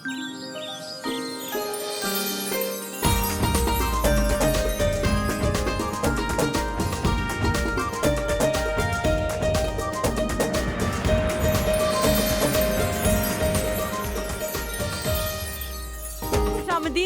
खुशामदीद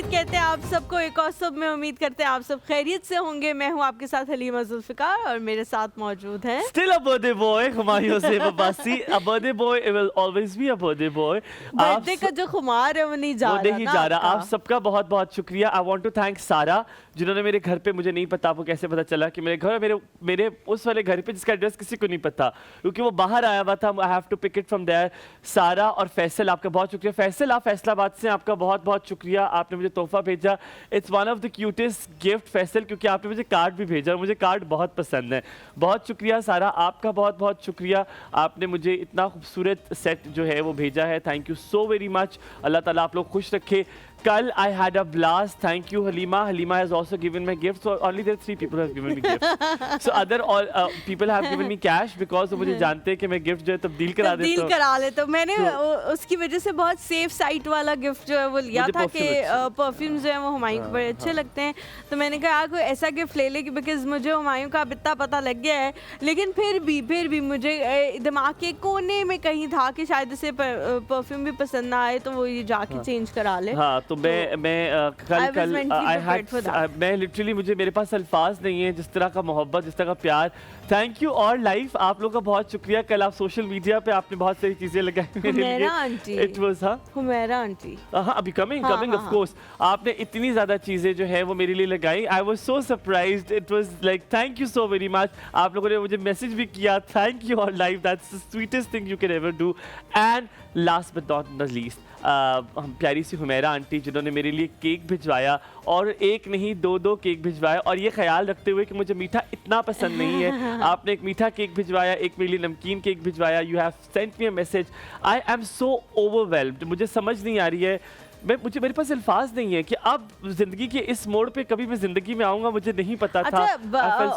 कहते हैं आप सबको एक और सब में। उम्मीद करते हैं आप सब खैरियत से होंगे। मैं हूं आपके साथ हलीमा जुल्फिकार और मेरे साथ मौजूद हैं Still a birthday boy, Humayun Zeb Abbasi. A birthday boy will always be a birthday boy। Birthday का जो खुमार है वो नहीं जा रहा। आप सबका बहुत बहुत शुक्रिया। I want to thank सारा जिन्होंने मेरे घर पे, मुझे नहीं पता आपको कैसे पता चला कि मेरे घर, मेरे उस वाले घर पे जिसका एड्रेस किसी को नहीं पता क्योंकि वो बाहर आया हुआ था। I have to pick it from there. Sara और फैसल, आपका बहुत शुक्रिया। फैसल, आप फैसलाबाद से, आपका बहुत बहुत शुक्रिया। आपने मुझे तोहफा भेजा। It's one of the cutest gift Faisal, क्योंकि आपने मुझे कार्ड भी भेजा और मुझे कार्ड बहुत पसंद है। बहुत शुक्रिया सारा, आपका बहुत बहुत शुक्रिया। आपने मुझे इतना खूबसूरत सेट जो है वो भेजा है। Thank you so very much. अल्लाह ताला आप लोग खुश रखे। कल I had a blast. Thank you Halima. Halima has also given me gifts. So only there are 3 people who have given me gifts. So other all people have given me cash because वो मुझे जानते हैं कि मैं gift जो है तब्दील करा लेता हूँ। मैंने उसकी वजह से बहुत सेफ साइट वाला गिफ्ट जो है वो लिया था कि परफ्यूम जो है वो हुमायूं को बड़े अच्छे लगते हैं। तो मैंने कहा यार कोई ऐसा गिफ्ट ले ले कि बिकॉज मुझे हुमायूं का इतना पता लग गया है, लेकिन फिर भी मुझे दिमाग के कोने में कहीं था कि शायद उसे परफ्यूम भी पसंद ना आए तो वो ये जाके चेंज करा ले। हाँ, तो मैं लिटरली मुझे मेरे पास अल्फाज नहीं है जिस तरह का मोहब्बत, जिस तरह का प्यार। थैंक यू और लाइफ आप लोगों का बहुत शुक्रिया। कल आप सोशल मीडिया पे आपने बहुत सारी चीजें लगाई मेरे लिए। इट वाज हुमैरा आंटी, हाँ अभी कमिंग ऑफ कोर्स। आपने इतनी ज्यादा चीजें जो है वो मेरे लिए लगाई। I was so surprised. It was like thank you so very much. आप लोगों ने मुझे मैसेज भी किया। थैंक यू और life, that's the sweetest thing you can ever do. And last but not least, प्यारी सी हुमैरा आंटी जिन्होंने मेरे लिए केक भिजवाया, और एक नहीं 2 केक भिजवाए, और ये ख्याल रखते हुए कि मुझे मीठा इतना पसंद नहीं है। आपने एक मीठा केक भिजवाया, एक मेरे लिए नमकीन केक भिजवाया। You have sent me a message. I am so overwhelmed. मुझे समझ नहीं आ रही है, मेरे पास अल्फाज नहीं है कि अब जिंदगी के इस मोड़ पे कभी मैं जिंदगी में आऊंगा, मुझे नहीं पता था।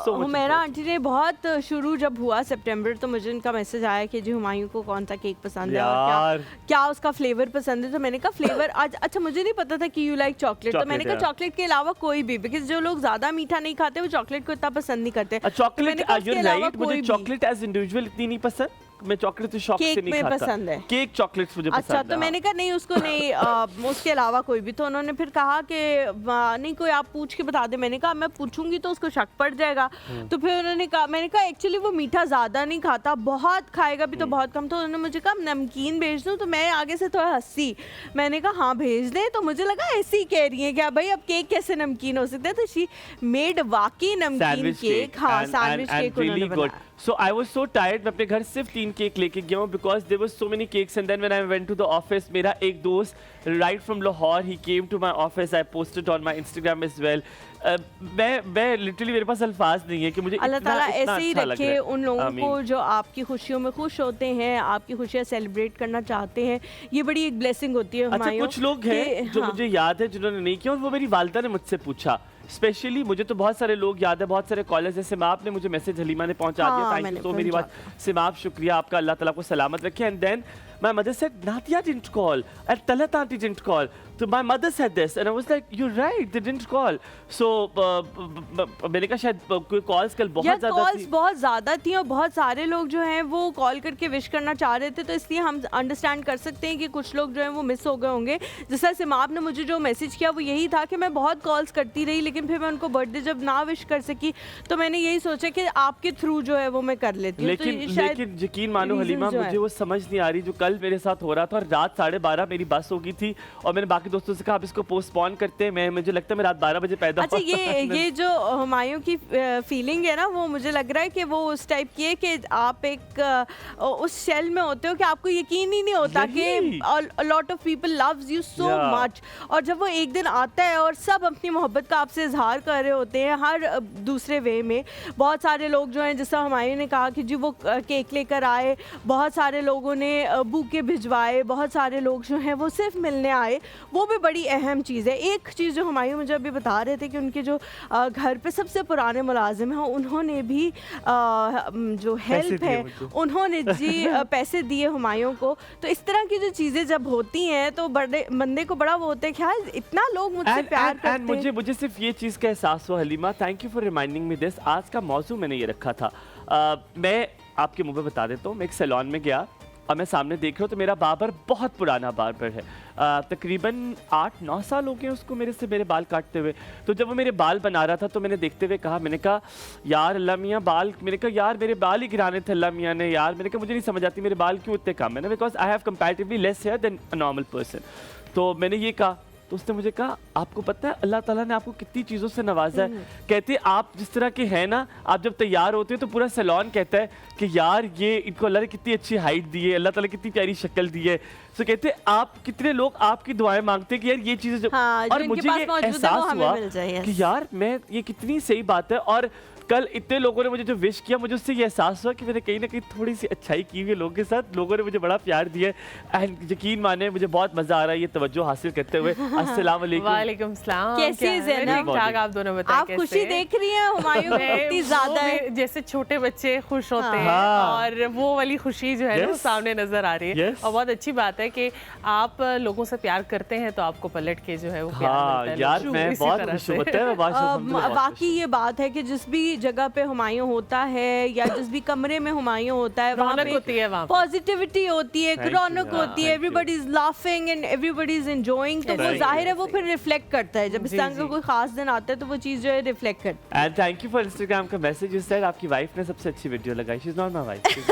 हुमैरा आंटी ने बहुत शुरू जब हुआ सितंबर, तो मुझे उनका मैसेज आया कि जी हुमायूं को कौन सा केक पसंद है और क्या उसका फ्लेवर पसंद है। तो मैंने कहा फ्लेवर आज, अच्छा मुझे नहीं पता था कि यू लाइक चॉकलेट। तो मैंने कहा चॉकलेट के अलावा कोई भी, बिकॉज जो लोग ज्यादा मीठा नहीं खाते वो चॉकलेट को इतना पसंद नहीं करते। मुझे चॉकलेट एज इंडिविजुअल इतनी नहीं पसंद। मैं चॉकलेट शॉप से नहीं खाता। पसंद है केक, चॉकलेट्स मुझे पसंद है। अच्छा, तो मैंने कहा नहीं उसको नहीं उसके अलावा कोई भी। तो उन्होंने फिर कहा कि नहीं कोई आप पूछ के बता दे। मैंने कहा मैं पूछूंगी तो उसको शक पड़ जाएगा। तो फिर उन्होंने कहा, मैंने कहा एक्चुअली वो मीठा ज्यादा नहीं खाता, बहुत खाएगा भी तो बहुत कम। तो उन्होंने मुझे कहा नमकीन भेज दूं। तो मैं आगे से थोड़ा हंसी, मैंने कहा हाँ भेज दे। तो मुझे लगा ऐसे ही कह रही है क्या भाई, अब केक कैसे नमकीन हो सकता है। तो शी मेड वाकई नमकीन केक, हाँ सैंडविच केक उन्होंने बनाया। So I was so tired, मैं अपने घर सिर्फ 3 केक लेके गया हूँ because there was so many cakes, and then when I went to the office, मेरा एक दोस्त right from Lahore, he came to my office. I posted on my Instagram as well. मैं लिटरली मेरे पास अल्फाज नहीं है कि मुझे अल्लाह ताला ऐसे ही रखे उन लोगों को जो आपकी खुशियों में खुश होते हैं, आपकी खुशियाँ सेलिब्रेट करना चाहते हैं। ये बड़ी एक ब्लेसिंग होती है। अच्छा, कुछ लोग हैं जो मुझे याद है जिन्होंने नहीं किया, और वो मेरी वालिदा ने मुझसे पूछा। स्पेशली मुझे तो बहुत सारे लोग याद है, बहुत सारे कॉलेज जैसे सिमाप ने मुझे मैसेज हलीमा ने पहुंचा दिया। थैंक यू तो मेरी बात सिमाप, शुक्रिया आपका, अल्लाह ताला को सलामत रखे। And then my mother said Nadia didn't call and Talat auntie didn't call. So my mother said this and I was like, you're right, they didn't call. So मैंने कहा शायद कोई कॉल्स कल बहुत ज़्यादा थी। कॉल्स बहुत ज़्यादा थी और बहुत सारे लोग जो हैं वो कॉल करके विश करना चाह रहे थे, तो इसलिए हम अंडरस्टैंड कर सकते हैं कि कुछ लोग जो हैं वो मिस हो गए होंगे। जैसा सिमाप ने मुझे जो मैसेज किया वो यही था कि मैं बहुत कॉल्स करती रही, लेकिन फिर मैं उनको बर्थडे जब ना विश कर सकी तो मैंने यही सोचा कि आपके थ्रू जो है वो मैं कर लेती हूँ। लेकिन यकीन मानो हलीमा, मुझे वो समझ नहीं आ रही जो कल मेरे साथ हो रहा था। और रात 12:30 मेरी बस हो गई थी और मैंने बाकी दोस्तों से कहा आप इसको पोस्टपोन करते हैं। मुझे लगता है मैं रात 12 बजे पैदा हुआ। अच्छा, ये जो हुमायूं की फीलिंग है ना, वो मुझे लग रहा है कि वो उस टाइप की है कि आप एक उस शेल में होते हो कि आपको यकीन ही नहीं होता कि lot of people loves you so much, और जब वो एक दिन आता है और सब अपनी मोहब्बत का आपसे इजहार कर रहे होते हैं हर दूसरे वे में। बहुत सारे लोग जो हैं, जैसा हुमायूं ने कहा कि जी वो केक लेकर आए, बहुत सारे लोगों ने भूखे भिजवाए, बहुत सारे लोग जो हैं वो सिर्फ मिलने आए, वो भी बड़ी अहम चीज़ है। एक चीज़ जो हुमायूं मुझे अभी बता रहे थे कि उनके जो घर पे सबसे पुराने मुलाजिम हैं उन्होंने भी जो हेल्प है उन्होंने जी पैसे दिए हुमायूं को। तो इस तरह की जो चीज़ें जब होती हैं तो बड़े बंदे को बड़ा वो होता है ख्याल इतना लोग मुझसे प्यार करते हैं। मुझे सिर्फ ये चीज़ का एहसास हुआ Halima, thank you for reminding me this. आज का मौजू मैंने ये रखा था, मैं आपके मुंह पे बता देता हूँ। मैं एक सैलून में गया और मैं सामने देख रहा हूँ तो मेरा बार्बर बहुत पुराना बार्बर है, तकरीबन 8-9 साल हो गए उसको मेरे बाल काटते हुए। तो जब वो मेरे बाल बना रहा था तो मैंने देखते हुए कहा, मैंने कहा यार अल्लाह मियाँ बाल, मैंने कहा यार मेरे बाल ही गिराने थे अल्लाह मियाँ ने यार। मैंने कहा मुझे नहीं समझ आती मेरे बाल क्यों इतने कम है ना, because I have comparatively less hair than a normal person. तो मैंने ये कहा तो उसने मुझे कहा आपको पता है अल्लाह ताला ने आपको कितनी चीज़ों से नवाजा है। कहते आप जिस तरह के हैं ना, आप जब तैयार होते हैं तो पूरा सैलून कहता है कि यार ये इनको अल्लाह ने कितनी अच्छी हाइट दी है, अल्लाह ताला कितनी प्यारी शक्ल दी है। तो कहते आप कितने लोग आपकी दुआएं मांगते हैं कि यार ये चीज़ें और मुझे ये एहसास हुआ कि यार मैं ये कितनी सही बात है। और कल इतने लोगों ने मुझे जो विश किया, मुझे उससे ये एहसास हुआ कि मैंने कहीं ना कहीं थोड़ी सी अच्छाई की हुई है लोगों के साथ। लोगों ने मुझे बड़ा प्यार दिया एंड यकीन माने मुझे बहुत मज़ा आ रहा है ये तवज्जो हासिल करते हुए। अस्सलाम वालेकुम। वालेकुम सलाम। कैसी है ज़ैनब? आप दोनों बताएं, आप खुशी देख रही हैं हुमायूं कितनी ज़्यादा है, जैसे छोटे बच्चे खुश होते हैं और वो वाली खुशी जो है ना वो सामने नजर आ रही है। और बहुत अच्छी बात है कि आप लोगों से प्यार करते हैं तो आपको पलट के जो है वो प्यार मिलता है। यार मैं बहुत खुश हूं। वाकई ये बात है कि जिस भी जगह पे हुमायूं होता है या जिस भी कमरे में हुमायूं होता है वहाँ पे पॉजिटिविटी होती है, रौनक होती है, everybody is laughing and everybody is enjoying. तो वो जाहिर है वो फिर रिफ्लेक्ट करता है जब इस तरह का कोई खास दिन आता है तो वो चीज़ जो है रिफ्लेक्ट करती है। And thank you for Instagram का मैसेज। यू सेड आपकी वाइफ ने सबसे अच्छी वीडियो लगाई। She is not my wife, she is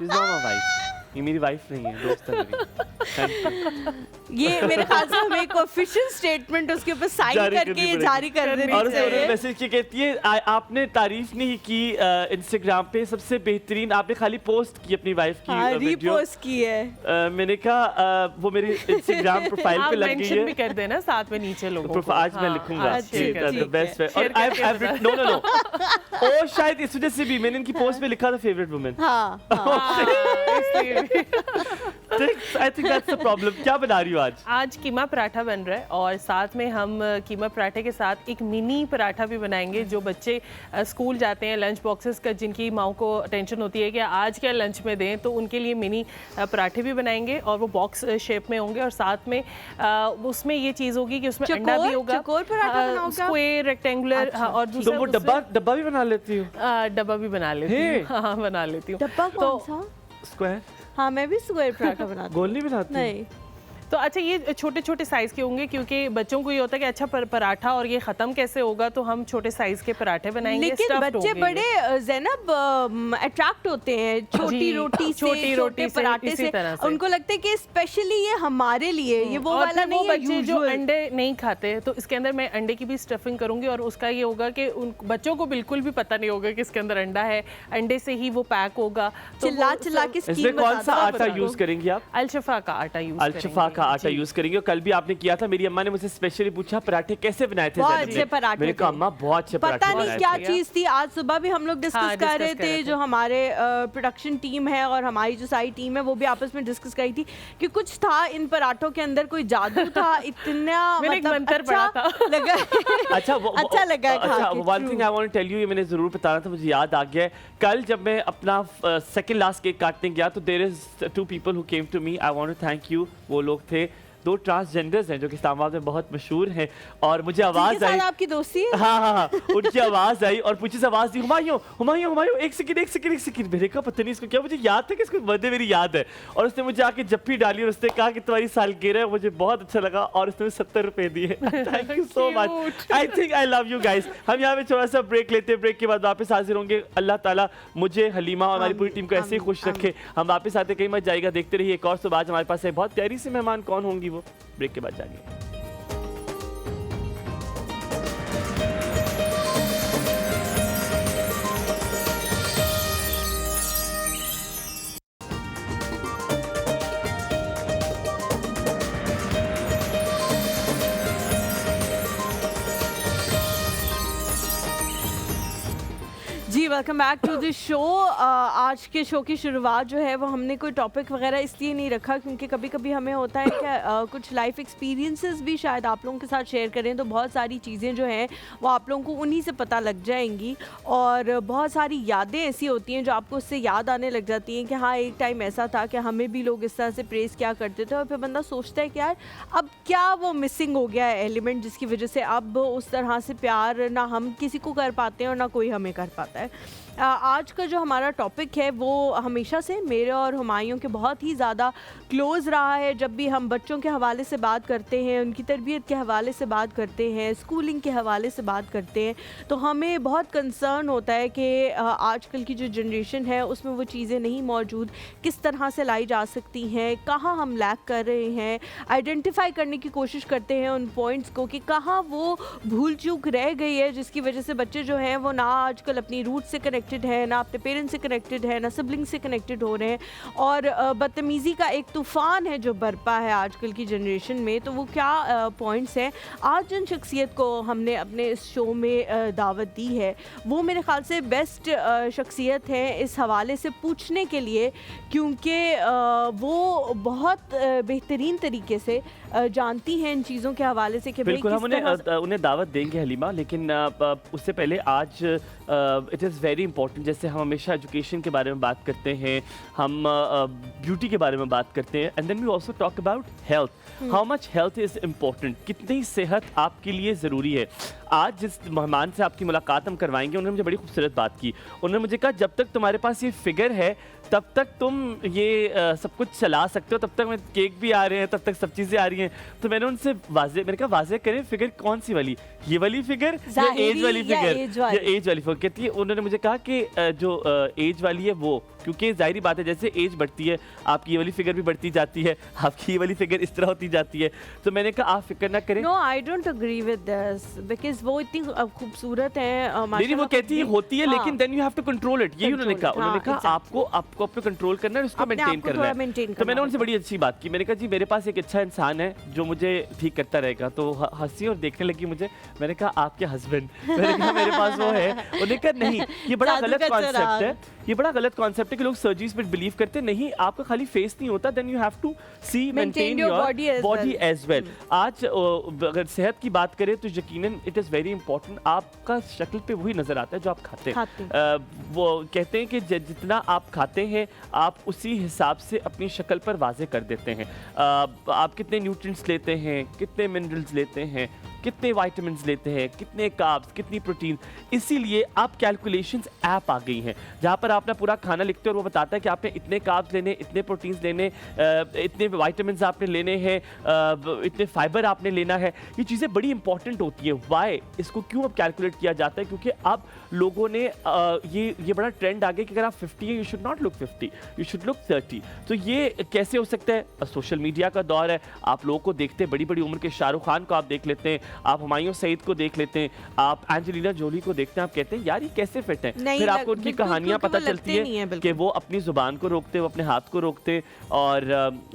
not my wife, ये मेरी वाइफ नहीं है, दोस्त है मेरी। ये मेरे ख्याल से हमें एक ऑफिशियल स्टेटमेंट उसके ऊपर साइन करके ये जारी कर देनी और चाहिए। मैसेज की कहती है आपने तारीफ नहीं की इंस्टाग्राम पे, सबसे बेहतरीन आपने खाली पोस्ट की अपनी वाइफ की वीडियो रीपोस्ट की है। मैंने कहा वो मेरी इंस्टाग्राम प्रोफाइल पे लग गई है, भी कर देना साथ में नीचे लोगों को। आज मैं लिखूंगा द बेस्ट वे। और आई नो ओ शायद इस वजह से भी मैंने इनकी पोस्ट पे लिखा था favourite women. I think that's the problem. क्या बना रही हो आज? आज कीमा पराठा बन रहा है और साथ में हम कीमा पराठे के साथ एक मिनी पराठा भी बनाएंगे। जो बच्चे स्कूल जाते हैं लंच बॉक्सेस का, जिनकी माओ को टेंशन होती है कि आज क्या लंच में दें, तो उनके लिए मिनी पराठे भी बनाएंगे और वो बॉक्स शेप में होंगे। और साथ में उसमें ये चीज़ होगी कि उसमें अंडा भी होगा, स्क्वायर रेक्टेंगुलर। और दूसरा वो डब्बा भी बना लेती हूँ? डब्बा भी बना लेती हूँ, हाँ बना लेती हूँ। डब्बा कौन सा? स्क्वायर। हाँ मैं भी स्क्वायर पराठा बनाती हूँ। गोल नहीं बनाती? नहीं। तो अच्छा ये छोटे छोटे साइज़ के होंगे क्योंकि बच्चों को ये होता है कि अच्छा पराठा और ये ख़त्म कैसे होगा, तो हम छोटे साइज़ के पराठे बनाएंगे। लेकिन बच्चे बड़े ज़ैनब अट्रैक्ट होते हैं छोटी रोटी से, छोटे पराठे से। उनको लगता है कि स्पेशली ये हमारे लिए, ये वो वाला नहीं है। बच्चे जो अंडे नहीं खाते तो इसके अंदर मैं अंडे की भी स्टफिंग करूंगी और उसका ये होगा कि उन बच्चों को बिल्कुल भी पता नहीं होगा कि इसके अंदर अंडा है, अंडे से ही वो पैक होगा। चिल्ला चिल्ला के इसमें कौन सा आटा यूज करेंगी आप? अलशफा का आटा यूज करेंगे। का आटा यूज करेंगे। कल भी आपने किया था, मेरी अम्मा ने मुझे स्पेशली पूछा पराठे कैसे बनाए थे? बहुत अच्छे पराठे। मैंने कहा अम्मा बहुत अच्छे पराठे पता नहीं क्या चीज थी। आज सुबह भी हम लोग डिस्कस कर रहे थे, जो हमारे प्रोडक्शन टीम है और हमारी जो सारी टीम है वो भी आपस में डिस्कस करी थी कि कुछ था इन पराठों के अंदर, कोई जादू था, इतना मतलब अच्छा लगा। अच्छा लगा। अच्छा, one thing I want to tell you, ये मैंने जरूर बताना था, मुझे याद आ गया। कल जब मैं अपना सेकंड लास्ट केक काटने गया तो there is 2 people who came to me. I want to thank you. वो लोग थे 2 ट्रांसजेंडर्स हैं जो कि इस्लामाबाद में बहुत मशहूर हैं और मुझे आवाज आई। आपकी दोस्ती है? हाँ, उनकी आवाज आई और पीछे से आवाज दी, हुमायूं हुमायूं हुमायूं, एक सेकंड। मेरे का पता नहीं इसको क्या, मुझे याद था कि इसको बर्थडे मेरी याद है। और उसने मुझे आके जप्पी डाली और उसने कहा कि तुम्हारी सालगिरह है। मुझे बहुत अच्छा लगा और उसने 70 रुपए दिए। Thank you so much. I think I love you guys. हम यहाँ पे थोड़ा सा ब्रेक लेते हैं, ब्रेक के बाद वापस हाजिर होंगे। अल्लाह ताला मुझे, हलीमा और हमारी पूरी टीम को ऐसे ही खुश रखे। हम वापस आते कहीं मत जाएगा, देखते रहिए एक और सुबह। आज हमारे पास है बहुत प्यारी सी मेहमान, कौन होंगी वो ब्रेक के बाद जाएंगे। Welcome back to the show. आज के शो की शुरुआत जो है वो हमने कोई टॉपिक वगैरह इसलिए नहीं रखा क्योंकि कभी कभी हमें होता है कि कुछ लाइफ एक्सपीरियंसेस भी शायद आप लोगों के साथ शेयर करें तो बहुत सारी चीज़ें जो हैं वो आप लोगों को उन्हीं से पता लग जाएंगी और बहुत सारी यादें ऐसी होती हैं जो आपको उससे याद आने लग जाती हैं कि हाँ एक टाइम ऐसा था कि हमें भी लोग इस तरह से प्रेज़ किया करते थे और फिर बंदा सोचता है कि यार अब क्या वो मिसिंग हो गया है एलिमेंट जिसकी वजह से अब उस तरह से प्यार ना हम किसी को कर पाते हैं और ना कोई हमें कर पाता है। आज का जो हमारा टॉपिक है वो हमेशा से मेरे और हुमायूं के बहुत ही ज़्यादा क्लोज़ रहा है। जब भी हम बच्चों के हवाले से बात करते हैं, उनकी तरबियत के हवाले से बात करते हैं, स्कूलिंग के हवाले से बात करते हैं तो हमें बहुत कंसर्न होता है कि आजकल की जो जनरेशन है उसमें वो चीज़ें नहीं मौजूद, किस तरह से लाई जा सकती हैं, कहाँ हम लैक कर रहे हैं, आइडेंटिफाई करने की कोशिश करते हैं उन पॉइंट्स को कि कहाँ वो भूल चूक रह गई है जिसकी वजह से बच्चे जो हैं वो ना आजकल अपनी रूट से कनेक्टेड है, ना अपने पेरेंट्स से कनेक्टेड है, ना सिबलिंग से कनेक्टेड हो रहे हैं और बदतमीज़ी का एक तूफ़ान है जो बरपा है आजकल की जनरेशन में। तो वो क्या पॉइंट्स हैं आज जिन शख्सियत को हमने अपने इस शो में दावत दी है वो मेरे ख्याल से बेस्ट शख्सियत है इस हवाले से पूछने के लिए क्योंकि वो बहुत बेहतरीन तरीके से जानती हैं इन चीज़ों के हवाले से कि बिल्कुल हम उन्हें दावत देंगे हलीमा, लेकिन उससे पहले आज इट इज़ वेरी इंपॉर्टेंट। जैसे हम हमेशा एजुकेशन के बारे में बात करते हैं, हम ब्यूटी के बारे में बात करते हैं and then we also talk about health, how much health is important, कितनी सेहत आपके लिए ज़रूरी है। आज जिस मेहमान से आपकी मुलाकात हम करवाएंगे उन्होंने मुझे बड़ी खूबसूरत बात की। उन्होंने मुझे कहा जब तक तुम्हारे पास ये फिगर है तब तक तुम ये सब कुछ चला सकते हो, तब तक मैं केक भी आ रहे हैं, तब तक सब चीज़ें आ रही हैं। तो मैंने उनसे मैंने कहा वाज़े करें फिगर कौन सी वाली, ये वाली फिगर या एज वाली फिगर, या एज वाली फिगर। कहती है उन्होंने मुझे कहा कि जो एज वाली है वो, क्योंकि जाहिर बात है जैसे एज बढ़ती है आपकी ये वाली फिगर भी बढ़ती जाती है, आपकी ये वाली फिगर इस तरह होती जाती है। तो मैंने कहा आप फिक्र ना करें। No I don't agree with this because वो इतनी खूबसूरत है नहीं, वो कहती है होती है लेकिन then you have to control it, यही उन्होंने कहा। उन्होंने कहा आपको अपने कंट्रोल करना है, उसको मेंटेन करना है। तो मैंने उनसे बड़ी अच्छी बात की, मैंने कहा जी मेरे पास एक अच्छा इंसान है जो मुझे ठीक करता रहेगा। तो हंसी और देखने लगी मुझे। मैंने कहा आपके हस्बैंड, मैंने कहा मेरे पास वो है। उन्होंने कहा नहीं ये बड़ा गलत कॉन्सेप्ट है, ये बड़ा गलत कॉन्सेप्ट है कि लोग सर्जरीज पे बिलीव करते हैं। नहीं, आपका खाली फेस नहीं होता, then you have to see maintain your body as well. आज अगर सेहत की बात करें तो यकीनन इट इज़ वेरी इंपॉर्टेंट, आपका शक्ल पे वही नजर आता है जो आप खाते हैं। वो कहते हैं कि जितना आप खाते हैं आप उसी हिसाब से अपनी शक्ल पर वाजे कर देते हैं। आप कितने न्यूट्रिएंट्स लेते हैं, कितने मिनरल्स लेते हैं, कितने विटामिन्स लेते हैं, कितने कार्ब्स, कितनी प्रोटीन। इसीलिए आप कैलकुलेशंस ऐप आ गई हैं जहाँ पर आप अपना पूरा खाना लिखते हो और वो बताता है कि आपने इतने कार्ब्स लेने, इतने प्रोटीन्स लेने, इतने विटामिन्स आपने लेने हैं, इतने फाइबर आपने लेना है। ये चीज़ें बड़ी इंपॉर्टेंट होती है। वाई, इसको क्यों अब कैलकुलेट किया जाता है? क्योंकि अब लोगों ने ये बड़ा ट्रेंड आ गया कि अगर आप 50 है you should not look 50, you should look 30। तो ये कैसे हो सकता है? सोशल मीडिया का दौर है, आप लोगों को देखते हैं, बड़ी बड़ी उम्र के शाहरुख खान को आप देख लेते हैं, आप हुमायूं सईद को देख लेते हैं, आप एंजेलिना जोली को देखते हैं, आप कहते हैं यार ये कैसे फिट है। फिर आपको उनकी कहानियां पता चलती है कि वो अपनी जुबान को रोकते, वो अपने हाथ को रोकते, और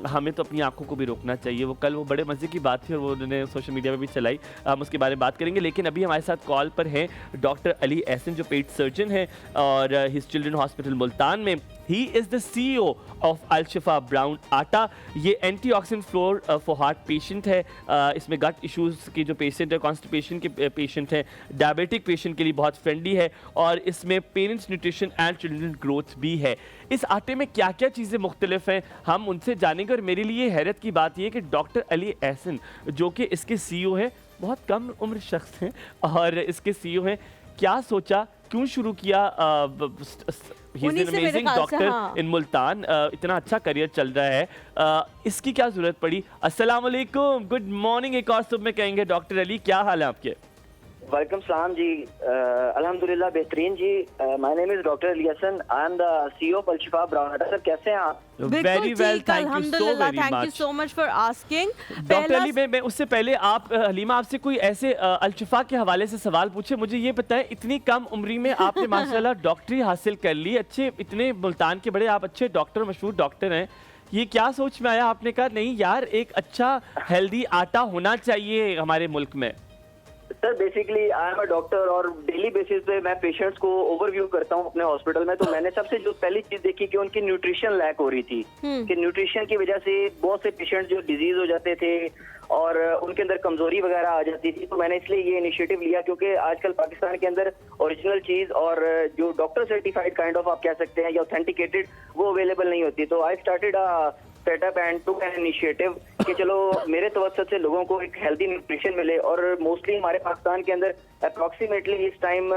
हमें तो अपनी आंखों को भी रोकना चाहिए। वो कल वो बड़े मजे की बात थी और वो उन्होंने सोशल मीडिया में भी चलाई, हम उसके बारे में बात करेंगे। लेकिन अभी हमारे साथ कॉल पर हैं डॉक्टर अली एहसन जो पेट सर्जन है और हिज चिल्ड्रन हॉस्पिटल मुल्तान में। He is the CEO of Al Shifa Brown Atta। ये antioxidant floor for heart patient है, इसमें गट इश्यूज के जो पेशेंट है, कॉन्स्टिपेशन के पेशेंट है, डायबिटिक पेशेंट के लिए बहुत फ्रेंडली है, और इसमें parents nutrition and children growth भी है। इस आटे में क्या क्या चीज़ें मुख्तलिफ हैं हम उनसे जानेंगे। और मेरे लिए हैरत की बात यह है कि डॉक्टर अली एहसन जो कि इसके CEO हैं, बहुत कम उम्र शख्स हैं और इसके CEO हैं। क्या सोचा, क्यों शुरू किया? He is an amazing doctor in Multan, इतना अच्छा करियर चल रहा है, इसकी क्या जरूरत पड़ी? अस्सलाम वालेकुम, गुड मॉर्निंग एक और सुबह में कहेंगे। डॉक्टर अली क्या हाल है आपके? वालेकुम सलाम जी, अल्हम्दुलिल्लाह बेहतरीन जी। My name is doctor Ali Hasan, I am the CEO of Al Shifa brown atta. Sir कैसे हैं आप? Very well, thank you so much for asking. Doctor Ali, मैं उससे पहले आप हलीमा आपसे कोई ऐसे अल शिफा के हवाले से सवाल पूछे। मुझे ये बताएं, इतनी कम उम्री में आपने माशाल्लाह डॉक्टरी हासिल कर ली, अच्छे इतने मुल्तान के बड़े आप अच्छे डॉक्टर, मशहूर डॉक्टर हैं, ये क्या सोच में आया? आपने कहा नहीं यार एक अच्छा हेल्दी आटा होना चाहिए हमारे मुल्क में। Sir basically I am a doctor और डेली बेसिस पे मैं पेशेंट्स को ओवरव्यू करता हूँ अपने हॉस्पिटल में। तो मैंने सबसे जो पहली चीज देखी कि उनकी न्यूट्रिशन लैक हो रही थी, कि न्यूट्रिशन की वजह से बहुत से पेशेंट जो डिजीज हो जाते थे और उनके अंदर कमजोरी वगैरह आ जाती थी। तो मैंने इसलिए ये इनिशिएटिव लिया क्योंकि आजकल पाकिस्तान के अंदर ओरिजिनल चीज और जो डॉक्टर सर्टिफाइड काइंड ऑफ आप कह सकते हैं या ऑथेंटिकेटेड वो अवेलेबल नहीं होती। तो I started setup and to an initiative कि चलो मेरे तवज्जुह से लोगों को एक हेल्दी न्यूट्रिशन मिले। और मोस्टली हमारे पाकिस्तान के अंदर अप्रोक्सीमेटली इस टाइम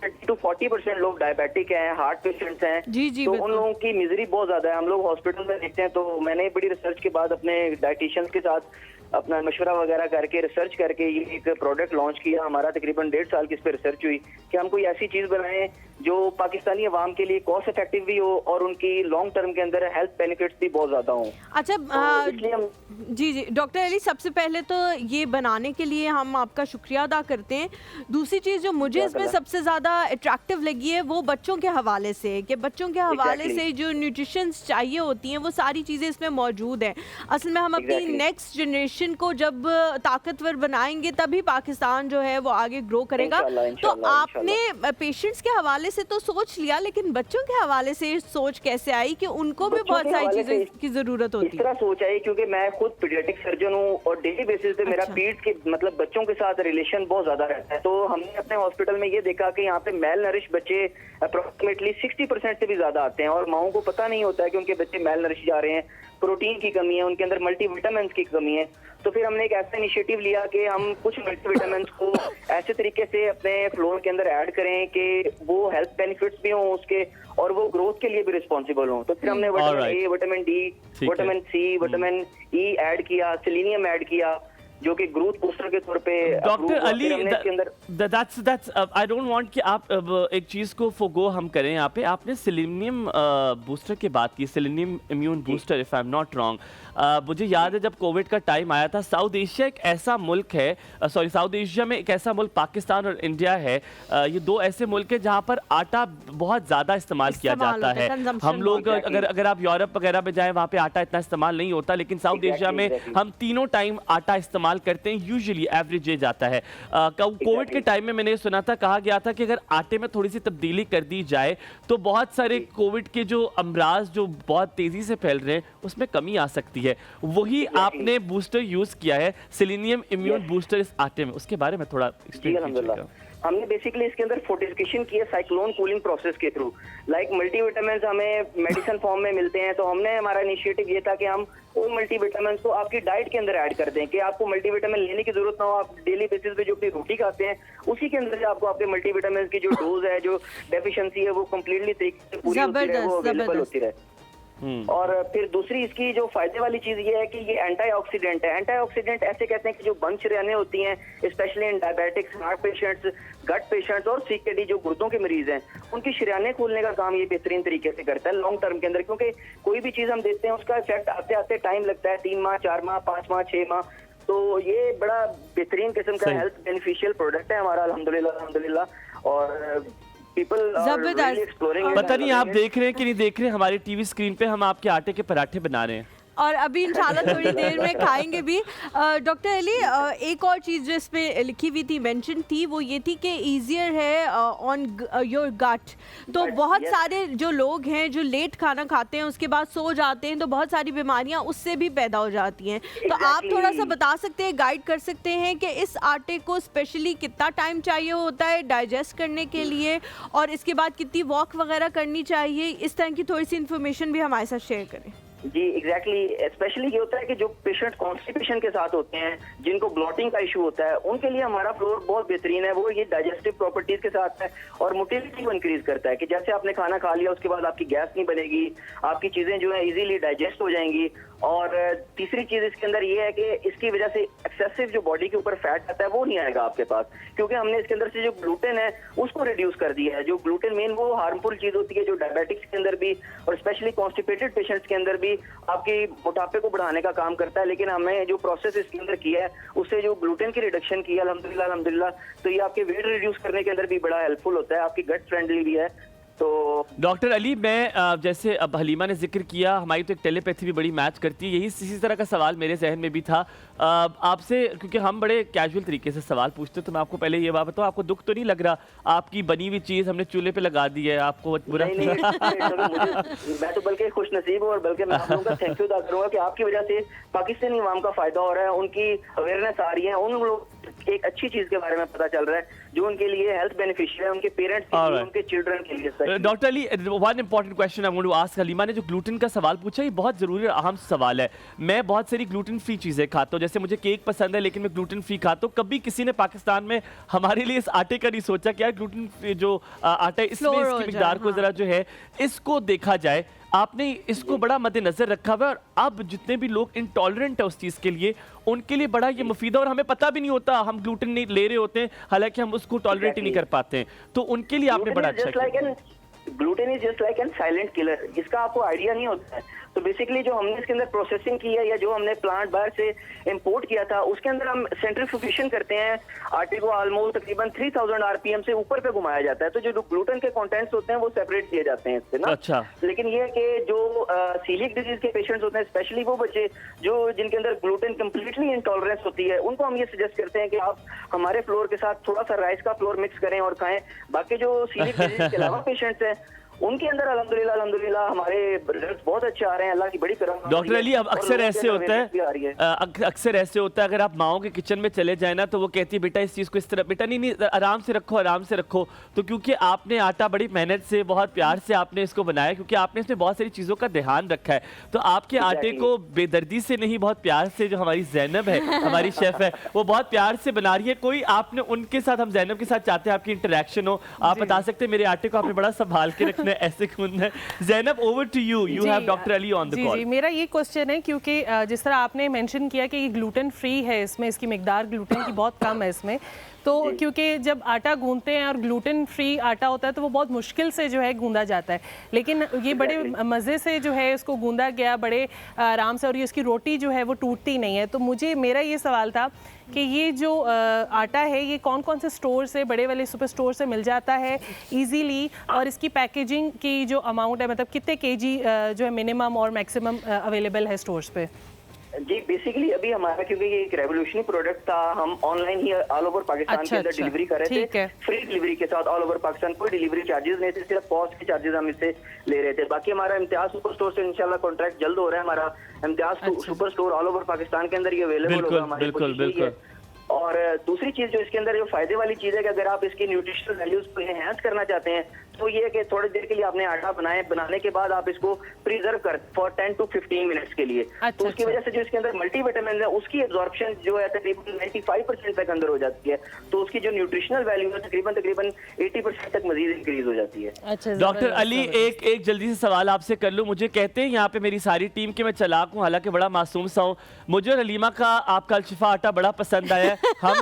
30 to 40% लोग डायबिटिक हैं, हार्ट पेशेंट्स हैं। जी जी तो बिल्कुल। उन लोगों की मिजरी बहुत ज्यादा है। हम लोग हॉस्पिटल में देखते हैं। तो मैंने बड़ी रिसर्च के बाद अपने डाइटिशियंस के साथ अपना मशवरा वगैरह करके रिसर्च करके ये एक प्रोडक्ट लॉन्च किया। हमारा तकरीबन 1.5 साल की इस पर रिसर्च हुई कि हम कोई ऐसी चीज बनाएं जो पाकिस्तानी अवाम के लिए कॉस्ट इफेक्टिव भी हो और उनकी लॉन्ग टर्म के अंदर हेल्थ बेनिफिट्स भी बहुत ज्यादा हों। अच्छा तो इसलिए हम जी जी डॉक्टर अली, सबसे पहले तो ये बनाने के लिए हम आपका शुक्रिया अदा करते हैं। दूसरी चीज़ जो मुझे इसमें सबसे ज़्यादा अट्रैक्टिव लगी है वो बच्चों के हवाले से, कि बच्चों के हवाले से जो न्यूट्रिशंस चाहिए होती हैं वो सारी चीज़ें इसमें मौजूद हैं। असल में हम अपनी नेक्स्ट जनरेशन को जब ताकतवर बनाएंगे तभी पाकिस्तान जो है वो आगे ग्रो करेगा। तो आपने पेशेंट्स के हवाले से तो सोच लिया, लेकिन बच्चों के हवाले से सोच कैसे आई कि उनको भी बहुत सारी चीज़ों की ज़रूरत होती है? इस तरह सोच आई क्योंकि मैं खुद पीडियाट्रिक सर्जन हूँ और डेली बेसिस पे मेरा पीड्स के मतलब बच्चों के साथ रिलेशन बहुत ज्यादा रहता है। तो हमने अपने हॉस्पिटल में ये देखा कि यहाँ पे मेल नरिश बच्चे अप्रोक्सीमेटली 60% से भी ज्यादा आते हैं और माओं को पता नहीं होता है कि उनके बच्चे मेल नरिश जा रहे हैं, प्रोटीन की कमी है, उनके अंदर मल्टीविटामिन की कमी है। तो फिर हमने एक ऐसा इनिशिएटिव लिया कि हम कुछ मल्टीविटामिन को ऐसे तरीके से अपने फ्लोर के अंदर ऐड करें कि वो हेल्थ बेनिफिट्स भी हों उसके और वो ग्रोथ के लिए भी रिस्पॉन्सिबल हों। तो फिर हमने vitamin A, vitamin D, vitamin C, vitamin E add किया, सेलेनियम ऐड किया जो कि ग्रोथ बूस्टर के तौर पे। Doctor Ali, that's I don't want कि आप एक चीज़ को फोगो हम करें यहाँ पे। आपने सेलेनियम बूस्टर की बात की, selenium immune booster, if I am not wrong. मुझे याद है जब कोविड का टाइम आया था, साउथ एशिया एक ऐसा मुल्क है, साउथ एशिया में एक ऐसा मुल्क पाकिस्तान और इंडिया है, ये दो ऐसे मुल्क है जहाँ पर आटा बहुत ज़्यादा इस्तेमाल किया जाता है। हम लोग अगर आप यूरोप वगैरह में जाएं वहाँ पे आटा इतना इस्तेमाल नहीं होता, लेकिन साउथ एशिया में हम तीनों टाइम आटा इस्तेमाल करते हैं, यूजुअली एवरेज ये जाता है। कोविड के टाइम में मैंने सुना था, कहा गया था कि अगर आटे में थोड़ी सी तब्दीली कर दी जाए तो बहुत सारे कोविड के जो अमराज जो बहुत तेजी से फैल रहे हैं उसमें कमी आ सकती है। वही आपने बूस्टर यूज किया है, सेलेनियम इम्यून बूस्टर इस आटे में, उसके बारे में थोड़ा एक्सप्लेन कीजिएगा। हमने बेसिकली इसके अंदर फोर्टिफिकेशन की है साइक्लोन कूलिंग प्रोसेस के थ्रू। लाइक मल्टीविटामिन्स हमें मेडिसिन फॉर्म में मिलते हैं, तो हमने हमारा इनिशिएटिव ये था कि हम उन मल्टीविटामिन्स को आपकी डाइट के अंदर ऐड कर दें कि आपको मल्टीविटामिन लेने की जरूरत ना हो। आप डेली बेसिस पे जो अपनी रोटी खाते हैं उसी के अंदर आपको आपके मल्टीविटामिन की जो डोज है, जो डेफिशिएंसी है वो कम्प्लीटली तरीके से पूरी होती रहे, वो अवेलेबल होती रहे। और फिर दूसरी इसकी जो फायदे वाली चीज ये है कि ये एंटीऑक्सीडेंट है। एंटीऑक्सीडेंट ऐसे कहते हैं कि जो बंद शरीयानें होती हैं, specially in diabetics, heart patients, gut patients और सीकेडी जो गुर्दों के मरीज हैं, उनकी शरीयानें खोलने का काम ये बेहतरीन तरीके से करता है लॉन्ग टर्म के अंदर। क्योंकि कोई भी चीज हम देते हैं उसका इफेक्ट आते आते टाइम लगता है, 3 माह, 4 माह, 5 माह, 6 माह। तो ये बड़ा बेहतरीन किस्म का हेल्थ बेनिफिशियल प्रोडक्ट है हमारा, अल्हम्दुलिल्लाह। और पता नहीं आप देख रहे हैं कि नहीं देख रहे हैं, हमारे टीवी स्क्रीन पे हम आपके आटे के पराठे बना रहे हैं और अभी इंशाल्लाह थोड़ी देर में खाएंगे भी। डॉक्टर अली, एक और चीज़ जो इसमें लिखी हुई थी, मेंशन थी, वो ये थी कि ईजियर है ऑन योर गट। तो बहुत सारे जो लोग हैं जो लेट खाना खाते हैं उसके बाद सो जाते हैं, तो बहुत सारी बीमारियां उससे भी पैदा हो जाती हैं। तो आप थोड़ा सा बता सकते हैं, गाइड कर सकते हैं कि इस आटे को स्पेशली कितना टाइम चाहिए होता है डाइजेस्ट करने के लिए, और इसके बाद कितनी वॉक वगैरह करनी चाहिए? इस तरह की थोड़ी सी इन्फॉर्मेशन भी हमारे साथ शेयर करें। जी एग्जैक्टली। स्पेशली ये होता है कि जो पेशेंट कॉन्स्टिपेशन के साथ होते हैं, जिनको ब्लॉटिंग का इशू होता है, उनके लिए हमारा फ्लोर बहुत बेहतरीन है। वो ये डाइजेस्टिव प्रॉपर्टीज के साथ है और मोटिलिटी को इंक्रीज करता है कि जैसे आपने खाना खा लिया उसके बाद आपकी गैस नहीं बनेगी, आपकी चीजें जो है इजीली डाइजेस्ट हो जाएंगी। और तीसरी चीज इसके अंदर ये है कि इसकी वजह से एक्सेसिव जो बॉडी के ऊपर फैट आता है वो नहीं आएगा आपके पास, क्योंकि हमने इसके अंदर से जो ग्लूटेन है उसको रिड्यूस कर दिया है। जो ग्लूटेन मेन वो हार्मफुल चीज होती है जो डायबिटिक्स के अंदर भी और स्पेशली कॉन्स्टिपेटेड पेशेंट्स के अंदर भी आपकी मोटापे को बढ़ाने का काम करता है। लेकिन हमें जो प्रोसेस इसके अंदर किया है उससे जो ग्लूटेन की रिडक्शन की है अल्हम्दुलिल्लाह, तो ये आपके वेट रिड्यूस करने के अंदर भी बड़ा हेल्पफुल होता है, आपकी गट फ्रेंडली भी है। तो डॉक्टर अली, मैं जैसे अब हलीमा ने जिक्र किया, हमारी तो एक टेलीपैथी भी बड़ी मैच करती है, यही इसी तरह का सवाल मेरे जहन में भी था आपसे, क्योंकि हम बड़े कैजुअल तरीके से सवाल पूछते हैं, तो मैं आपको पहले ये बात बताऊँ, आपको दुख तो नहीं लग रहा आपकी बनी हुई चीज़ हमने चूल्हे पे लगा दी है, आपको बुरा नहीं, मैं तो बल्कि खुश नसीब हूँ, और बल्कि मैं आप लोगों का थैंक यू अदा करूंगा कि आपकी वजह से पाकिस्तानी अवाम का फायदा हो रहा है, उनकी अवेयरनेस आ रही है, उन लोग एक अच्छी चीज के बारे में पता चल रहा है जो उनके लिए हेल्थ बेनिफिशियल है, उनके पेरेंट्स के लिए, उनके चिल्ड्रन के लिए। Doctor Ali, one important question I want to ask, Halima ने जो ग्लूटेन का सवाल पूछा, ये बहुत जरूरी और अहम सवाल है। मैं बहुत सारी ग्लूटेन फ्री चीजें खाता हूँ, जैसे मुझे केक पसंद है लेकिन मैं ग्लूटेन फ्री खाता हूँ। कभी किसी ने पाकिस्तान में हमारे लिए इस आटे का नहीं सोचा कि यार ग्लूटेन जो आटा है इसमें इसकी मिकदार को जरा जो है इसको देखा जाए। आपने इसको बड़ा मद्देनजर रखा हुआ है, और अब जितने भी लोग इंटॉलरेंट है उस चीज़ के लिए, उनके लिए बड़ा ये मुफीद है, और हमें पता भी नहीं होता हम ग्लूटेन नहीं ले रहे होते हैं, हालांकि हम उसको टॉलरेट ही नहीं कर पाते हैं, तो उनके लिए आपने बड़ा अच्छा किया। Gluten is just like an silent killer, इसका आपको आइडिया नहीं होता है। तो बेसिकली जो हमने इसके अंदर प्रोसेसिंग की है, या जो हमने प्लांट बाहर से इंपोर्ट किया था, उसके अंदर हम सेंट्रीफ्यूगेशन करते हैं, आटे को ऑलमोस्ट तकरीबन 3000 आरपीएम से ऊपर पे घुमाया जाता है, तो जो ग्लूटेन के कंटेंट्स होते हैं वो सेपरेट किए जाते हैं इससे ना। अच्छा। लेकिन ये है कि जो सीलिक डिजीज के पेशेंट्स होते हैं, स्पेशली वो बच्चे जो जिनके अंदर ग्लूटेन कंप्लीटली इंटॉलरेंस होती है, उनको हम ये सजेस्ट करते हैं कि आप हमारे फ्लोर के साथ थोड़ा सा राइस का फ्लोर मिक्स करें और खाएं। बाकी जो सीलिक डिजीज के अलावा पेशेंट्स हैं, उनके अंदर अल्हम्दुलिल्लाह हमारे रिजल्ट बहुत अच्छे आ रहे हैं, अल्लाह की बड़ी करम। डॉक्टर अली, अब अक्सर ऐसे होता है, अक्सर ऐसे होता है, अगर आप माओ के किचन में चले जाए ना, तो वो कहती है बेटा इस चीज़ को इस तरह, बेटा नहीं आराम से रखो, आराम से रखो। तो क्योंकि आपने आटा बड़ी मेहनत से, बहुत प्यार से आपने इसको बनाया, क्योंकि आपने इसमें बहुत सारी चीज़ों का ध्यान रखा है, तो आपके आटे को बेदर्दी से नहीं, बहुत प्यार से, जो हमारी जैनब है, हमारी शेफ है, वो बहुत प्यार से बना रही है। कोई आपने उनके साथ, हम जैनब के साथ चाहते हैं आपकी इंटरेक्शन हो, आप बता सकते हैं मेरे आटे को आपने बड़ा संभाल के रखना है, ऐसे कौन है। Zainab, over to you, you have doctor Ali on the call. जी, मेरा ये क्वेश्चन है, क्योंकि जिस तरह आपने मेंशन किया कि ये ग्लूटेन फ्री है, इसमें इसकी मिकदार ग्लूटेन की बहुत कम है इसमें, तो क्योंकि जब आटा गूंदते हैं और ग्लूटेन फ्री आटा होता है तो वो बहुत मुश्किल से जो है गूंदा जाता है, लेकिन ये बड़े मज़े से जो है इसको गूंदा गया बड़े आराम से, और ये इसकी रोटी जो है वो टूटती नहीं है। तो मुझे मेरा ये सवाल था कि ये जो आटा है ये कौन कौन से स्टोर से, बड़े वाले सुपर स्टोर से मिल जाता है इजीली, और इसकी पैकेजिंग की जो अमाउंट है, मतलब कितने केजी जो है मिनिमम और मैक्सिमम अवेलेबल है स्टोर्स पे? जी, बेसिकली अभी हमारा, क्योंकि ये एक रेवोल्यूशनरी प्रोडक्ट था, हम ऑनलाइन ही ऑल ओवर पाकिस्तान के अंदर डिलीवरी कर रहे थे, फ्री डिलीवरी के साथ ऑल ओवर पाकिस्तान, कोई डिलीवरी चार्जेस नहीं थे, सिर्फ पोस्ट के चार्जेस हम इससे ले रहे थे। बाकी हमारा इम्तियाज सुपर स्टोर से इंशाल्लाह कॉन्ट्रैक्ट जल्द हो रहा है, हमारा Imtiaz super store all over Pakistan के अंदर ये अवेलेबल होगा हमारे। बिल्कुल। और दूसरी चीज जो इसके अंदर जो फायदे वाली चीज है कि अगर आप इसकी न्यूट्रिशनल वैल्यूज को एनहांस करना चाहते हैं, तो ये है कि थोड़ी देर के लिए आपने आटा बनाने के बाद आप इसको प्रिजर्व कर फॉर 10 to 15 मिनट्स के लिए। तो उसकी वजह से जो इसके अंदर मल्टीविटामिन है उसकी एब्जॉर्प्शन जो है तकरीबन 95% तक अंदर हो जाती है, तो उसकी जो न्यूट्रिशनल वैल्यू है तकरीबन 80% तक मजीद इंक्रीज हो जाती है। डॉक्टर अली, एक जल्दी से सवाल आपसे कर लूं, मुझे कहते हैं यहाँ पे मेरी सारी टीम के मैं चालाक हूँ, हालांकि बड़ा मासूम सा हूँ, मुझे हलीमा का आपका अल्शिफा आटा बड़ा पसंद आया है, हम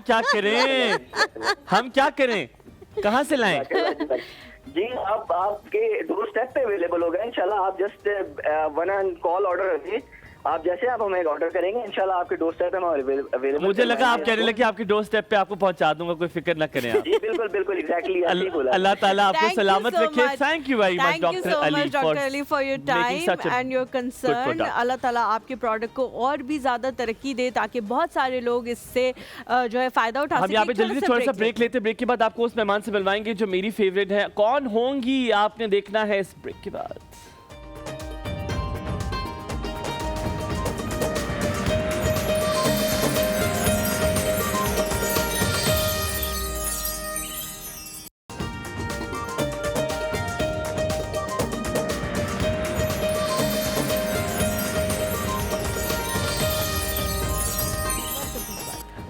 क्या करें, कहाँ से लाएं? जी, आप आपके डोर स्टेप पे अवेलेबल होगा इंशाल्लाह। आप जस्ट वन कॉल ऑर्डर रखिए, आप जैसे आप हमें ऑर्डर करेंगे इंशाल्लाह आपके डोर स्टेप पे हम अवेलेबल। मुझे लगा आप कह रहे हैं कि आपके डोर स्टेप पे आपको पहुंचा दूंगा, कोई फिक्र ना करें आप। जी बिल्कुल एग्जैक्टली अल्लाह ताला आपको सलामत रखे। Thank you very much doctor Ali for your time and your concern. अल्लाह ताला आपके प्रोडक्ट को और भी ज्यादा तरक्की दे ताकि बहुत सारे लोग इससे जो है फायदा उठा सकें। हम यहाँ पे जल्दी से थोड़ा सा ब्रेक लेते हैं, ब्रेक के बाद आपको उस मेहमान से मिलवाएंगे जो मेरी फेवरेट है। कौन होंगी आपने देखना है इस ब्रेक के बाद।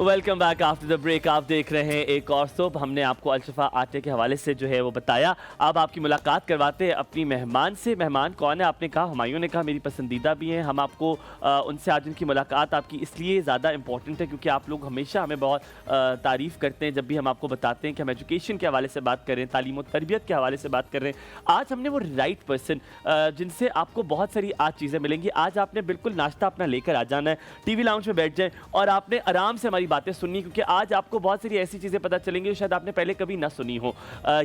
Welcome back after the break. आप देख रहे हैं एक और सोप। हमने आपको अल्शिफा आटे के हवाले से जो है वो बताया। अब आपकी मुलाकात करवाते हैं अपनी मेहमान से। मेहमान कौन है? आपने कहा हुमायूं ने कहा मेरी पसंदीदा भी हैं। हम आपको उनसे आज उनकी मुलाकात आपकी इसलिए ज़्यादा इंपॉर्टेंट है क्योंकि आप लोग हमेशा हमें बहुत तारीफ़ करते हैं जब भी हम आपको बताते हैं कि हम एजुकेशन के हवाले से बात कर रहे हैं, तालीम और तरबियत के हवाले से बात कर रहे हैं। आज हमने वो राइट पर्सन जिनसे आपको बहुत सारी आज चीज़ें मिलेंगी। आज आपने बिल्कुल नाश्ता अपना लेकर आ जाना है, टीवी लाउंज में बैठ जाएँ और आपने आराम से हमारी बातें सुननी, क्योंकि आज आपको बहुत सारी ऐसी चीज़ें पता चलेंगी जो शायद आपने पहले कभी ना सुनी हो।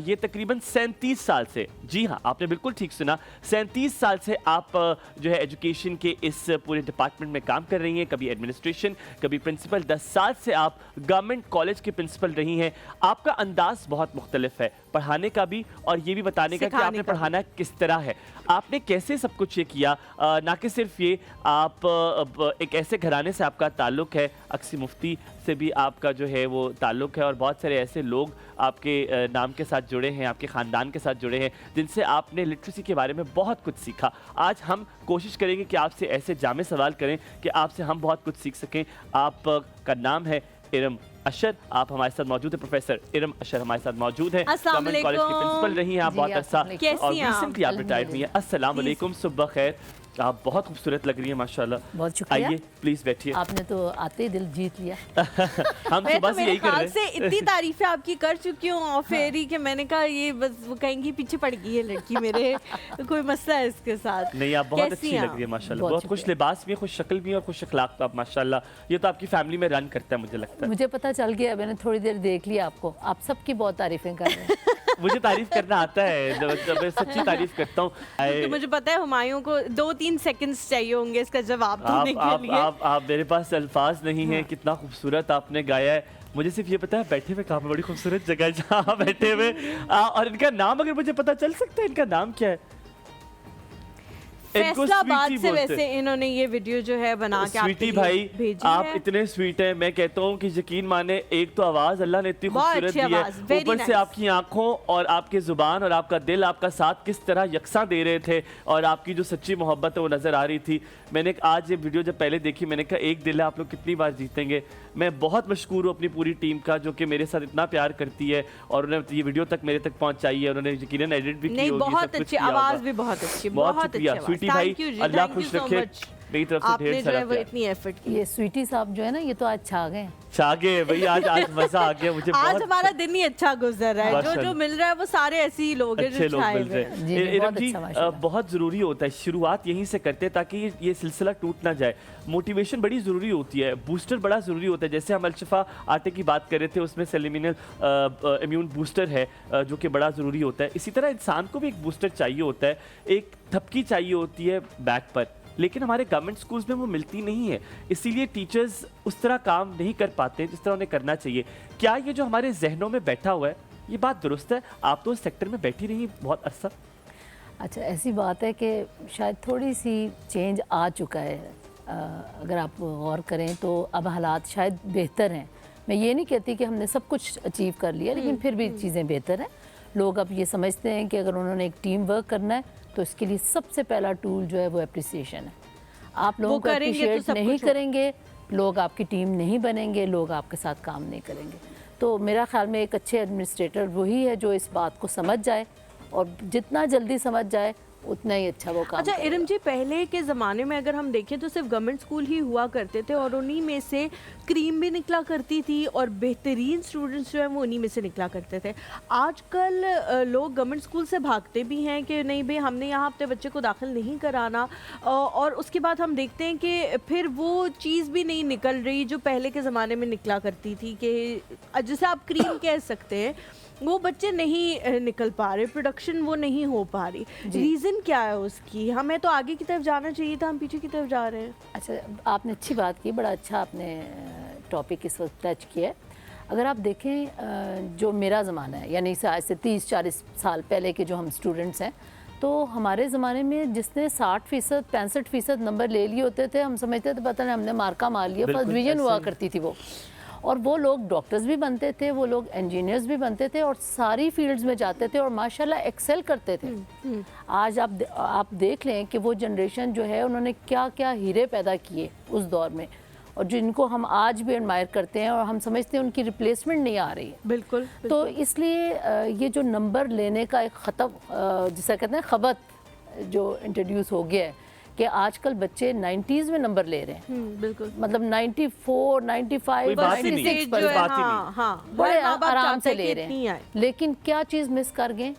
ये तकरीबन 37 साल से, जी हाँ आपने बिल्कुल ठीक सुना, 37 साल से आप जो है एजुकेशन के इस पूरे डिपार्टमेंट में काम कर रही हैं, कभी एडमिनिस्ट्रेशन, कभी प्रिंसिपल। 10 साल से आप गवर्नमेंट कॉलेज के प्रिंसिपल रही हैं। आपका अंदाज बहुत मुख्तलिफ है पढ़ाने का भी, और ये भी बताने का कि आपने पढ़ाना किस तरह है, आपने कैसे सब कुछ ये किया। ना कि सिर्फ ये, आप एक ऐसे घराने से आपका ताल्लुक़ है, अक्सी मुफ्ती से भी आपका जो है वो ताल्लुक़ है, और बहुत सारे ऐसे लोग आपके नाम के साथ जुड़े हैं, आपके ख़ानदान के साथ जुड़े हैं, जिनसे आपने लिटरेसी के बारे में बहुत कुछ सीखा। आज हम कोशिश करेंगे कि आपसे ऐसे जामे सवाल करें कि आपसे हम बहुत कुछ सीख सकें। आपका नाम है इरम अशर, आप हमारे साथ मौजूद हैं, प्रोफेसर इरम अशर हमारे साथ मौजूद हैं, गवर्नमेंट कॉलेज की प्रिंसिपल रही हैं आप बहुत अर्सा, और रिसेंटली आप रिटायर्ड हुई हैं। अस्सलाम वालेकुम, सुबह खैर, आप बहुत खूबसूरत लग रही हैं माशाल्लाह। बहुत शुक्रिया। आइए प्लीज बैठिए। आपने तो आते ही दिल जीत लिया। हम सुबह से यही कर रहे हैं। से इतनी तारीफें आपकी कर चुकी हूँ और फिर ही कि मैंने कहा ये बस वो कहेंगी पीछे पड़ गई है लड़की मेरे, कोई मसला है इसके साथ। नहीं, आप बहुत अच्छी लग रही है माशाल्लाह, बहुत खुश लिबास भी, खुश शक्ल भी और खुश अखलाक आप माशाल्लाह। ये तो आपकी फैमिली में रन करता है मुझे लगता है। मुझे पता चल गया, मैंने थोड़ी देर देख लिया आपको, आप सबकी बहुत तारीफें कर रहे हैं। मुझे तारीफ करना आता है, जब मैं सच्ची तारीफ करता हूँ। तो मुझे पता है हुमायूं को 2-3 सेकंड्स चाहिए होंगे इसका जवाब देने के लिए। आप मेरे पास अल्फाज नहीं है, कितना खूबसूरत आपने गाया है। मुझे सिर्फ ये पता है बैठे हुए कहाँ पे बड़ी खूबसूरत जगह है जहाँ बैठे हुए, और इनका नाम अगर मुझे पता चल सकता है, इनका नाम क्या है? फैसलाबाद से वैसे इन्होंने ये वीडियो जो है बना के स्वीटी भाई, आप इतने स्वीट हैं, मैं कहता हूँ कि यकीन माने, एक तो आवाज अल्लाह ने इतनी खूबसूरत दी है, ऊपर से आपकी आंखों और आपके जुबान और आपका दिल आपका साथ किस तरह यकसा दे रहे थे, और आपकी जो सच्ची मोहब्बत है वो नजर आ रही थी। मैंने आज ये वीडियो जब पहले देखी, मैंने कहा एक दिल है, आप लोग कितनी बार जीतेंगे। मैं बहुत मशकूर हूँ अपनी पूरी टीम का, जो कि मेरे साथ इतना प्यार करती है, और उन्होंने ये वीडियो तक मेरे तक पहुंचाई है, उन्होंने यकीनन एडिट भी की होगी, बहुत अच्छी आवाज भी, बहुत अच्छी, बहुत शुक्रिया स्वीटी भाई, अल्लाह खुश रखे, मेरी तरफ से ढेर सारा प्यार। इतनी एफर्ट की। ये स्वीटी साहब जो है ना, ये तो आज छा गए, छा गए भाई, आज मजा आ गया मुझे। आज हमारा दिन ही अच्छा गुजर रहा है, जो मिल रहा है वो सारे ऐसे ही लोग हैं अच्छे जो लोग मिल रहे हैं। इरम जी, बहुत ज़रूरी होता है, शुरुआत यहीं से करते ताकि ये सिलसिला टूट ना जाए। मोटिवेशन बड़ी ज़रूरी होती है, बूस्टर बड़ा ज़रूरी होता है। जैसे हम अल-शिफा आटे की बात कर रहे थे, उसमें सेलिमिनल इम्यून बूस्टर है जो कि बड़ा ज़रूरी होता है। इसी तरह इंसान को भी एक बूस्टर चाहिए होता है, एक थपकी चाहिए होती है बैक पर, लेकिन हमारे गवर्नमेंट स्कूल्स में वो मिलती नहीं है, इसीलिए टीचर्स उस तरह काम नहीं कर पाते जिस तरह उन्हें करना चाहिए। क्या ये जो हमारे जहनों में बैठा हुआ है, ये बात दुरुस्त है? आप तो उस सेक्टर में बैठी रही बहुत अरसा। अच्छा, ऐसी बात है कि शायद थोड़ी सी चेंज आ चुका है, अगर आप गौर करें तो अब हालात शायद बेहतर हैं। मैं ये नहीं कहती कि हमने सब कुछ अचीव कर लिया, लेकिन फिर भी चीज़ें बेहतर हैं। लोग अब ये समझते हैं कि अगर उन्होंने एक टीम वर्क करना है तो इसके लिए सबसे पहला टूल जो है वो एप्रिसिएशन है। आप लोगों को अप्रिशिएट नहीं करेंगे, लोग आपकी टीम नहीं बनेंगे, लोग आपके साथ काम नहीं करेंगे। तो मेरा ख्याल में एक अच्छे एडमिनिस्ट्रेटर वही है जो इस बात को समझ जाए, और जितना जल्दी समझ जाए उतना ही अच्छा वो काम। अच्छा इरम जी, पहले के ज़माने में अगर हम देखें तो सिर्फ गवर्नमेंट स्कूल ही हुआ करते थे, और उन्हीं में से क्रीम भी निकला करती थी, और बेहतरीन स्टूडेंट्स जो हैं वो उन्हीं में से निकला करते थे। आजकल लोग गवर्नमेंट स्कूल से भागते भी हैं कि नहीं भाई हमने यहाँ अपने बच्चे को दाखिल नहीं कराना, और उसके बाद हम देखते हैं कि फिर वो चीज़ भी नहीं निकल रही जो पहले के ज़माने में निकला करती थी, कि जैसे आप क्रीम कह सकते हैं, वो बच्चे नहीं निकल पा रहे, प्रोडक्शन वो नहीं हो पा रही। रीज़न क्या है उसकी? हमें तो आगे की तरफ जाना चाहिए था, हम पीछे की तरफ जा रहे हैं। अच्छा, आपने अच्छी बात की, बड़ा अच्छा आपने टॉपिक इस वक्त टच किया है। अगर आप देखें जो मेरा ज़माना है, यानी आज से 30-40 साल पहले के जो हम स्टूडेंट्स हैं, तो हमारे ज़माने में जिसने 60% 65% नंबर ले लिए होते थे, हम समझते थे पता नहीं हमने मार्का मार लिया, फर्स्ट डिवीज़न हुआ करती थी वो। और वो लोग डॉक्टर्स भी बनते थे, वो लोग इंजीनियर्स भी बनते थे, और सारी फील्ड्स में जाते थे और माशाल्लाह एक्सेल करते थे। आज आप देख लें कि वो जनरेशन जो है उन्होंने क्या क्या हीरे पैदा किए उस दौर में, और जिनको हम आज भी एडमायर करते हैं, और हम समझते हैं उनकी रिप्लेसमेंट नहीं आ रही है। बिल्कुल। तो इसलिए ये जो नंबर लेने का एक ख़त्म, जिसे कहते हैं खबत, जो इंट्रोड्यूस हो गया है कि आजकल बच्चे 90s में नंबर ले रहे हैं। बिल्कुल, मतलब 94, 95, 96 पर बड़े आराम से ले रहे हैं। लेकिन क्या चीज़ मिस कर गए?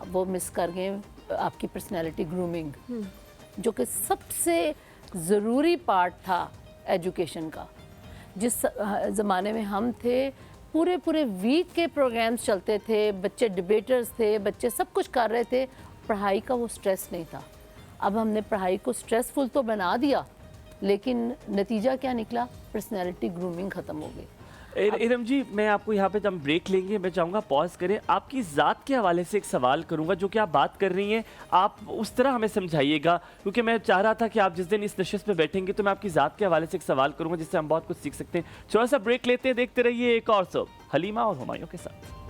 वो मिस कर गए आपकी पर्सनैलिटी ग्रूमिंग, जो कि सबसे ज़रूरी पार्ट था एजुकेशन का। जिस ज़माने में हम थे, पूरे पूरे वीक के प्रोग्राम्स चलते थे, बच्चे डिबेटर्स थे, बच्चे सब कुछ कर रहे थे, पढ़ाई का वो स्ट्रेस नहीं था। अब हमने पढ़ाई को स्ट्रेसफुल तो बना दिया, लेकिन नतीजा क्या निकला? पर्सनैलिटी ग्रूमिंग ख़त्म हो गई। इरम जी, मैं आपको यहाँ पे जब ब्रेक लेंगे मैं चाहूँगा पॉज करें, आपकी ज़ात के हवाले से एक सवाल करूँगा। जो कि आप बात कर रही हैं आप उस तरह हमें समझाइएगा, क्योंकि मैं चाह रहा था कि आप जिस दिन इस नशिस्त पे बैठेंगे तो मैं आपकी ज़ात के हवाले से एक सवाल करूँगा जिससे हम बहुत कुछ सीख सकते हैं। थोड़ा सा ब्रेक लेते हैं, देखते रहिए एक और सब हलीमा और हुमायूं के साथ।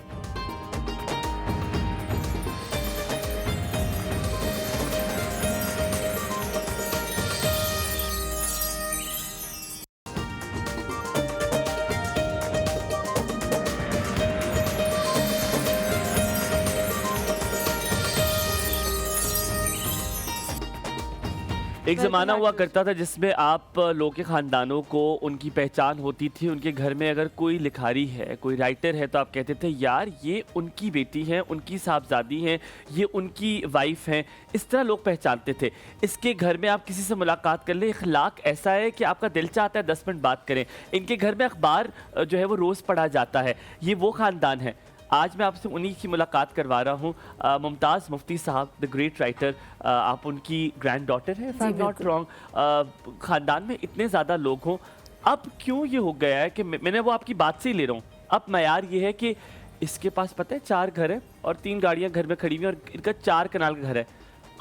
एक ज़माना हुआ करता था जिसमें आप लोगों के ख़ानदानों को उनकी पहचान होती थी। उनके घर में अगर कोई लिखारी है, कोई राइटर है, तो आप कहते थे यार ये उनकी बेटी है, उनकी साहबजादी हैं, ये उनकी वाइफ हैं। इस तरह लोग पहचानते थे। इसके घर में आप किसी से मुलाकात कर ले, इखलाक ऐसा है कि आपका दिल चाहता है 10 मिनट बात करें। इनके घर में अखबार जो है वो रोज़ पढ़ा जाता है। ये वो ख़ानदान है। आज मैं आपसे उन्हीं की मुलाकात करवा रहा हूँ। मुमताज़ मुफ्ती साहब, द ग्रेट राइटर, आप उनकी ग्रैंड डॉटर हैं, if I am not wrong. ख़ानदान में इतने ज़्यादा लोग हों, अब क्यों ये हो गया है कि मैंने वो आपकी बात से ही ले रहा हूँ। अब मयार ये है कि इसके पास पता है 4 घर हैं और 3 गाड़ियाँ घर में खड़ी हुई हैं और इनका 4 कनाल का घर है।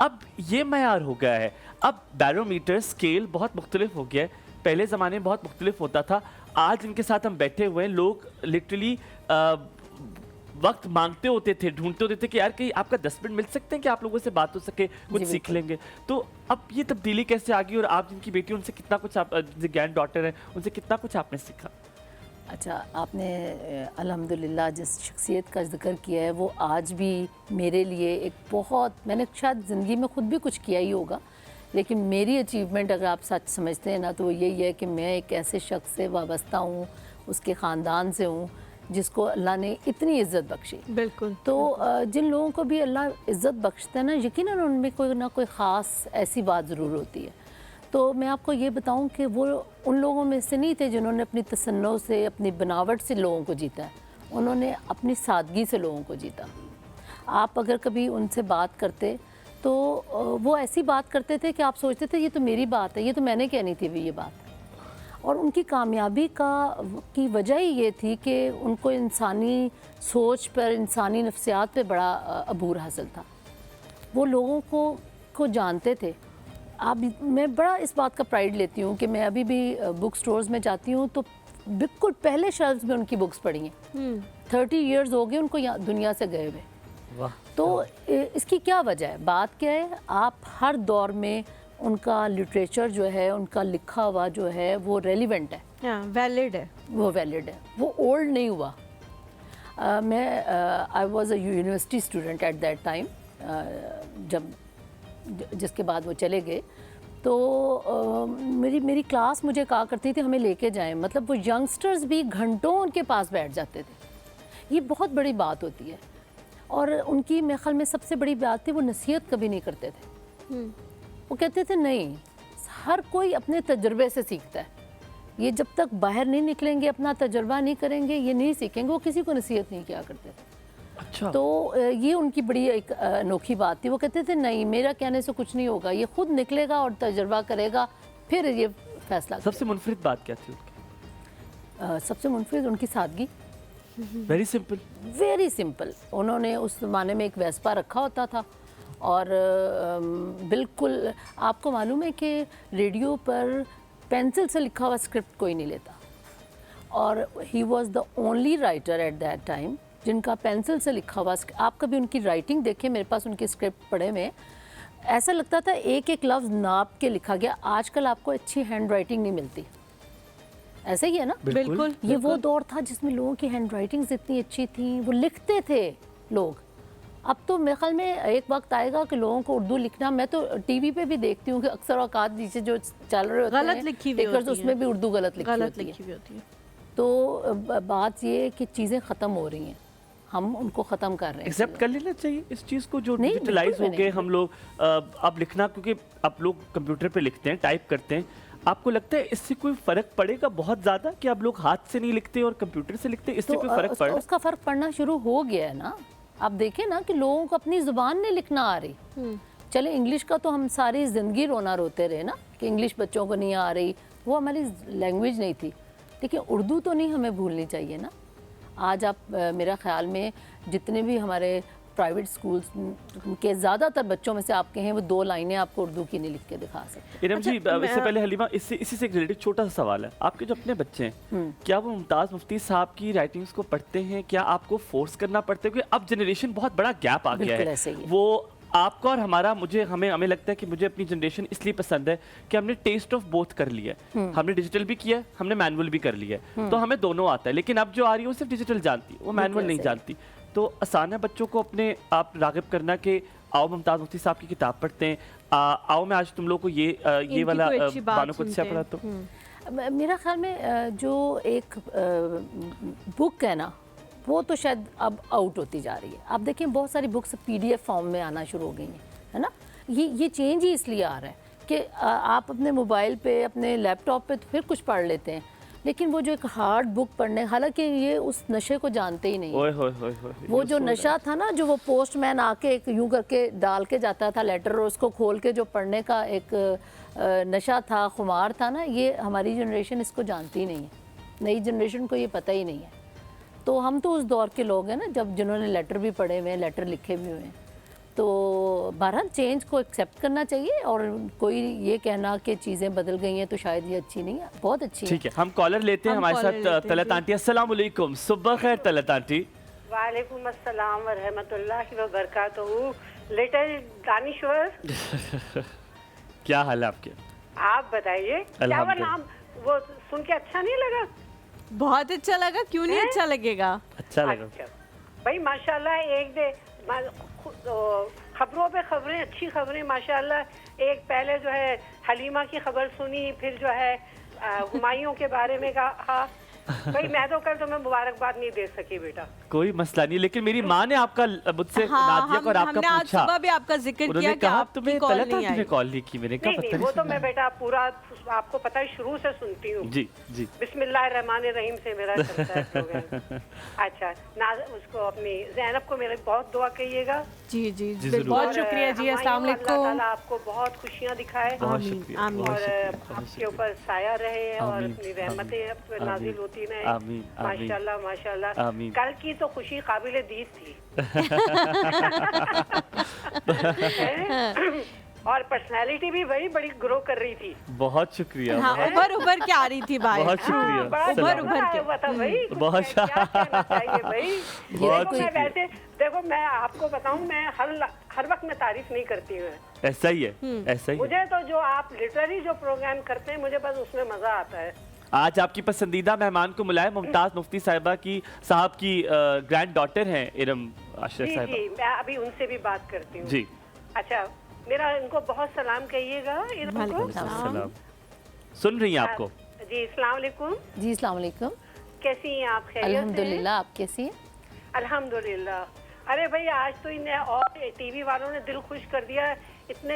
अब ये मयार हो गया है। अब बैरोमीटर स्केल बहुत मुख्तलिफ हो गया है। पहले ज़माने में बहुत मुख्तलिफ होता था। आज इनके साथ हम बैठे हुए हैं, लोग लिटरली वक्त मांगते होते थे, ढूंढते होते थे कि यार कहीं आपका 10 मिनट मिल सकते हैं कि आप लोगों से बात हो सके, कुछ सीख लेंगे। तो अब ये तब्दीली कैसे आ गई और आप जिनकी बेटी उनसे कितना कुछ, आप ग्रैंड डॉटर हैं, उनसे कितना कुछ आपने सीखा? अच्छा, आपने अल्हम्दुलिल्लाह जिस शख्सियत का जिक्र किया है वो आज भी मेरे लिए एक बहुत, मैंने शायद ज़िंदगी में ख़ुद भी कुछ किया ही होगा, लेकिन मेरी अचीवमेंट अगर आप सच समझते हैं ना तो वो यही है कि मैं एक ऐसे शख्स से वाबस्ता हूँ, उसके ख़ानदान से हूँ जिसको अल्लाह ने इतनी इज़्ज़त बख्शी। बिल्कुल। तो जिन लोगों को भी अल्लाह इज़्ज़त बख्शता है ना, यकीनन उनमें कोई ना कोई ख़ास ऐसी बात ज़रूर होती है। तो मैं आपको ये बताऊं कि वो उन लोगों में से नहीं थे जिन्होंने अपनी तसन्नो से, अपनी बनावट से लोगों को जीता है। उन्होंने अपनी सादगी से लोगों को जीता। आप अगर कभी उनसे बात करते तो वो ऐसी बात करते थे कि आप सोचते थे ये तो मेरी बात है, ये तो मैंने कहनी थी ये बात। और उनकी कामयाबी की वजह ही ये थी कि उनको इंसानी सोच पर, इंसानी नफ्सियात पे बड़ा अबूर हासिल था। वो लोगों को जानते थे। मैं बड़ा इस बात का प्राइड लेती हूँ कि मैं अभी भी बुक स्टोर्स में जाती हूँ तो बिल्कुल पहले शेल्फ्स में उनकी बुक्स पढ़ी हैं। 30 इयर्स हो गए उनको यहाँ दुनिया से गए हुए। तो इसकी क्या वजह है, बात क्या है? आप हर दौर में उनका लिटरेचर जो है, उनका लिखा हुआ जो है वो रेलिवेंट है, वैलिड है, वो वैलिड है, वो ओल्ड नहीं हुआ। मैं I was a university student at that time, जब जिसके बाद वो चले गए तो मेरी क्लास मुझे कहा करती थी हमें लेके जाएं, मतलब वो यंगस्टर्स भी घंटों उनके पास बैठ जाते थे। ये बहुत बड़ी बात होती है। और उनकी मेरे ख्याल में सबसे बड़ी बात थी वो नसीहत कभी नहीं करते थे। वो कहते थे नहीं, हर कोई अपने तजुर्बे से सीखता है, ये जब तक बाहर नहीं निकलेंगे, अपना तजुर्बा नहीं करेंगे, ये नहीं सीखेंगे। वो किसी को नसीहत नहीं किया करते थे। अच्छा। तो ये उनकी बड़ी एक अनोखी बात थी। वो कहते थे नहीं, मेरा कहने से कुछ नहीं होगा, ये खुद निकलेगा और तजुर्बा करेगा, फिर ये फैसला। सबसे मुनफरिद बात क्या थी उनकी? सबसे मुनफरिद उनकी सादगी। Very simple, very simple. उन्होंने उस ज़माने में एक वेस्पा रखा होता था और बिल्कुल आपको मालूम है कि रेडियो पर पेंसिल से लिखा हुआ स्क्रिप्ट कोई नहीं लेता। और he was the only writer at that time जिनका पेंसिल से लिखा हुआ, आप कभी उनकी राइटिंग देखें, मेरे पास उनकी स्क्रिप्ट पढ़े में ऐसा लगता था एक एक लफ्ज़ नाप के लिखा गया। आजकल आपको अच्छी हैंड राइटिंग नहीं मिलती, ऐसे ही है ना? बिल्कुल। ये वो दौर था जिसमें लोगों की हैंड राइटिंग्स इतनी अच्छी थी, वो लिखते थे लोग। अब तो मेरे ख्याल में एक वक्त आएगा कि लोगों को उर्दू लिखना, मैं तो टीवी पे भी देखती हूँ कि अक्सर औकात नीचे जो चल रहे होते हैं गलत लिखी हुई होती है, उसमें भी उर्दू गलत लिखी हुई होती है। तो बात ये कि चीज़ें ख़त्म हो रही हैं, हम उनको ख़त्म कर रहे हैं। एक्सेप्ट कर लेना चाहिए इस चीज़ को जो नहीं, डिजिटलाइज बिल्कुल हो भी गए नहीं। हम लोग। अब लिखना, क्योंकि अब लोग कंप्यूटर पे लिखते हैं, टाइप करते हैं। आपको लगता है इससे कोई फर्क पड़ेगा बहुत ज्यादा कि अब लोग हाथ से नहीं लिखते और कंप्यूटर से लिखते, इससे कोई फर्क पड़ रहा है? उसका फर्क पड़ना शुरू हो गया है ना। आप देखें ना कि लोगों को अपनी जुबान नहीं लिखना आ रही। चले इंग्लिश का तो हम सारी ज़िंदगी रोना रोते रहे ना कि इंग्लिश बच्चों को नहीं आ रही, वो हमारी लैंग्वेज नहीं थी, लेकिन उर्दू तो नहीं हमें भूलनी चाहिए ना। आज आप मेरा ख्याल में जितने भी हमारे प्राइवेट स्कूल्स के ज़्यादातर बच्चों में से आपके हैं वो 2 लाइनें आपको उर्दू की नहीं लिख के दिखा सकते। इरम जी, इससे पहले हलीमा, इसी से रिलेटेड छोटा सा सवाल है। आपके जो अपने बच्चे हैं, क्या वो मुमताज़ मुफ्ती साहब की राइटिंग्स को पढ़ते हैं? क्या आपको फोर्स करना पड़ता है? क्योंकि अब जनरेशन बहुत बड़ा गैप आ गया बिल्कुल है। ऐसे ही है। वो आपका और हमारा, हमें लगता है कि मुझे अपनी जनरेशन इसलिए पसंद है कि हमने टेस्ट ऑफ बोथ कर लिया है। हमने डिजिटल भी किया है, हमने मैनुअल भी कर लिया है, तो हमें दोनों आता है। लेकिन अब जो आ रही है वो सिर्फ डिजिटल जानती है, वो मैनुअल नहीं जानती। तो आसान है बच्चों को अपने आप राग़िब करना कि आओ मुमताज़ मुफ्ती साहब की किताब पढ़ते हैं, आओ मैं आज तुम लोग को ये वाला बानो कुद्सिया पढ़ाता हूँ। मेरा ख्याल में जो एक बुक है ना, वो तो शायद अब आउट होती जा रही है। आप देखें बहुत सारी बुक्स PDF फॉर्म में आना शुरू हो गई हैं, है ना। ये चेंज ही इसलिए आ रहा है कि आप अपने मोबाइल पे, अपने लैपटॉप पे तो फिर कुछ पढ़ लेते हैं, लेकिन वो जो एक हार्ड बुक पढ़ने, हालांकि ये उस नशे को जानते ही नहीं। ओए वो जो नशा था ना, जो वो पोस्टमैन आके एक यूं करके डाल के जाता था लेटर और उसको खोल के जो पढ़ने का एक नशा था, खुमार था ना, ये हमारी जनरेशन इसको जानती ही नहीं है। नई जनरेशन को ये पता ही नहीं है। तो हम तो उस दौर के लोग हैं ना जब जिन्होंने लेटर भी पढ़े हुए हैं, लेटर लिखे भी हुए हैं। तो बहरहाल चेंज को एक्सेप्ट करना चाहिए, और कोई ये कहना कि चीज़ें बदल गई हैं तो शायद ये अच्छी नहीं है, बहुत अच्छी है। ठीक है, हम कॉलर लेते हैं हमारे साथ। तलत आंटी, अस्सलाम वालेकुम। सुबह खैर तलत आंटी। वालेकुम अस्सलाम व रहमतुल्लाहि व बरकातहू। लिटिल दानिश्वर, क्या हाल है आपके? आप बताइए, क्या वो नाम वो सुन के अच्छा नहीं लगा? बहुत अच्छा लगा, क्यों नहीं अच्छा लगेगा? अच्छा लगा। अच्छा भाई, माशाल्लाह, खबरों पे खबरें, अच्छी खबरें माशाल्लाह। एक पहले जो है हलीमा की खबर सुनी, फिर जो है हुमायूं के बारे में कहा। भाई मैं तो कल तुम्हें मुबारकबाद नहीं दे सकी बेटा। कोई मसला नहीं, लेकिन मेरी माँ ने आपका मुझसे नादिया को और आपका हमने आज पूछा, सुबह भी आपका जिक्र किया कि कहा आपकी तुम्हें कॉल तलत नहीं आंटी ने आई। कॉल नहीं की। मैंने कहा नहीं पता वो तो नहीं। मैं बेटा पूरा आपको पता है शुरू से सुनती हूँ। जी जी। बिस्मिल्लाहिर्रहमानिर्रहीम से मेरा चलता है प्रोग्राम। अच्छा ना, उसको अपनी ज़ैनब को मेरी बहुत दुआ कहिएगा। जी जी जी, बिल्कुल। जरूर। बहुत शुक्रिया जी, अस्सलाम अल्लाह वालेकुम। ताला आपको बहुत खुशियाँ दिखाए बहुत आमीन, शुक्रिया, आमीन। बहुत और शुक्रिया, बहुत आपके शुक्रिया। ऊपर साया रहे और आमीन, अपनी रहमतें अब आमीन, नाजिल होती रहे। आमीन, आमीन। माशाल्लाह माशाल्लाह। आमीन। कल की तो खुशी काबिले दीद थी। और पर्सनालिटी भी वही बड़ी ग्रो कर रही थी। बहुत शुक्रिया। हाँ, उभर के आ रही थी बाहर। बहुत शुक्रिया। बड़ा उभर उभर उभर के। हुआ था भाई। कुछ बहुत क्या कहना चाहिए भाई। बहुत देखो मैं शुक्रिया। वैसे, देखो मैं आपको बताऊं, मैं हर वक्त में तारीफ नहीं करती हूँ। ऐसा ही है, ऐसा ही है। मुझे तो जो आप लिटरेरी जो प्रोग्राम करते हैं, मुझे बस उसमें मजा आता है। आज आपकी पसंदीदा मेहमान को बुलाए, मुमताज मुफ्ती साहब की ग्रैंड डॉटर हैं इरम आशरा जी साहिबा। जी, मैं अभी उनसे भी बात करती हूँ। जी। अच्छा, मेरा इनको बहुत सलाम कहिएगा इरम को। वालेकुम सलाम। सुन रही हैं आपको? जी, अस्सलाम वालेकुम। जी अस्सलाम वालेकुम। कैसी हैं आप? खैरियत से हैं? अल्हम्दुलिल्लाह, आप कैसी हैं? अल्हम्दुलिल्लाह। अरे भाई, आज तो इन्हें और टीवी वालों ने दिल खुश कर दिया। इतने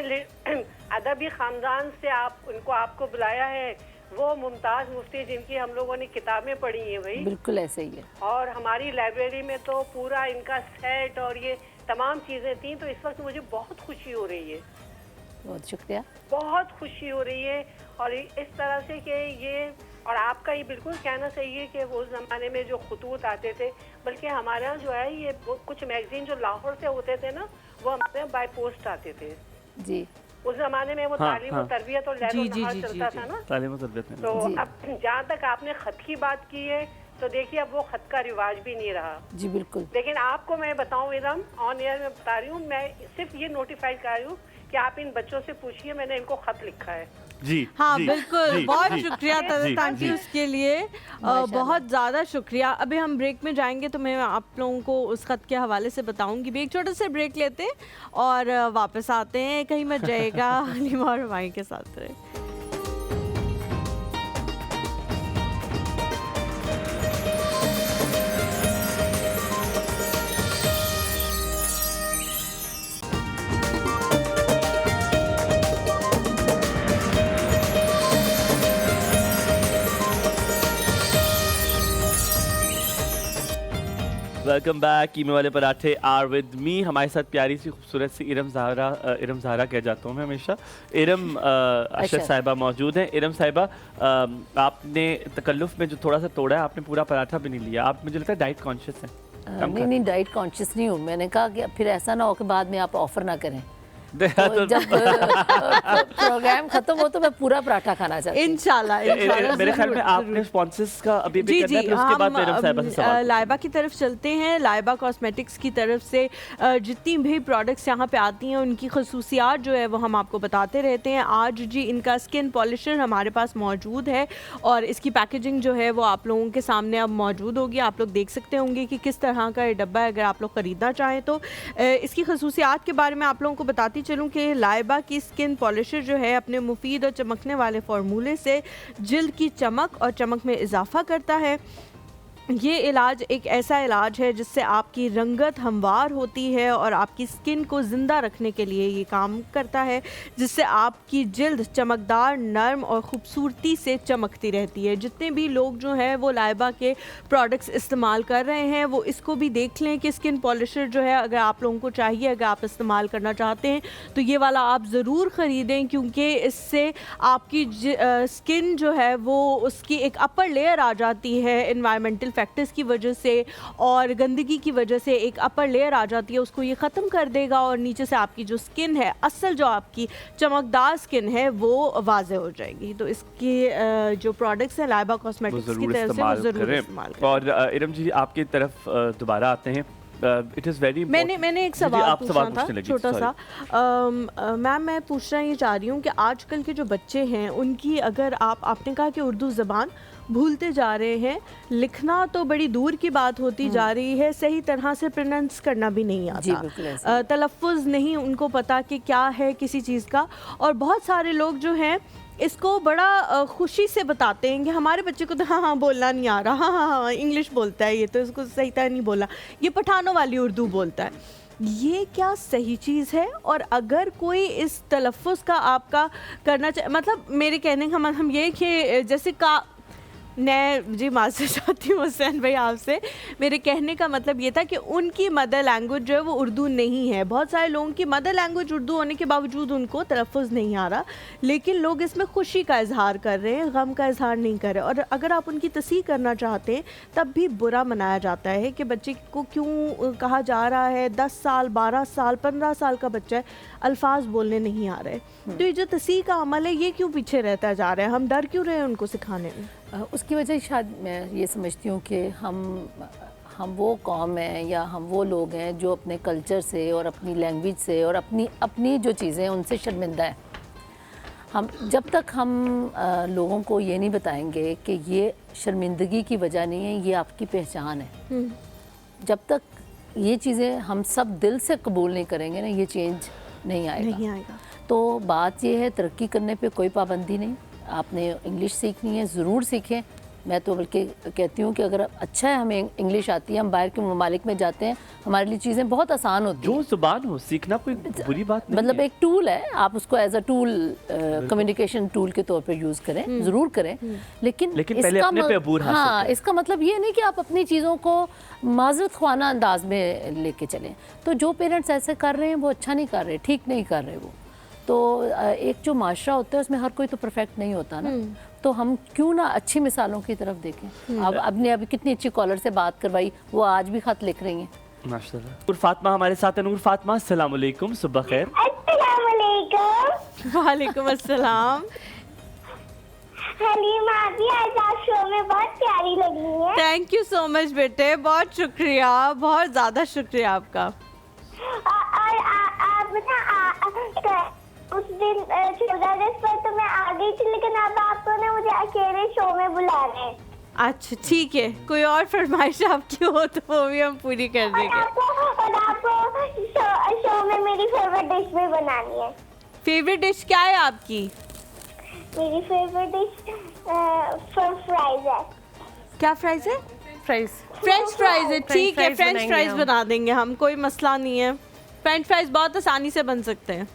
अदबी खानदान से आपको बुलाया है, वो मुमताज मुफ्ती जिनकी हम लोगों ने किताबें पढ़ी हैं भाई। बिल्कुल ऐसे ही है। और हमारी लाइब्रेरी में तो पूरा इनका सेट और ये तमाम चीज़ें थी। तो इस वक्त मुझे बहुत खुशी हो रही है, बहुत शुक्रिया। बहुत खुशी हो रही है। और इस तरह से कि ये, और आपका ये बिल्कुल कहना सही है कि वो ज़माने में जो खतूत आते थे, बल्कि हमारे यहाँ जो है ये कुछ मैगजीन जो लाहौर से होते थे ना, वो हमारे यहाँ बाय पोस्ट आते थे। जी उस जमाने में वो हाँ, तालीम हाँ। और तरबियत और लहर जी, और जी, नहार जी, चलता जी, था ना। तालीम और तरबियत में। तो जी। अब जहाँ तक आपने खत की बात की है, तो देखिए अब वो खत का रिवाज भी नहीं रहा। जी बिल्कुल। लेकिन आपको मैं बताऊं इरम, ऑन एयर में बता रही हूँ, मैं सिर्फ ये नोटिफाई कर रही हूँ कि आप इन बच्चों से पूछिए, मैंने इनको खत लिखा है। जी हाँ जी, बिल्कुल, जी, बहुत जी, शुक्रिया तलत आंटी जी। उसके लिए। बहुत ज़्यादा शुक्रिया। अभी हम ब्रेक में जाएंगे तो मैं आप लोगों को उस खत के हवाले से बताऊंगी भी। एक छोटा सा ब्रेक लेते हैं और वापस आते हैं। कहीं मत जाएगा, हलीमा और माई के साथ रहे। Welcome back. कीमे वाले पराठे आर विद मी। हमारे साथ प्यारी सी खूबसूरत सी इरम ज़हरा कह जाता हूँ मैं हमेशा। इरम अशरफ साहिबा मौजूद हैं। इरम साहिबा, आपने तकल्लुफ़ में जो थोड़ा सा तोड़ा है, आपने पूरा पराठा भी नहीं लिया। आप मुझे लगता है डाइट कॉन्शियस हैं। नहीं डाइट कॉन्शियस नहीं हूँ। मैंने कहा कि फिर ऐसा ना हो कि बाद में आप ऑफर ना करें। तो जब प्रोग्राम खत्म हो तो मैं पूरा पराठा खाना चाहती हूँ। इंशाल्लाह मेरे ख्याल में आपने स्पॉन्सर्स का अभी भी करना है, फिर उसके बाद इरम साहिबा से सवाल करूँ। लाइबा की तरफ चलते हैं। लाइबा कॉस्मेटिक्स की तरफ से जितनी भी प्रोडक्ट्स यहाँ पे आती हैं उनकी खसूसियात जो है वो हम आपको बताते रहते हैं। आज जी इनका स्किन पॉलिशर हमारे पास मौजूद है और इसकी पैकेजिंग जो है वो आप लोगों के सामने अब मौजूद होगी। आप लोग देख सकते होंगे कि किस तरह का ये डब्बा है। अगर आप लोग ख़रीदना चाहें तो इसकी खसूसियात के बारे में आप लोगों को बताती चलूँ कि लाइबा की स्किन पॉलिशर जो है अपने मुफीद और चमकने वाले फार्मूले से जिल्द की चमक और चमक में इजाफा करता है। ये इलाज एक ऐसा इलाज है जिससे आपकी रंगत हमवार होती है और आपकी स्किन को ज़िंदा रखने के लिए ये काम करता है, जिससे आपकी जिल्द चमकदार, नरम और ख़ूबसूरती से चमकती रहती है। जितने भी लोग जो हैं वो लाइबा के प्रोडक्ट्स इस्तेमाल कर रहे हैं वो इसको भी देख लें कि स्किन पॉलिशर जो है अगर आप लोगों को चाहिए, अगर आप इस्तेमाल करना चाहते हैं तो ये वाला आप ज़रूर ख़रीदें, क्योंकि इससे आपकी स्किन जो है वो उसकी एक अपर लेयर आ जाती है। एनवायरमेंटल फैक्टर्स की वजह से और गंदगी की वजह से एक अपर लेयर आ जाती है, उसको ये ख़त्म कर देगा और नीचे से आपकी जो स्किन है, असल जो आपकी चमकदार स्किन है वो वाज़े हो जाएगी। तो इसके जो प्रोडक्ट्स हैं लाइबा कॉस्मेटिक्स की तरफ से वो ज़रूर इस्तेमाल करें। और इरम जी आपकी तरफ दोबारा आते हैं। इट इज़ वेरी मैंने एक सवाल पूछना था छोटा सा। मैम मैं पूछना ये चाह रही हूँ कि आजकल के जो बच्चे हैं उनकी, अगर आपने कहा कि उर्दू ज़बान भूलते जा रहे हैं, लिखना तो बड़ी दूर की बात होती जा रही है, सही तरह से प्रोनाउंस करना भी नहीं आता, तलफ़ुज़ नहीं उनको पता कि क्या है किसी चीज़ का। और बहुत सारे लोग जो हैं इसको बड़ा खुशी से बताते हैं कि हमारे बच्चे को तो हाँ बोलना नहीं आ रहा, हाँ इंग्लिश बोलता है, ये तो इसको सही तरह नहीं बोला, ये पठानों वाली उर्दू बोलता है। ये क्या सही चीज़ है? और अगर कोई इस तलफ़ुज़ का आपका करना मतलब मेरे कहने का मतलब ये कि जैसे का मैं जी माफ़ी चाहती हूँ हुसैन भाई आपसे, मेरे कहने का मतलब ये था कि उनकी मदर लैंग्वेज जो है वो उर्दू नहीं है। बहुत सारे लोगों की मदर लैंग्वेज उर्दू होने के बावजूद उनको तलफ़ुज़ नहीं आ रहा, लेकिन लोग इसमें खुशी का इजहार कर रहे हैं, गम का इजहार नहीं कर रहे। और अगर आप उनकी तस्हीह करना चाहते हैं तब भी बुरा मनाया जाता है कि बच्चे को क्यों कहा जा रहा है 10 साल 12 साल 15 साल का बच्चा है, अल्फाज बोलने नहीं आ रहे। तो ये जो तस्हीह का अमल है ये क्यों पीछे रहता जा रहा है? हम डर क्यों रहे हैं उनको सिखाने में? उसकी वजह शायद मैं ये समझती हूँ कि हम वो कौम हैं या हम वो लोग हैं जो अपने कल्चर से और अपनी लैंग्वेज से और अपनी जो चीज़ें हैं उनसे शर्मिंदा है। हम जब तक हम लोगों को ये नहीं बताएंगे कि ये शर्मिंदगी की वजह नहीं है, ये आपकी पहचान है, जब तक ये चीज़ें हम सब दिल से कबूल नहीं करेंगे ना, ये चेंज नहीं आएगा। तो बात ये है, तरक्की करने पे कोई पाबंदी नहीं, आपने इंग्लिश सीखनी है ज़रूर सीखें। मैं तो बल्कि कहती हूँ कि अगर अच्छा है हमें इंग्लिश आती है, हम बाहर के ममालिक में जाते हैं, हमारे लिए चीज़ें बहुत आसान होती हैं। जो ज़ुबान हो सीखना कोई बुरी बात नहीं मतलब है। एक टूल है, आप उसको as a tool communication tool के तौर पे यूज़ करें, ज़रूर करें, लेकिन पहले अपने पे अबूर हासिल करें। इसका मतलब ये नहीं कि आप अपनी चीज़ों को माजरत ख्वाना अंदाज में लेके चलें। तो जो पेरेंट्स ऐसे कर रहे हैं वो अच्छा नहीं कर रहे, ठीक नहीं कर रहे वो। तो एक जो माशरा होता है उसमें हर कोई तो परफेक्ट नहीं होता ना, तो हम क्यों ना अच्छी मिसालों की तरफ देखें। अब आपने अभी कितनी अच्छी कॉलर से बात करवाई, वो आज भी खत लिख रही हैं माशाल्लाह। नूर फातिमा हमारे साथ है। नूर फातिमा अस्सलाम वालेकुम, सुबह खैर। अस्सलाम वालेकुम। वालेकुम अस्सलाम। हलीमा अभी आज आप शो में बहुत प्यारी लगी है। थैंक यू सो मच बेटे, बहुत शुक्रिया, बहुत ज़्यादा शुक्रिया आपका। और आप ना उस दिन 14 अगस्त पर तो मैं आ गई थी, लेकिन अब आपको ना मुझे अकेले शो में बुलाना है। अच्छा ठीक है, कोई और फरमाइश आपकी हो तो वो भी हम पूरी कर देंगे। और आपको शो में मेरी फेवरेट डिश भी बनानी है। फेवरेट डिश क्या है आपकी? मेरी फेवरेट डिश फ्राइज है। क्या फ्राइज है? फ्राइज, फ्रेंच फ्राइज है। ठीक है, फ्रेंच बनाएंगे फ्राइज हम। बना देंगे हम, कोई मसला नहीं है। फ्रेंच फ्राइज बहुत आसानी से बन सकते हैं।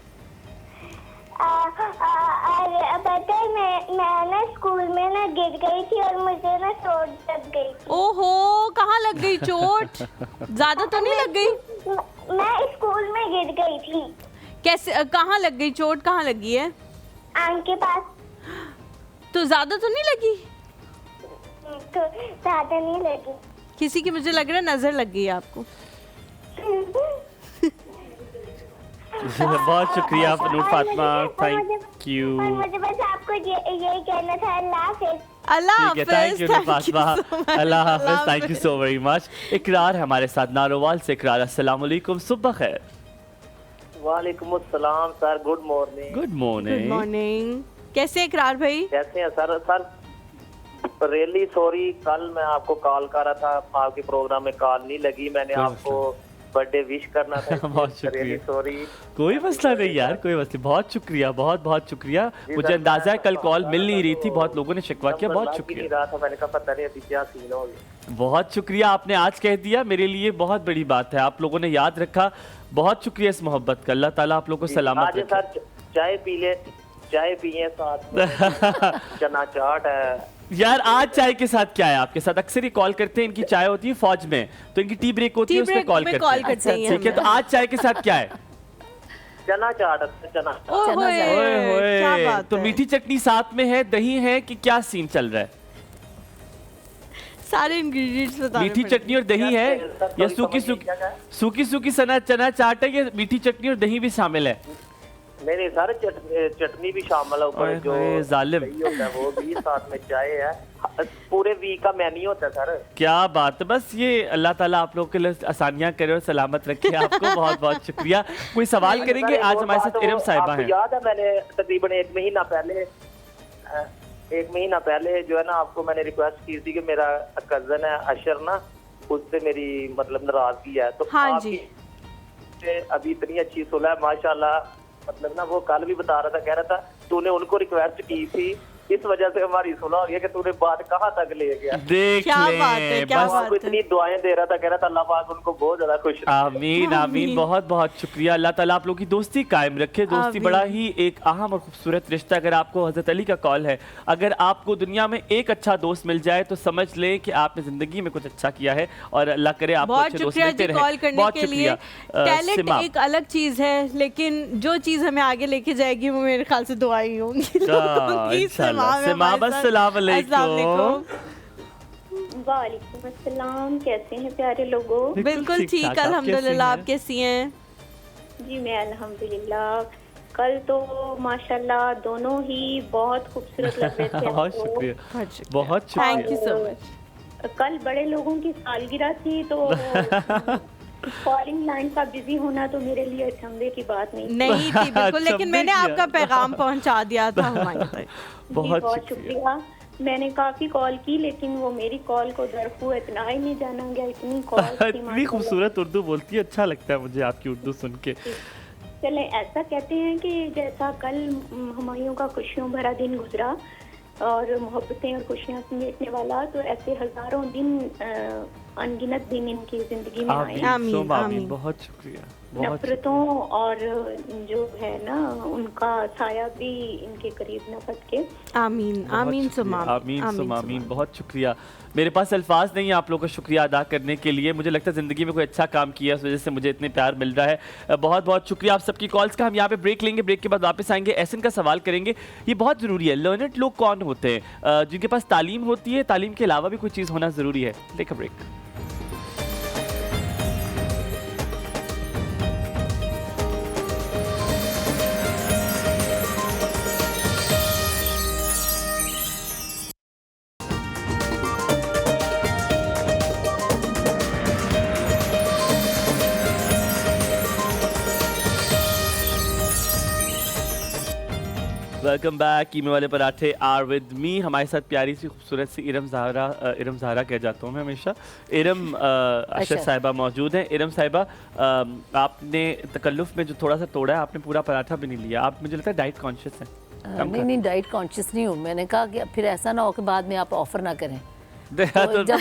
और पता है मैं ना स्कूल में ना गिर गई थी और मुझे ना चोट लग गई थी। ओहो, कहाँ लग गई चोट? ज्यादा तो नहीं लग गई? मैं स्कूल में गिर गई थी। कैसे, कहाँ लग गई चोट? कहाँ लगी है? आंख के पास। तो ज्यादा तो नहीं लगी? तो ज्यादा नहीं लगी। किसी की मुझे लग रहा है नजर लग गई है आपको। बहुत शुक्रिया फनूर फातिमा, थैंक यू। और मुझे बस आपको यही कहना था, अल्लाह हाफिज़। अल्लाह ठीक है, thank you Fatima, Allah Hafiz, thank you so very much. इकरार हमारे साथ नारोवाल से। इकरार, अस्सलाम वालेकुम, सुबह खैर। वालेकुम अस्सलाम sir, good morning. Good good morning. Morning. कैसे इकरार भाई? कैसे हैं सर? सर रियली सॉरी, कल मैं आपको कॉल कर रहा था, आपके प्रोग्राम में कॉल नहीं लगी। मैंने कोई आपको बर्थडे विश करना था। बहुत शुक्रिया। Really sorry. कोई मसला नहीं यार, कोई मसला। बहुत शुक्रिया, बहुत बहुत शुक्रिया। जी मुझे सर, अंदाजा है कल मैं कॉल मिल नहीं रही थी, तो बहुत लोगों ने शिकवा किया। बहुत नहीं शुक्रिया, रहा था, मैंने कहा पता नहीं अभी क्या सीन हो गया। बहुत शुक्रिया, आपने आज कह दिया, मेरे लिए बहुत बड़ी बात है। आप लोगों ने याद रखा, बहुत शुक्रिया इस मोहब्बत का। अल्लाह ताला आप लोगों को सलामत आज रखे। सर चाय पी ले, चाय पिए साथ में। चना चाट है यार आज चाय के साथ क्या है आपके साथ? अक्सर ही कॉल करते हैं, इनकी चाय होती है फौज में, तो इनकी टी ब्रेक होती है, उसमें कॉल करते हैं। ठीक है, तो आज चाय के साथ क्या है? चना चाट, चना चाट। ओए ओए क्या होए, बात तो है? मीठी चटनी साथ में है, दही है, कि क्या सीन चल रहा है? सारे इंग्रेडिएंट्स बताने मीठी पड़ेंगे। चटनी और दही है, या सूखी सूखी चना चाट है, या मीठी चटनी और दही भी शामिल है? नहीं सर, चटनी भी शामिल है ऊपर, ओए जो होए, जालिम। दही होता है वो भी, साथ में चाय है। पूरे वीक का मेन्यू होता है सर। क्या बात है, बस ये अल्लाह ताला आप लोग के लिए आसानियां करे और सलामत रखे आपको। बहुत बहुत शुक्रिया। कोई सवाल करेंगे? आज हमारे साथ इरम साहिबा हैं। याद है मैंने तकरीबन एक महीना पहले जो है ना, आपको मैंने रिक्वेस्ट की थी कि मेरा कजन है अशर ना, उससे मेरी मतलब नाराजगी है, तो हाँ आपकी से अभी इतनी अच्छी सुलह है माशाल्लाह। मतलब ना वो कल भी बता रहा था, कह रहा था तूने उनको रिक्वेस्ट की थी, इस वजह से हमारी सुलह हो गया कि तूने बात कहाँ तक ले गया। देख क्या बात है, लें, क्या बस बात आपको इतनी दुआएं दे रहा था, कह रहा था अल्लाह पाक उनको बहुत ज्यादा खुश रखे। आमीन आमीन, बहुत बहुत शुक्रिया। अल्लाह ताला आप लोगों की दोस्ती कायम रखे। दोस्ती आमीन। बड़ा ही एक अहम और खूबसूरत रिश्ता। अगर आपको हजरत अली का कॉल है, अगर आपको दुनिया में एक अच्छा दोस्त मिल जाए तो समझ लें कि आपने जिंदगी में कुछ अच्छा किया है, और अल्लाह करे आपको बहुत अच्छे दोस्त शुक्रिया मिलते जी रहे। कॉल करने बहुत के लिए। शुक्रिया। टैलेंट सिमा। एक अलग चीज है, लेकिन जो चीज हमें आगे लेके जाएगी वो मेरे ख्याल से दुआ ही होंगी लोगों की। इंशाल्लाह। में सिमा, हमारे बस साथ। सलाम अलैकुम। अस्सलाम वालेकुम। वालेकुम अस्सलाम, कैसे हैं प्यारे लोगों? बिल्कुल ठीक-ठाक, ठीक, आप कैसी अल्हम्दुलिल्लाह। हैं? आप कैसी हैं? जी मैं अल्हम्दुलिल्लाह। कल तो माशाल्लाह दोनों ही बहुत खूबसूरत लग रहे थे बहुत आपको। शुक्रिया, बहुत शुक्रिया। बहुत थैंक शुक्रिया। You so much. कल बड़े लोगों की सालगिरह थी, तो कॉलिंग लाइन का बिजी होना तो मेरे लिए अचंभे की बात नहीं। नहीं थी बिल्कुल, लेकिन अच्छा, मैंने किया। आपका पैगाम पहुंचा दिया था हमारे तक। बहुत बहुत शुक्रिया। शुक्रिया। मैंने काफी कॉल की, लेकिन वो मेरी कॉल को दरखू इतना ही नहीं जाना गया, इतनी कॉल थी इतनी माशाल्लाह। खूबसूरत उर्दू बोलती है, अच्छा लगता है मुझे आपकी उर्दू सुन के। चले, ऐसा कहते हैं कि जैसा कल हुमायूं का खुशियों भरा दिन गुजरा और मोहब्बतें और खुशियां समेटने वाला, तो ऐसे हजारों दिन अनगिनत दिन इनकी जिंदगी में आए। आमीन, सुम आमीन, आमीन। बहुत शुक्रिया। बहुत नफरतों और जो है ना उनका साया भी इनके करीब न फटके। आमीन आमीन सुम आमीन सुम आमीन, बहुत शुक्रिया। मेरे पास अल्फाज नहीं है आप लोगों का शुक्रिया अदा करने के लिए। मुझे लगता है ज़िंदगी में कोई अच्छा काम किया, उस वजह से मुझे इतने प्यार मिल रहा है। बहुत बहुत शुक्रिया आप सबकी कॉल्स का। हम यहाँ पे ब्रेक लेंगे, ब्रेक के बाद वापस आएंगे, एहसन का सवाल करेंगे। ये बहुत ज़रूरी है, लर्नर्ड लोग कौन होते हैं? जिनके पास तालीम होती है, तालीम के अलावा भी कोई चीज़ होना ज़रूरी है। लेकर ब्रेक। Welcome back. कीमे वाले पराठे आर विद मी। हमारे साथ प्यारी सी खूबसूरत सी इरम ज़हरा कह जाता हूँ मैं हमेशा। इरम अशर साहिबा मौजूद हैं। इरम साहिबा, आपने तकल्लुफ़ में जो थोड़ा सा तोड़ा है, आपने पूरा पराठा भी नहीं लिया। आप मुझे लगता है डाइट कॉन्शियस हैं। नहीं डाइट कॉन्शियस नहीं हूँ। मैंने कहा कि फिर ऐसा ना हो कि बाद में आप ऑफ़र ना करें। तो जब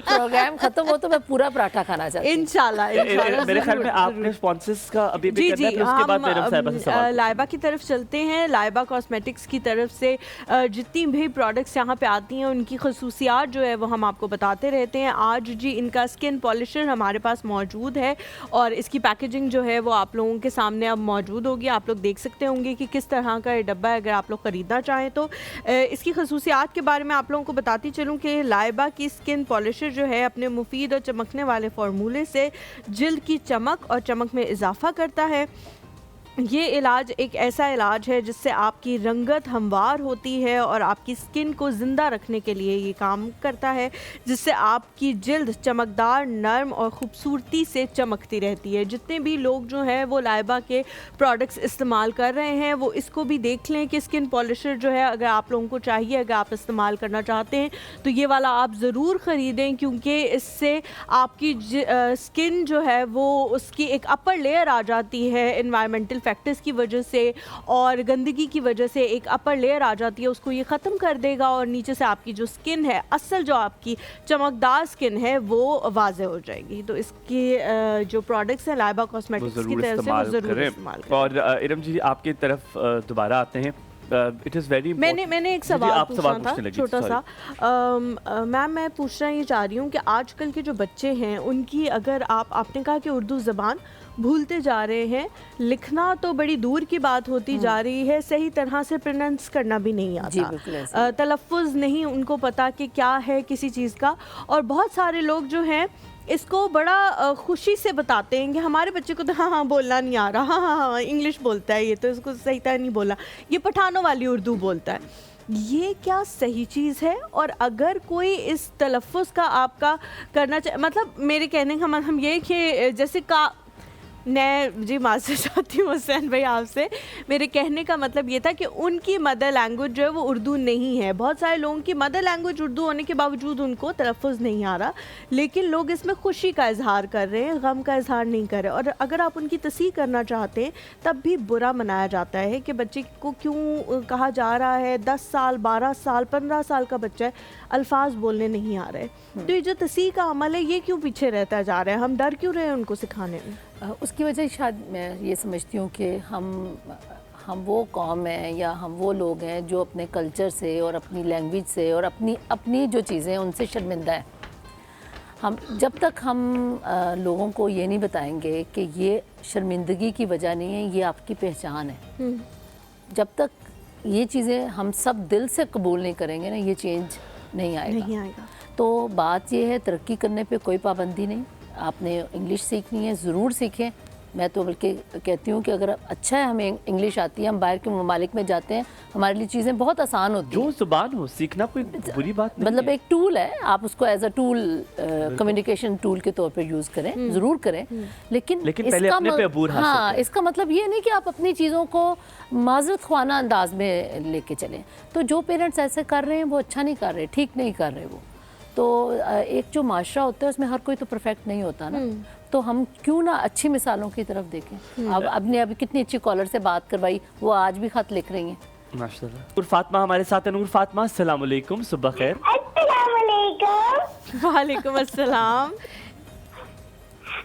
प्रोग्राम खत्म हो तो मैं पूरा पराठा खाना चाहती हूँ। इंशाल्लाह मेरे ख्याल में आपने स्पॉन्सर्स का अभी भी जी करना है, जी, फिर उसके बाद हम मेरे साहिबा से सवाल लाइबा की तरफ चलते हैं। लाइबा कॉस्मेटिक्स की तरफ से जितनी भी प्रोडक्ट्स यहाँ पे आती हैं उनकी खसूसियात जो है वो हम आपको बताते रहते हैं। आज जी इनका स्किन पॉलिशर हमारे पास मौजूद है और इसकी पैकेजिंग जो है वो आप लोगों के सामने अब मौजूद होगी। आप लोग देख सकते होंगे कि किस तरह का ये डब्बा है, अगर आप लोग ख़रीदना चाहें तो। इसकी खसूसियात के बारे में आप लोगों को बताती चलूँ कि लाइबा की स्किन पॉलिशर जो है अपने मुफीद और चमकने वाले फार्मूले से जिल्द की चमक और चमक में इजाफा करता है। ये इलाज एक ऐसा इलाज है जिससे आपकी रंगत हमवार होती है और आपकी स्किन को ज़िंदा रखने के लिए ये काम करता है, जिससे आपकी जिल्द चमकदार, नरम और ख़ूबसूरती से चमकती रहती है। जितने भी लोग जो हैं वो लाइबा के प्रोडक्ट्स इस्तेमाल कर रहे हैं वो इसको भी देख लें कि स्किन पॉलिशर जो है अगर आप लोगों को चाहिए, अगर आप इस्तेमाल करना चाहते हैं तो ये वाला आप ज़रूर ख़रीदें, क्योंकि इससे आपकी स्किन जो है वो उसकी एक अपर लेयर आ जाती है एनवायरमेंटल फैक्टर्स की वजह से और गंदगी की वजह से एक अपर लेयर आ जाती है, उसको ये ख़त्म कर देगा और नीचे से आपकी जो स्किन है, असल जो आपकी चमकदार स्किन है वो वाज़े हो जाएगी। तो इसके जो प्रोडक्ट्स हैं लाइबा कॉस्मेटिक्स की तरफ से वो ज़रूर इस्तेमाल करें। और इरम जी आपकी तरफ दोबारा आते हैं। इट इज़ वेरी मैंने एक सवाल पूछना था छोटा सा। मैम मैं पूछना ये चाह रही हूँ कि आजकल के जो बच्चे हैं उनकी, अगर आपने कहा कि उर्दू ज़बान भूलते जा रहे हैं, लिखना तो बड़ी दूर की बात होती जा रही है, सही तरह से प्रोनाउंस करना भी नहीं आता, तलफ़ुज़ नहीं उनको पता कि क्या है किसी चीज़ का। और बहुत सारे लोग जो हैं इसको बड़ा खुशी से बताते हैं कि हमारे बच्चे को तो हाँ बोलना नहीं आ रहा, हाँ इंग्लिश बोलता है, ये तो इसको सही तरह नहीं बोला, ये पठानों वाली उर्दू बोलता है। ये क्या सही चीज़ है? और अगर कोई इस तलफ़ुज़ का आपका करना चाहे, मतलब मेरे कहने का मतलब ये कि जैसे का मैं जी माफ़ी चाहती हूँ हुसैन भाई आपसे, मेरे कहने का मतलब ये था कि उनकी मदर लैंग्वेज जो है वो उर्दू नहीं है। बहुत सारे लोगों की मदर लैंग्वेज उर्दू होने के बावजूद उनको तलफ़ुज़ नहीं आ रहा, लेकिन लोग इसमें खुशी का इजहार कर रहे हैं, गम का इजहार नहीं कर रहे। और अगर आप उनकी तस्हीह करना चाहते हैं तब भी बुरा मनाया जाता है कि बच्चे को क्यों कहा जा रहा है 10 साल 12 साल 15 साल का बच्चा है, अल्फाज बोलने नहीं आ रहे। तो ये जो तस्हीह का अमल है ये क्यों पीछे रहता जा रहा है? हम डर क्यों रहे हैं उनको सिखाने में? उसकी वजह शायद मैं ये समझती हूँ कि हम वो कौम हैं या हम वो लोग हैं जो अपने कल्चर से और अपनी लैंग्वेज से और अपनी जो चीज़ें हैं उनसे शर्मिंदा है। हम जब तक हम लोगों को ये नहीं बताएंगे कि ये शर्मिंदगी की वजह नहीं है, ये आपकी पहचान है, जब तक ये चीज़ें हम सब दिल से कबूल नहीं करेंगे ना, ये चेंज नहीं आएगा। तो बात ये है, तरक्की करने पे कोई पाबंदी नहीं, आपने इंग्लिश सीखनी है ज़रूर सीखें। मैं तो बल्कि कहती हूँ कि अगर अच्छा है हमें इंग्लिश आती है, हम बाहर के ममालिक में जाते हैं, हमारे लिए चीज़ें बहुत आसान होती हैं। जो ज़ुबान हो सीखना कोई बुरी बात नहीं मतलब है। एक टूल है, आप उसको as a tool communication tool के तौर पे यूज़ करें, ज़रूर करें, लेकिन पहले अपने पे अबूर हासिल हाँ, करें। इसका मतलब ये नहीं कि आप अपनी चीज़ों को माज़रत ख्वाना अंदाज में लेके चलें। तो जो पेरेंट्स ऐसे कर रहे हैं वो अच्छा नहीं कर रहे, ठीक नहीं कर रहे। वो तो एक जो माशरा होता है उसमें हर कोई तो परफेक्ट नहीं होता ना, तो हम क्यों ना अच्छी मिसालों की तरफ देखें। अब आपने अभी कितनी अच्छी कॉलर से बात करवाई, वो आज भी खत लिख रही हैं माशाल्लाह। नूर फातिमा हमारे साथ है। नूर फातिमा अस्सलाम वालेकुम, सुबह खैर। अस्सलाम वालेकुम। वालेकुम अस्सलाम।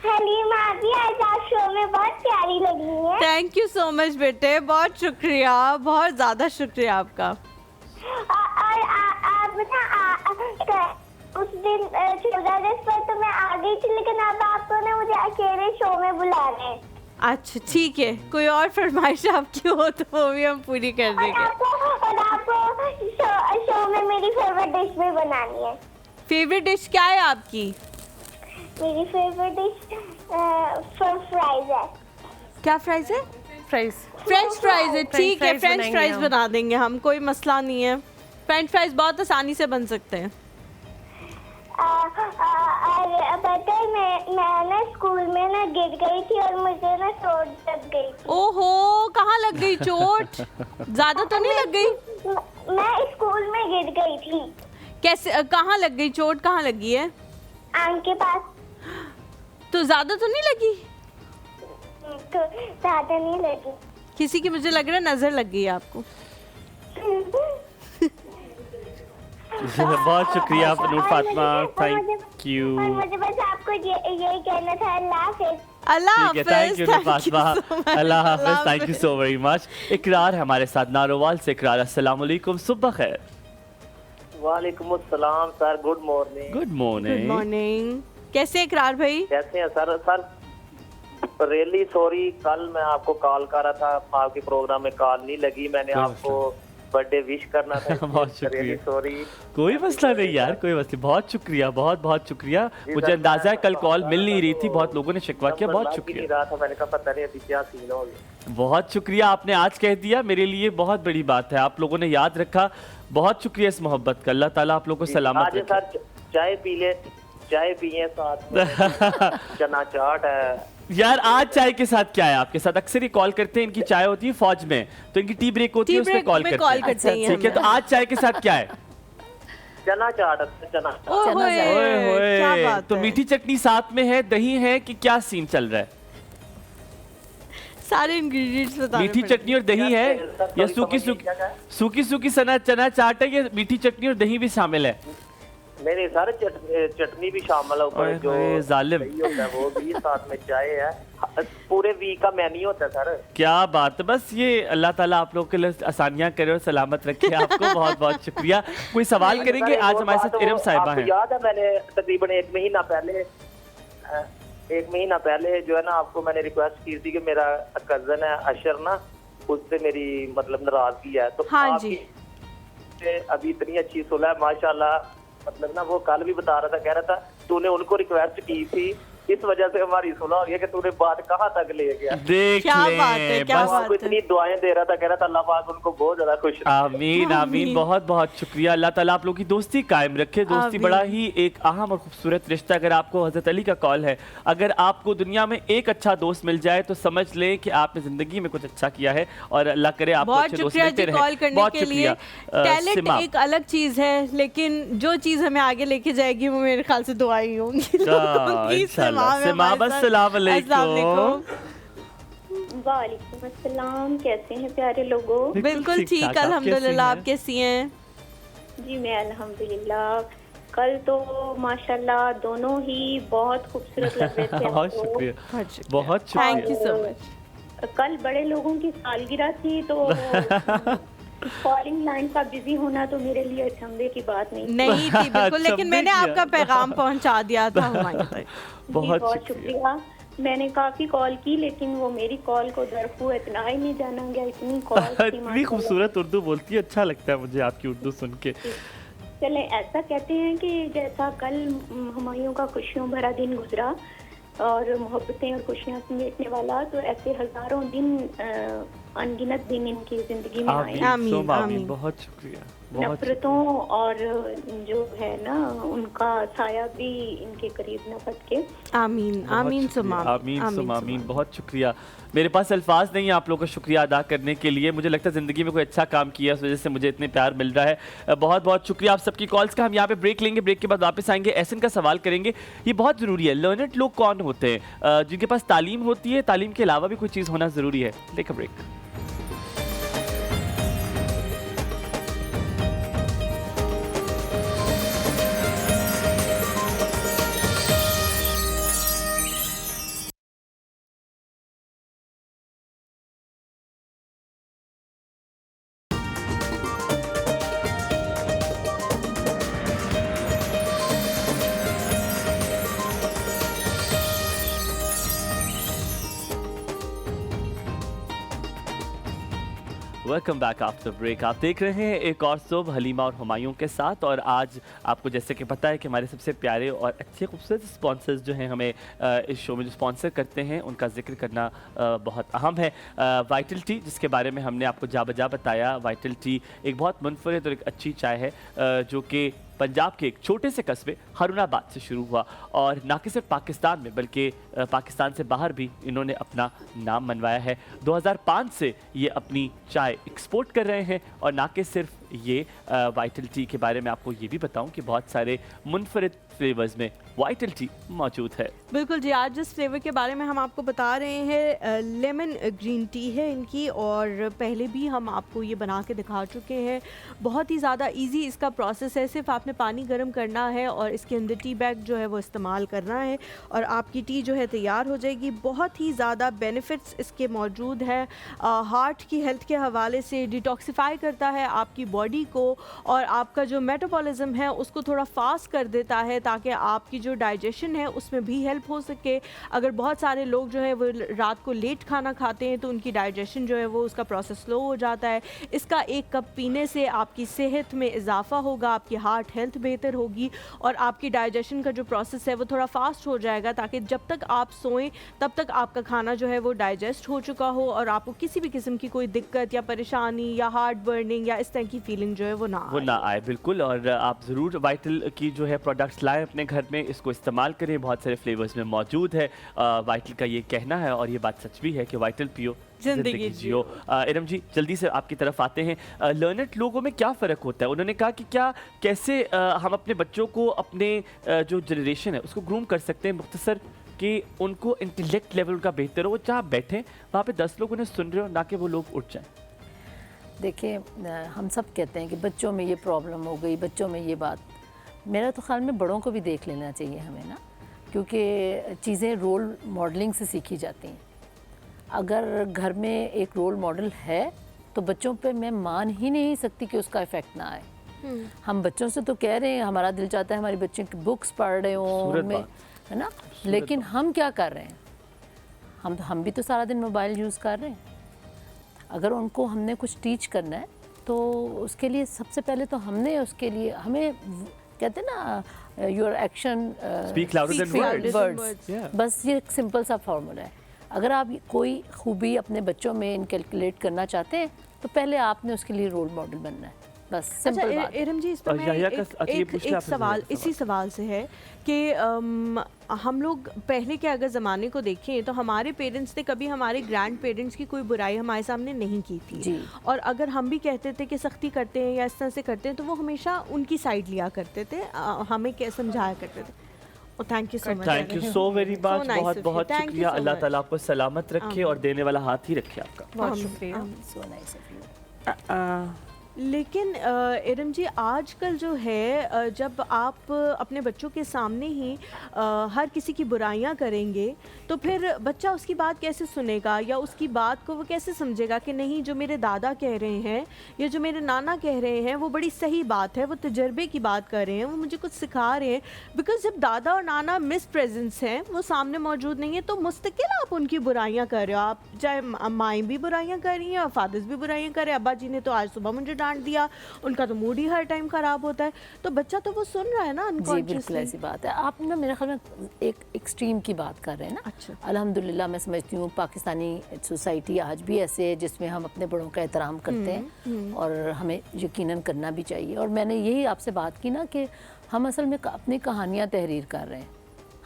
हलीमा भी आज आप शो में बहुत प्यारी लगी है। थैंक यू सो मच बेटे, बहुत शुक्रिया, बहुत ज़्यादा शुक्रिया आपका। और आप ना उस दिन 14 अगस्त पर तो मैं आ गई थी, लेकिन अब आपको ना मुझे अकेले शो में बुला रहे हैं। अच्छा ठीक है, कोई और फरमाइश आपकी हो तो वो भी हम पूरी कर देंगे। और आपको शो में मेरी फेवरेट डिश भी बनानी है। फेवरेट डिश क्या है आपकी? मेरी फेवरेट डिश फ्राइज है। क्या फ्राइज है? फ्राइज, फ्रेंच फ्राइज है, ठीक है, फ्रेंच बनाएंगे फ्राइज हम। बना देंगे हम, कोई मसला नहीं है। फ्रेंच फ्राइज बहुत आसानी से बन सकते हैं। और पता है मैं ना स्कूल में ना गिर गई थी और मुझे ना चोट लग गई थी। ओहो, कहाँ लग गई चोट? ज्यादा तो नहीं लग गई? मैं स्कूल में गिर गई थी। कैसे, कहाँ लग गई चोट? कहाँ लगी है? आंख के पास। तो ज्यादा तो नहीं लगी? तो ज्यादा नहीं लगी। किसी की मुझे लग रहा है नजर लग गई है आपको। बहुत शुक्रिया नूर फातिमा, थैंक यू। मुझे बस आपको यही कहना था, अल्लाह हाफिज। अल्लाह ठीक है, thank you Noor Fatima, Allah Hafiz, thank you so very much. इकरार है हमारे साथ नारोवाल से। इकरार, अस्सलाम वालेकुम, सुबह खैर। वालेकुम अस्सलाम sir, good morning. Good good morning. Morning. कैसे इकरार भाई? कैसे हैं सर? सर रियली सॉरी, कल मैं आपको कॉल कर रहा था, आपके प्रोग्राम में कॉल नहीं लगी, मैंने कोई आपको बर्थडे विश करना था। बहुत शुक्रिया। Really sorry. कोई मसला नहीं यार, कोई मसला नहीं। बहुत शुक्रिया, बहुत बहुत शुक्रिया। मुझे अंदाजा है कल कॉल मिल नहीं रही थी, बहुत लोगों ने शिकवा किया, बहुत शुक्रिया। रहा था, मैंने कहा पता नहीं अभी क्या सीन हो गया। बहुत शुक्रिया, आपने आज कह दिया, मेरे लिए बहुत बड़ी बात है, आप लोगों ने याद रखा, बहुत शुक्रिया इस मोहब्बत का। अल्लाह ताला आप लोगों को सलामत आज रखे। सर चाय पी ले, चाय पिए साथ में चना चाट है। यार आज चाय के साथ क्या है आपके साथ? अक्सर ये कॉल करते हैं, इनकी चाय होती है फौज में, तो इनकी टी ब्रेक होती है, उसमें कॉल करते हैं। ठीक है, तो आज चाय के साथ क्या है? चना चाट है, चना चाट। ओए क्या होए, बात तो है? मीठी चटनी साथ में है, दही है कि क्या सीन चल रहा है? सारे इंग्रेडिएंट्स बताने मीठी पड़ेंगे। चटनी और दही है या सूखी सूखी चना चाट है, या मीठी चटनी और दही भी शामिल है? नहीं सर, चटनी भी शामिल है ऊपर, जो जालिम दही होता है वो भी, साथ में चाय है, पूरे वीक का मेन्यू होता है सर। क्या बात है, बस ये अल्लाह ताला आप लोगों के लिए आसानियां करे और सलामत रखे आपको। बहुत बहुत शुक्रिया। कोई सवाल करेंगे? आज हमारे साथ इरम साहिबा हैं। याद है मैंने तकरीबन एक महीना पहले जो है ना, आपको मैंने रिक्वेस्ट की थी कि मेरा कजन है अशर ना, उससे मेरी मतलब नाराजगी है, तो हाँ जी। अभी इतनी अच्छी सुलह है माशाल्लाह, मतलब ना वो कल भी बता रहा था, कह रहा था तूने उनको रिक्वेस्ट की थी, इस वजह से हमारी सुलह हो गई कि तूने बात कहाँ तक ले गया। देख क्या बात है, क्या बस बात है। इतनी दुआएं दे रहा था, कह रहा था अल्लाह पाक उनको बहुत ज्यादा खुश रखे। आमीन आमीन, बहुत बहुत शुक्रिया। अल्लाह ताला आप लोगों की दोस्ती कायम रखे। दोस्ती आमीन। बड़ा ही एक अहम और खूबसूरत रिश्ता। अगर आपको हजरत अली का कॉल है, अगर आपको दुनिया में एक अच्छा दोस्त मिल जाए तो समझ लें कि आपने जिंदगी में कुछ अच्छा किया है, और अल्लाह करे आपको बहुत अच्छे दोस्त शुक्रिया मिलते जी रहे। कॉल करने बहुत के लिए। शुक्रिया। टैलेंट सिमा, एक अलग चीज है, लेकिन जो चीज हमें आगे लेके जाएगी वो मेरे ख्याल से दुआएं ही होंगी लोगों की। इंशाल्लाह। में सिमा, हमारे बस साथ। सलाम अलैकुम। अस्सलाम वालेकुम। वालेकुम अस्सलाम, कैसे हैं प्यारे लोगों? बिल्कुल ठीक-ठाक, ठीक, आप कैसी अल्हम्दुलिल्लाह। हैं? आप कैसी हैं? जी मैं अल्हम्दुलिल्लाह। कल तो माशाल्लाह दोनों ही बहुत खूबसूरत लग रहे थे बहुत आपको। शुक्रिया, बहुत शुक्रिया। बहुत थैंक शुक्रिया। You so much. कल बड़े लोगों की सालगिरह थी, तो कॉलिंग लाइन का बिजी होना तो मेरे लिए अचंभे की बात नहीं थी। नहीं थी बिल्कुल, लेकिन चंबे मैंने किया। आपका पैगाम पहुंचा दिया था हमारे तक। जी, बहुत शुक्रिया। शुक्रिया। मैंने काफी कॉल की, लेकिन वो मेरी कॉल को दरफू इतना ही नहीं जाना गया, इतनी कॉल थी इतनी माशाल्लाह। खूबसूरत उर्दू बोलती है, अच्छा लगता है मुझे आपकी उर्दू सुन के। चले, ऐसा कहते हैं कि जैसा कल हुमायूं का खुशियों भरा दिन गुजरा और मोहब्बतें और खुशियां समेटने वाला, तो ऐसे हजारों दिन अनगिनत दिन इनकी जिंदगी में आए। आमीन, सुम आमीन। बहुत शुक्रिया, बहुत नफरतों और जो है ना उनका साया भी इनके करीब न फटके। आमीन आमीन सुम आमीन सुम आमीन। बहुत शुक्रिया। मेरे पास अल्फाज नहीं है आप लोगों का शुक्रिया अदा करने के लिए। मुझे लगता है ज़िंदगी में कोई अच्छा काम किया, इस वजह से मुझे इतने प्यार मिल रहा है। बहुत बहुत शुक्रिया आप सबकी कॉल्स का। हम यहाँ पे ब्रेक लेंगे, ब्रेक के बाद वापस आएंगे, एहसन का सवाल करेंगे। ये बहुत ज़रूरी है, लर्नड लोग कौन होते हैं? जिनके पास तालीम होती है, तालीम के अलावा भी कोई चीज़ होना ज़रूरी है। Take a break. Welcome back after break. आप देख रहे हैं एक और सुबह हलीमा और हुमायूं के साथ। और आज आपको जैसे कि पता है कि हमारे सबसे प्यारे और अच्छे खूबसूरत स्पॉन्सर्स जो हैं हमें इस शो में जो स्पॉन्सर करते हैं उनका जिक्र करना बहुत अहम है। वाइटल टी, जिसके बारे में हमने आपको जा बजा बताया। वाइटल टी एक बहुत मुनफरिद और एक अच्छी चाय है जो कि पंजाब के एक छोटे से कस्बे हारूनाबाद से शुरू हुआ और ना कि सिर्फ पाकिस्तान में बल्कि पाकिस्तान से बाहर भी इन्होंने अपना नाम मनवाया है। 2005 से ये अपनी चाय एक्सपोर्ट कर रहे हैं और ना कि सिर्फ ये वाइटल टी के बारे में आपको ये भी बताऊं कि बहुत सारे मुनफरिद फ्लेवर्स में वाइटल टी मौजूद है। बिल्कुल जी, आज जिस फ्लेवर के बारे में हम आपको बता रहे हैं लेमन ग्रीन टी है इनकी, और पहले भी हम आपको ये बना के दिखा चुके हैं। बहुत ही ज़्यादा इजी इसका प्रोसेस है, सिर्फ आपने पानी गर्म करना है और इसके अंदर टी बैग जो है वो इस्तेमाल करना है और आपकी टी जो है तैयार हो जाएगी। बहुत ही ज़्यादा बेनिफिट्स इसके मौजूद है। हार्ट की हेल्थ के हवाले से डिटॉक्सिफाई करता है आपकी बॉडी को, और आपका जो मेटाबॉलिज्म है उसको थोड़ा फास्ट कर देता है, ताकि आपकी जो डाइजेशन है उसमें भी हेल्प हो सके। अगर बहुत सारे लोग जो है वो रात को लेट खाना खाते हैं तो उनकी डाइजेशन जो है वो उसका प्रोसेस स्लो हो जाता है। इसका 1 कप पीने से आपकी सेहत में इजाफा होगा, आपकी हार्ट हेल्थ बेहतर होगी और आपकी डाइजेशन का जो प्रोसेस है वो थोड़ा फास्ट हो जाएगा, ताकि जब तक आप सोएं तब तक आपका खाना जो है वो डाइजेस्ट हो चुका हो और आपको किसी भी किस्म की कोई दिक्कत या परेशानी या हार्ट बर्निंग या इस तरह की फीलिंग जो है वो ना आए। बिल्कुल, और आप ज़रूर वाइटल की जो है प्रोडक्ट्स लाएं अपने घर में, इसको इस्तेमाल करें। बहुत सारे फ्लेवर्स में मौजूद है। वाइटल का ये कहना है और ये बात सच भी है कि वाइटल पियो जिंदगी जियो। इरम जी, जल्दी से आपकी तरफ आते हैं। लर्नड लोगों में क्या फ़र्क होता है? उन्होंने कहा कि कैसे हम अपने बच्चों को अपने जो जनरेशन है उसको ग्रूम कर सकते हैं मुख्तसर, कि उनको इंटेलेक्ट लेवल का बेहतर हो, वो जहाँ बैठें वहाँ पे 10 लोग उन्हें सुन रहे हो, ना कि वो लोग उठ जाएं। देखिए, हम सब कहते हैं कि बच्चों में ये प्रॉब्लम हो गई, बच्चों में ये बात। मेरा तो ख्याल में बड़ों को भी देख लेना चाहिए हमें ना, क्योंकि चीज़ें रोल मॉडलिंग से सीखी जाती हैं। अगर घर में एक रोल मॉडल है तो बच्चों पे मैं मान ही नहीं सकती कि उसका इफ़ेक्ट ना आए। हम बच्चों से तो कह रहे हैं, हमारा दिल चाहता है हमारे बच्चे की बुक्स पढ़ रहे हों उनमें, है ना, लेकिन हम क्या कर रहे हैं? हम भी तो सारा दिन मोबाइल यूज़ कर रहे हैं। अगर उनको हमने कुछ टीच करना है तो उसके लिए सबसे पहले तो हमने उसके लिए, हमें कहते हैं ना, your action speak louder than words. बस ये एक सिंपल सा फार्मूला है। अगर आप कोई खूबी अपने बच्चों में इनकैलकुलेट करना चाहते हैं तो पहले आपने उसके लिए रोल मॉडल बनना है। बस सिंपल बात। इरम जी, इस पर मैं एक सवाल इसी सवाल से है कि हम लोग पहले के अगर ज़माने को देखें तो हमारे पेरेंट्स ने कभी हमारे ग्रैंड पेरेंट्स की कोई बुराई हमारे सामने नहीं की थी जी। और अगर हम भी कहते थे कि सख्ती करते हैं या इस तरह से करते हैं तो वो हमेशा उनकी साइड लिया करते थे, हमें क्या समझाया करते थे। Thank you so much, thank you so very much, बहुत बहुत शुक्रिया। अल्लाह ताला आपको सलामत रखे और देने वाला हाथ ही रखे आपका। बहुत शुक्रिया। So nice of you. लेकिन इरम जी, आजकल जो है जब आप अपने बच्चों के सामने ही हर किसी की बुराइयां करेंगे तो फिर बच्चा उसकी बात कैसे सुनेगा या उसकी बात को वो कैसे समझेगा कि नहीं, जो मेरे दादा कह रहे हैं या जो मेरे नाना कह रहे हैं वो बड़ी सही बात है, वो तजर्बे की बात कर रहे हैं, वो मुझे कुछ सिखा रहे हैं। बिकॉज जब दादा और नाना मिस प्रेजेंस हैं, वो सामने मौजूद नहीं है, तो मुस्तकिल आप उनकी बुराइयाँ कर रहे हो। आप चाहे माएँ भी बुराइयाँ कर रही हैं और फादर्स भी बुराइयाँ कर रहे हैं। अब्बा जी ने तो आज सुबह मुझे डांट दिया, उनका तो मूड ही हर टाइम खराब होता है, तो बच्चा तो वो सुन रहा है ना जी, बिल्कुल ऐसी बात है। आप ना मेरे ख्याल में एक एक्सट्रीम की बात कर रहे हैं ना। अच्छा। अल्हम्दुलिल्लाह मैं समझती हूँ पाकिस्तानी सोसाइटी आज भी ऐसे है जिसमें हम अपने बड़ों का एहतराम करते हैं और हमें यकीनन करना भी चाहिए। और मैंने यही आपसे बात की ना कि हम असल में अपनी कहानियाँ तहरीर कर रहे हैं,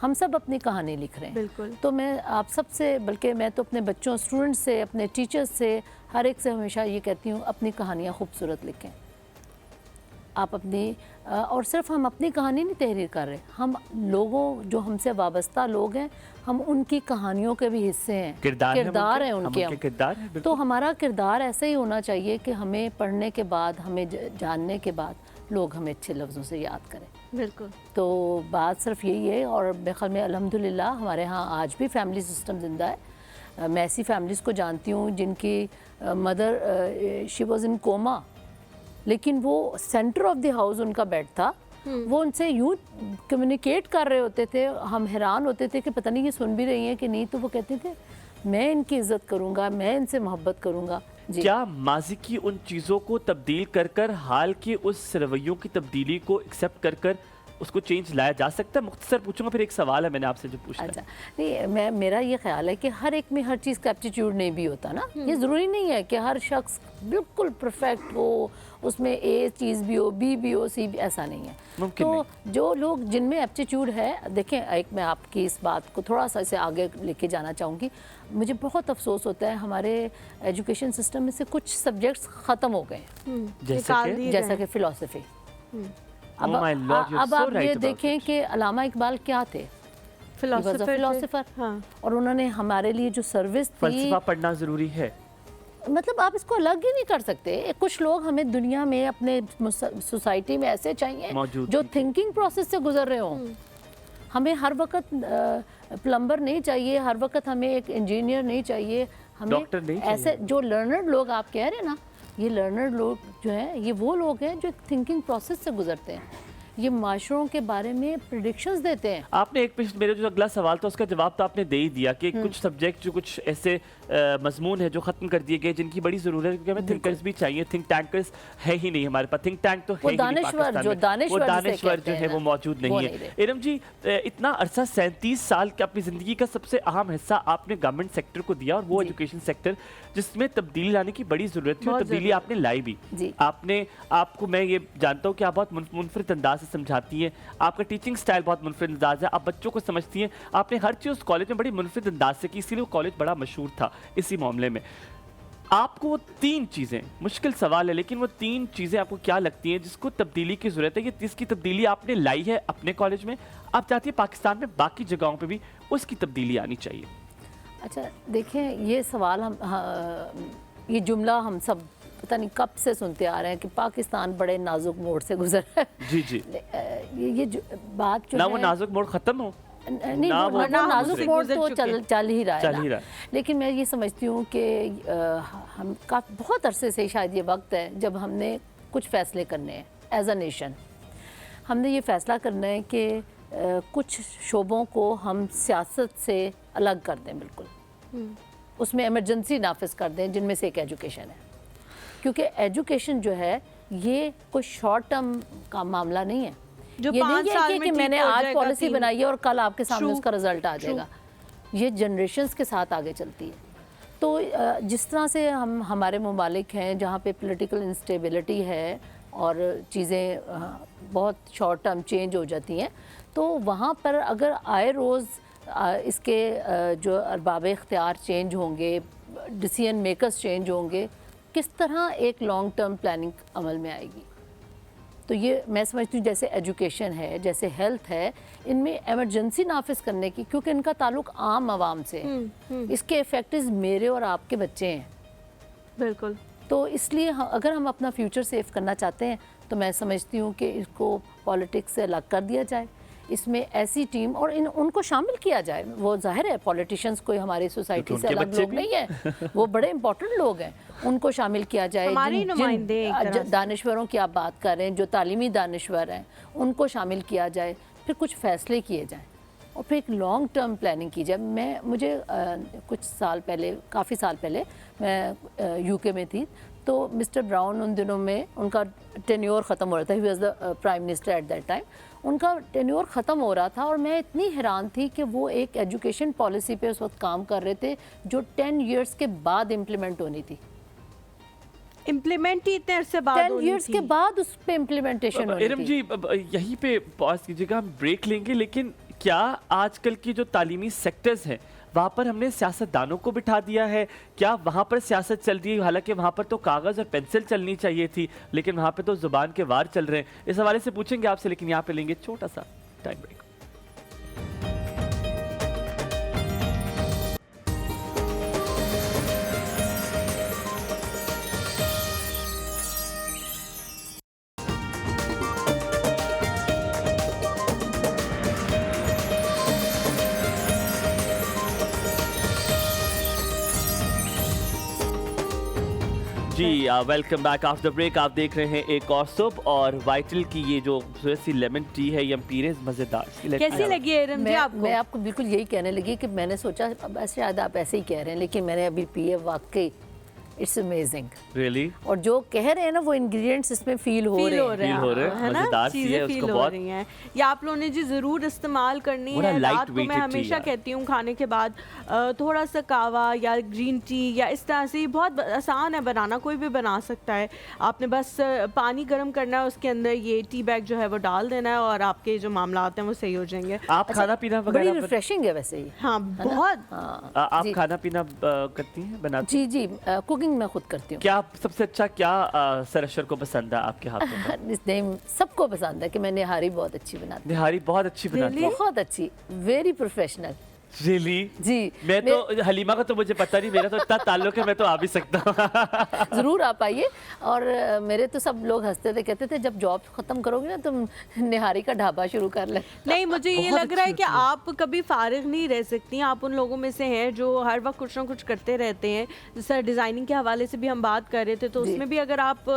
हम सब अपनी कहानी लिख रहे हैं। बिल्कुल। तो मैं आप सबसे, बल्कि मैं तो अपने बच्चों, स्टूडेंट्स से, अपने टीचर्स से, हर एक से हमेशा ये कहती हूँ, अपनी कहानियाँ खूबसूरत लिखें। आप अपनी और सिर्फ हम अपनी कहानी नहीं तहरीर कर रहे, हम लोगों जो हमसे वाबस्ता लोग हैं, हम उनकी कहानियों के भी हिस्से हैं, किरदार हैं उनके, हम। तो हमारा किरदार ऐसे ही होना चाहिए कि हमें पढ़ने के बाद, हमें जानने के बाद लोग हमें अच्छे लफ्ज़ों से याद करें। बिल्कुल। तो बात सिर्फ यही है। और मेरे ख्याल में अल्हम्दुलिल्लाह हमारे यहाँ आज भी फैमिली सिस्टम ज़िंदा है। मैं ऐसी फैमिलीज़ को जानती हूँ जिनकी mother she was in coma, लेकिन वो सेंटर ऑफ द हाउस उनका बेड था, वो उनसे यूँ कम्युनिकेट कर रहे होते थे, हम हैरान होते थे कि पता नहीं ये सुन भी रही हैं कि नहीं। तो वो कहते थे मैं इनकी इज़्ज़त करूँगा, मैं इनसे मोहब्बत करूँगा। क्या माजी की उन चीज़ों को तब्दील कर कर, हाल के उस रवैयों की तब्दीली को एक्सेप्ट कर कर उसको चेंज लाया जा सकता है? मुख्तसर पूछूंगा, फिर एक सवाल है मैंने आपसे जो पूछना है। अच्छा, नहीं, मेरा ये ख्याल है कि हर एक में हर चीज़ का एप्टीट्यूड नहीं भी होता ना। ये ज़रूरी नहीं है कि हर शख्स बिल्कुल परफेक्ट हो, उसमें ए चीज़ भी हो, बी भी हो, सी भी, ऐसा नहीं है। मुमकिन तो जो लोग जिनमें एप्टीट्यूड है, देखें, एक मैं आपकी इस बात को थोड़ा सा इसे आगे लेके जाना चाहूँगी। मुझे बहुत अफसोस होता है हमारे एजुकेशन सिस्टम में से कुछ सब्जेक्ट्स ख़त्म हो गए हैं, जैसा कि फ़िलासफ़ी। अब आप ये देखें कि अल्लामा इकबाल क्या थे, फिलोसोफर, और उन्होंने हमारे लिए जो सर्विस थी। फलसफा पढ़ना ज़रूरी है, मतलब आप इसको अलग ही नहीं कर सकते। कुछ लोग हमें दुनिया में अपने सोसाइटी में ऐसे चाहिए जो थिंकिंग प्रोसेस से गुजर रहे हों। हमें हर वक्त प्लम्बर नहीं चाहिए, हर वक्त हमें एक इंजीनियर नहीं चाहिए, हमें डॉक्टर नहीं चाहिए। ऐसे जो लर्नर्ड लोग आप कह रहे हैं ना, ये लर्नर्ड लोग जो हैं, ये वो लोग हैं जो थिंकिंग प्रोसेस से गुजरते हैं, ये माशरों के बारे में प्रेडिक्शंस देते हैं। आपने एक मेरे जो अगला सवाल था उसका जवाब तो आपने दे ही दिया कि कुछ सब्जेक्ट जो कुछ ऐसे मजमून है जो ख़त्म कर दिए गए जिनकी बड़ी ज़रूरत है, क्योंकि हमें थिंकर्स भी चाहिए। थिंक टैंकर्स है ही नहीं हमारे पास, थिंक टैंक तो है ही नहीं पाकिस्तान में, वो दानिश्वर जो है वो मौजूद नहीं है। इरम जी, इतना अरसा 37 साल के अपनी ज़िंदगी का सबसे अहम हिस्सा आपने गवर्नमेंट सेक्टर को दिया, और वो एजुकेशन सेक्टर जिसमें तब्दीली लाने की बड़ी ज़रूरत थी, और तब्दीली आपने लाई भी। आपको मैं ये जानता हूँ कि आप बहुत मुनफरिद अंदाज से समझाती हैं, आपका टीचिंग स्टाइल बहुत मुनफरिद अंदाज है, आप बच्चों को समझती हैं, आपने हर चीज़ उस कॉलेज में बड़ी मुनफरिद अंदाज से की, इसीलिए वो कॉलेज बड़ा मशहूर था इसी मामले में। आपको वो 3 चीज़ें, मुश्किल सवाल है लेकिन वो 3 चीज़ें आपको क्या लगती हैं जिसको तब्दीली की ज़रूरत है, ये जिसकी तब्दीली आपने लाई है अपने कॉलेज में, आप चाहती है पाकिस्तान में बाकी जगहों पे भी उसकी तब्दीली आनी चाहिए? अच्छा, देखें, ये सवाल ये जुमला हम सब पता नहीं कब से सुनते आ रहे हैं कि पाकिस्तान बड़े नाजुक मोड़ से गुजर रहा है। जी जी, ये बात जो ना है, वो नाजुक मोड़ ख़त्म हो, नहीं, वो नाजुक मोड़ तो चल ही रहा है। लेकिन मैं ये समझती हूँ कि हम बहुत अरसे से शायद ये वक्त है जब हमने कुछ फ़ैसले करने हैं एज अ नेशन। हमने ये फ़ैसला करना है कि कुछ शोबों को हम सियासत से अलग कर दें, बिल्कुल उसमें इमरजेंसी नाफिज कर दें, जिनमें से एक एजुकेशन है। क्योंकि एजुकेशन जो है ये कोई शॉर्ट टर्म का मामला नहीं है। जो ये नहीं है कि मैंने आज पॉलिसी बनाई है और कल आपके सामने उसका रिजल्ट आ जाएगा। ये जनरेशंस के साथ आगे चलती है। तो जिस तरह से हमारे ममालिक हैं जहाँ पे पॉलिटिकल इंस्टेबिलिटी है और चीज़ें बहुत शॉर्ट टर्म चेंज हो जाती हैं, तो वहाँ पर अगर आए रोज़ इसके जो अरबाब इख्तियार चेंज होंगे, डिसीजन मेकर्स चेंज होंगे, किस तरह एक लॉन्ग टर्म प्लानिंग अमल में आएगी। तो ये मैं समझती हूँ जैसे एजुकेशन है, जैसे हेल्थ है, इनमें एमरजेंसी नाफिज करने की, क्योंकि इनका ताल्लुक आम आवाम से है। इसके इफेक्ट्स मेरे और आपके बच्चे हैं। बिल्कुल। तो इसलिए अगर हम अपना फ्यूचर सेव करना चाहते हैं तो मैं समझती हूँ कि इसको पॉलिटिक्स से अलग कर दिया जाए, इसमें ऐसी टीम और उनको शामिल किया जाए। वो जाहिर है पॉलिटिशियंस कोई हमारी सोसाइटी से अलग लोग नहीं है, वो बड़े इंपॉर्टेंट लोग हैं, उनको शामिल किया जाए। दानिश्वरों की आप बात कर रहे हैं, जो तालीमी दानिश्वर हैं, उनको शामिल किया जाए, फिर कुछ फैसले किए जाएँ और फिर एक लॉन्ग टर्म प्लानिंग की जाए। मुझे कुछ साल पहले, काफ़ी साल पहले मैं यूके में थी, तो मिस्टर ब्राउन उन दिनों में उनका टेन्योर ख़त्म हो रहा था। He was the prime minister at that time. उनका टेन्योर ख़त्म हो रहा था और मैं इतनी हैरान थी कि वो एक एजुकेशन पॉलिसी पे उस वक्त काम कर रहे थे जो 10 इयर्स के बाद इम्प्लीमेंट होनी थी। इम्प्लीमेंट ही इतने अरसे बाद 10 इयर्स के बाद उस पे इम्प्लीमेंटेशन होनी थी। इरम जी, यहीं पे पॉज कीजिएगा, हम ब्रेक लेंगे, लेकिन क्या आजकल की जो तालीमी सेक्टर्स हैं वहाँ पर हमने सियासतदानों को बिठा दिया है? क्या वहाँ पर सियासत चल रही है? हालांकि वहाँ पर तो कागज़ और पेंसिल चलनी चाहिए थी, लेकिन वहाँ पे तो ज़ुबान के वार चल रहे हैं। इस हवाले से पूछेंगे आपसे, लेकिन यहाँ पे लेंगे छोटा सा टाइम ब्रेक। जी, वेलकम बैक आफ्टर ब्रेक। आप देख रहे हैं एक और सुप, और वाइटल की ये जो सी लेमन टी है, ये एम्पीरियंस मज़ेदार। कैसी लगी है इरम जी आपको? मैं आपको बिल्कुल यही कहने लगी कि मैंने सोचा अब शायद आप ऐसे ही कह रहे हैं, लेकिन मैंने अभी पी है, वाकई इट्स अमेजिंग। रियली और जो कह रहे हैं ना वो इंग्रेडिएंट्स इसमें फील हो रहे हैं। Feel हो रहे हैं, है ना, मज़ेदार सी है, चीजें उसको फील हो बहुत- रही हैं। ये आप लोगों ने जी जरूर इस्तेमाल करनी बड़ा है। light रात को मैं weighted tea हमेशा यार। कहती हूँ खाने के बाद थोड़ा सा कावा या ग्रीन टी या इस तरह से, बहुत आसान है बनाना, कोई भी बना सकता है। आपने बस पानी गर्म करना है, उसके अंदर ये टी बैग जो है वो डाल देना है और आपके जो मामला आते हैं वो सही हो जाएंगे। आप खाना पीना बड़ी वगैरह रिफ्रेशिंग है वैसे ही। हाँ बहुत। हाँ आप जी। खाना पीना करती हैं, बनाती जी जी, कुकिंग मैं खुद करती हूँ। क्या सबसे अच्छा क्या सरशर को पसंद है आपके हाथों का? इस टाइम सबको पसंद है कि मैं निहारी बहुत अच्छी बनाती निहारी बहुत अच्छी बनाती हूँ, है। बहुत अच्छी, वेरी प्रोफेशनल। रियली जी मैं तो हलीमा का तो मुझे पता नहीं, मेरा तो इतना ताल्लुक है, मैं तो आ भी सकता हूँ। ज़रूर आप आइए। और मेरे तो सब लोग हंसते थे, कहते थे जब जॉब ख़त्म करोगे ना तुम निहारी का ढाबा शुरू कर ले। नहीं, मुझे ये बहुत लग रहा है अच्छी कि आप कभी फारिग नहीं रह सकती। आप उन लोगों में से हैं जो हर वक्त कुछ ना कुछ करते रहते हैं। जैसे डिज़ाइनिंग के हवाले से भी हम बात कर रहे थे, तो जी। उसमें भी अगर आप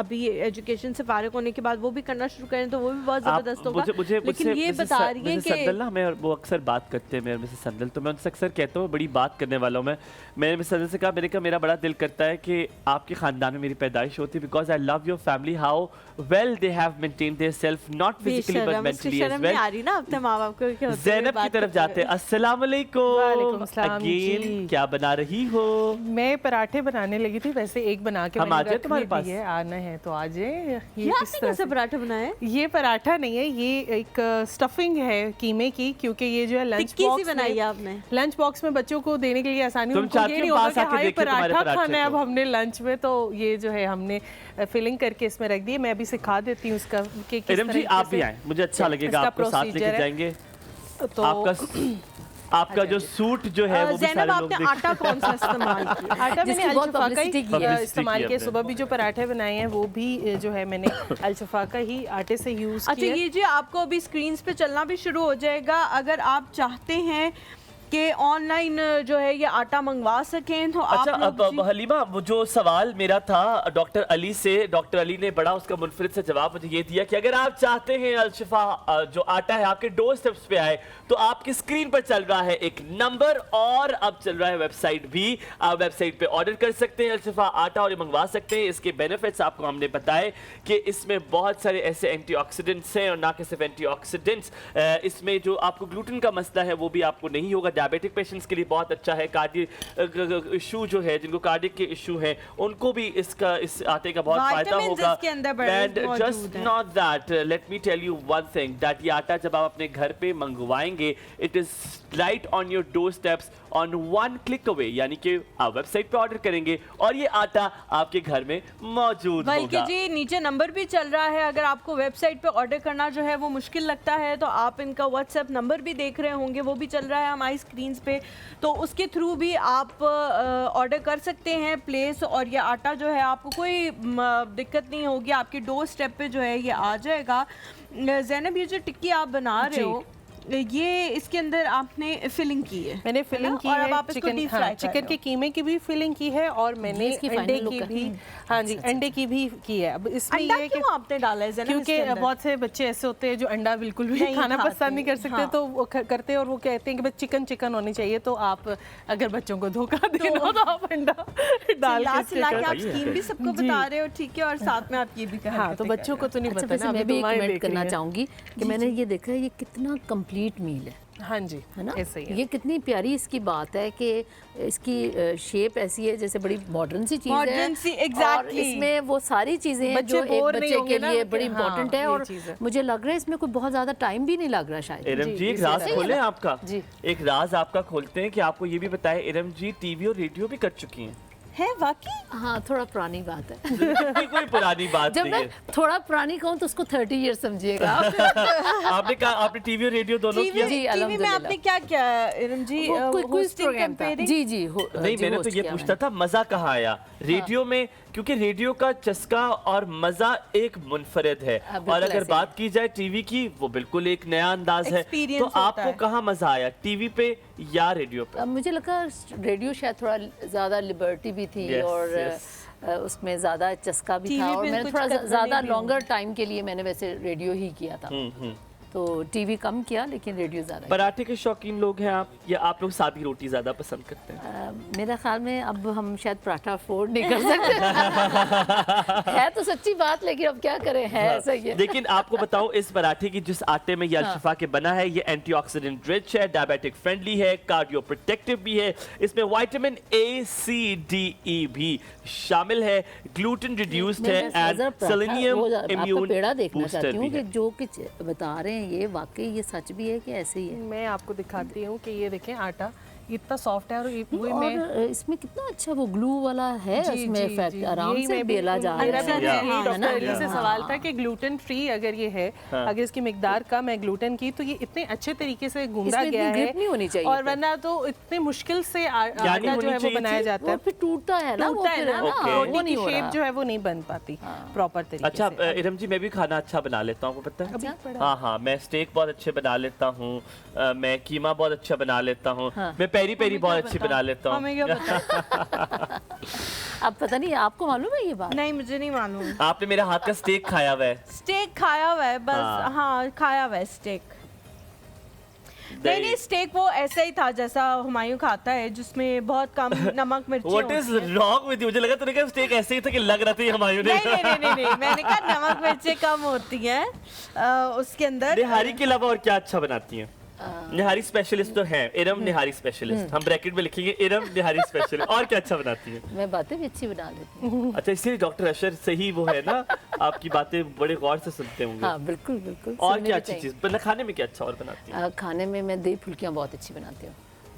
अभी एजुकेशन से फारिग होने के बाद वो भी करना शुरू करें तो वो भी बहुत आप ज़बरदस्त होगा। मुझे लेकिन ये बता रही है कि संदल ना, मैं वो अक्सर बात करते हैं मेरे में से संदल, तो मैं उनसे अक्सर कहता हूँ, बड़ी बात करने वाला हूँ मैं। मैंने मिस संदल से कहा, मैंने कहा मेरा बड़ा दिल करता है कि आपके खानदान में मेरी पैदाइश होती, because I love your family, how well they have maintained their self, not physically but बेशर्म, उसकी मेंटली एज शर्म नहीं वेल। आ रही ना अपने माँ बाप को कि होते हुए ज़ैनब की बात तरफ करते जाते हैं। हुए। अस्सलाम वालेकुम। वालेकुम सलाम अगेन जी। क्या बना रही हो? मैं पराठे बनाने लगी थी, वैसे एक बना के हम मैंने आ जाएं रख तुम्हारे भी पास? दिए, आना है तो आ जाए। ये ये किस आपने तरह कैसे से पराठा बनाए? ये पराठा नहीं है, ये एक स्टफिंग है कीमे की, क्योंकि ये जो है लंच टिक्की सी बॉक्स बनाई है में आपने? लंच बॉक्स में बच्चों को देने के लिए आसानी, तुम उनको चाहती ये हो नहीं होता पास कि आके हाय देखें तुम्हारे पराठा पराठे खाना है अब को। हमने लंच में, तो ये जो है हमने फिलिंग करके इसमें रख दी। मैं अभी सिखा देती हूँ उसका कि किस इरम जी तरीके आप भी से आए, मुझे अच्छा लगेगा, इसका आपको साथ लेके procedure है। जाएंगे। तो आपका जो सूट जो है वो भी ज़ैनब, सारे लोग आपने देख- आटा कौन सा इस्तेमाल किया? आटा मैंने जिसकी बहुत अल्शफा का publicity ही की है। इस्तेमाल की किया। हमने। सुबह भी जो पराठे बनाए हैं वो भी जो है मैंने अल्शफा का ही आटे से यूज़ अच्छा किया। ये जी आपको अभी स्क्रीन्स पे चलना भी शुरू हो जाएगा। अगर आप चाहते हैं कि ऑनलाइन जो है ये आटा मंगवा सकें तो अच्छा आप लोग अब हलीमा, वो जो सवाल मेरा था डॉक्टर अली से, डॉक्टर अली ने बड़ा उसका मुनफरिद से जवाब मुझे ये दिया कि अगर आप चाहते हैं अल्शफा जो आटा है आपके डोर स्टेप्स पे आए, तो आपकी स्क्रीन पर चल रहा है एक नंबर और अब चल रहा है वेबसाइट भी, आप वेबसाइट पे ऑर्डर कर सकते हैं अल्शफा आटा और ये मंगवा सकते हैं। इसके बेनिफिट्स आपको हमने बताए कि इसमें बहुत सारे ऐसे एंटीऑक्सीडेंट्स हैं, और ना कि सिर्फ एंटीऑक्सीडेंट्स, इसमें जो आपको ग्लूटेन का मसला है वो भी आपको नहीं होगा। डायबिटिक पेशेंट्स के लिए बहुत अच्छा है, कार्डियक इशू जो है, जिनको कार्डियक के इशू हैं उनको भी इस आटे का बहुत फायदा Vitamins होगा। इसके अंदर बड़े एंड मौजूद जस्ट हैं। Not that, let me tell you one thing, that ये आटा जब आप अपने घर पे मंगवाएंगे, it is right on your door steps on one click away, यानी कि आप वेबसाइट पे ऑर्डर करेंगे और ये आटा आपके घर में मौजूद बल्कि होगा। जी नीचे नंबर भी चल रहा है। अगर आपको वेबसाइट पे ऑर्डर करना जो है वो मुश्किल लगता है तो आप इनका व्हाट्सएप नंबर भी देख रहे होंगे, वो भी चल रहा है हमारी स्क्रीन पे, तो उसके थ्रू भी आप ऑर्डर कर सकते हैं प्लेस, और ये आटा जो है आपको कोई दिक्कत नहीं होगी, आपके डोर स्टेप पे जो है ये आ जाएगा। ज़ैनब, ये जो टिक्की आप बना रहे जी। हो ये इसके अंदर आपने फिलिंग की है? मैंने है फिलिंग ना? की और है अब आप इसको चिकन, डीप हाँ, फ्राई कर चिकन रहे के हो। कीमे की भी फिलिंग की है और मैंने इसकी अंडे final की look भी, है। हाँ जी, अच्छा, अंडे की भी की है। अब इसमें अंडा ये है कि क्यों आपने डाला है ज़ैनब क्योंकि इसके अंदर? बहुत से बच्चे ऐसे होते हैं जो अंडा बिल्कुल भी नहीं खाना खाते, पसंद नहीं कर सकते, हाँ। तो वो करते हैं और वो कहते हैं कि बस चिकन चिकन होनी चाहिए, तो आप अगर बच्चों को धोखा देना हो तो आप अंडा डाल चिल्ला के चिल्ला के chicken- आप स्कीम भी सबको जी। बता रहे हो, ठीक है, और साथ में आप ये भी कर रहे हाँ, तो बच्चों को तो नहीं अच्छा, पता वैसे ना, मैं अभी भी एक तुम्हारे कमेंट देख रही करना हैं। चाहूँगी कि मैंने ये देखा है ये कितना कंप्लीट मील है हाँ जी, है ना? ऐसे ही है। ये कितनी प्यारी इसकी बात है कि इसकी शेप ऐसी है जैसे बड़ी मॉडर्न सी चीज़ है। Modern सी, और exactly। इसमें वो सारी चीज़ें हैं बच्चे जो एक बोर नहीं बच्चे होंगे के ना लिए कि बड़ी हाँ, इंपॉर्टेंट है, ये और चीज़ है। मुझे लग रहा है इसमें कोई बहुत ज़्यादा टाइम भी नहीं लग रहा शायद। इरम जी एक इसी राज तरह खोले आपका, जी। एक राज आपका खोलते हैं कि आपको ये भी बताया, इरम जी टीवी और रेडियो भी कर चुकी हैं। है वाकई? हाँ, थोड़ा पुरानी बात है। ये कोई पुरानी बात जब नहीं मैं है। थोड़ा पुरानी कहूँ तो उसको 30 ईयर समझिएगा। आपने कहा आपने टीवी और रेडियो दोनों टीवी किया? जी, में अल्हम्दुलिल्लाह। आपने क्या किया इरम जी? वो कोई क्विज hosting प्रोग्राम था। comparing? जी जी नहीं, जी, मैंने तो host ये किया पूछता था मजा कहाँ आया रेडियो में, क्योंकि रेडियो का चस्का और मजा एक मुनफरिद है, बिल्कुल और अगर ऐसे बात की जाए टीवी की, वो बिल्कुल एक नया अंदाज है। Experience तो होता आपको है। कहाँ मजा आया, टीवी पे या रेडियो पे? अब मुझे लगा रेडियो शायद थोड़ा ज़्यादा लिबर्टी भी थी, Yes, और yes. उसमें ज़्यादा चस्का भी TV था, और पे मैंने कुछ थोड़ा कतरने ज़्यादा भी लॉन्गर टाइम के लिए मैंने वैसे रेडियो ही किया था। तो टीवी कम किया लेकिन रेडियो ज़्यादा। पराठे के शौकीन लोग हैं आप, या आप लोग सादी रोटी ज़्यादा पसंद करते हैं? मेरा ख्याल में अब हम शायद पराठा अफोर्ड नहीं कर सकते। है तो सच्ची बात, लेकिन अब क्या करें, है ऐसा ही है। लेकिन आपको बताऊं, इस पराठे की जिस आटे में ये अल्शिफा के बना है, ये एंटीऑक्सीडेंट रिच है, डायबिटिक फ्रेंडली है, कार्डियो प्रोटेक्टिव भी है, इसमें vitamin A, C, D, E भी शामिल है, ग्लूटेन रिड्यूस्ड है एंड सेलेनियम इम्यून पेड़ा देखना बूस्टर चाहती हूँ भी कि है। जो कुछ बता रहे हैं ये वाकई ये सच भी है कि ऐसे ही है। मैं आपको दिखाती हूँ कि ये देखें आटा इतना सॉफ्ट है, और वही और मैं इसमें कितना अच्छा वो ग्लू वाला है, जी, इसमें जी, इफेक्ट जी, आराम यही से मैं बेला जा मेरा रहा भी है। यही हाँ, है डॉक्टर ना? अली से हाँ, सवाल था हाँ। कि ग्लूटेन फ्री अगर ये है, अगर इसकी मिकदार कम है ग्लूटेन की, तो ये इतने अच्छे तरीके से गूंदा इसमें गया इतनी है, grip नहीं होनी चाहिए और फिर। वरना तो इतने मुश्किल से आटा यानी जो होनी है वो चाहिए बनाया थी? जाता वो है, फिर टूटता है ना, वो टूटता है फिर ना, है ना, Okay. वो रोटी नहीं की हो शेप रहा। जो है वो नहीं बन पाती प्रॉपर तरीके अच्छा से। इरम जी, मैं भी खाना अच्छा बना लेता हूँ, आपको पता है? अच्छा? हाँ हाँ, मैं स्टेक बहुत अच्छे बना लेता हूँ, मैं कीमा बहुत अच्छा बना लेता हूँ, हाँ। मैं पेरी पेरी बहुत अच्छी बना लेता हूँ। हमें क्या पता। अब पता नहीं आपको मालूम है ये बात? नहीं, मुझे नहीं मालूम। आपने मेरा हाथ का स्टेक खाया हुआ है? स्टेक खाया हुआ है बस। हाँ। हाँ, खाया हुआ है स्टेक। नहीं, स्टेक वो ऐसा ही था जैसा हुमायूं खाता है, जिसमें बहुत कम नमक मिर्ची What is wrong with you? मुझे लगा तूने कहा स्टेक ऐसे ही था कि लग रहा था ये हमायूं ने। नहीं नहीं नहीं नहीं, मैंने कहा नमक मिर्ची कम होती हैं उसके अंदर। निहारी के अलावा और क्या अच्छा बनाती हैं? निहारी स्पेशलिस्ट तो है, इरम निहारी स्पेशलिस्ट, हम ब्रैकेट में लिखेंगे इरम निहारी स्पेशलिस्ट। और क्या अच्छा बनाती है? मैं बातें भी अच्छी बना लेती हूँ। अच्छा, इसलिए डॉक्टर अशर से ही वो है ना, आपकी बातें बड़े गौर से सुनते होंगे। हाँ बिल्कुल बिल्कुल। और सुनने क्या भी अच्छी चाहिए। चीज, मतलब खाने में क्या अच्छा और बनाती है? खाने में मैं दही फुल्कियाँ बहुत अच्छी बनाती हूँ।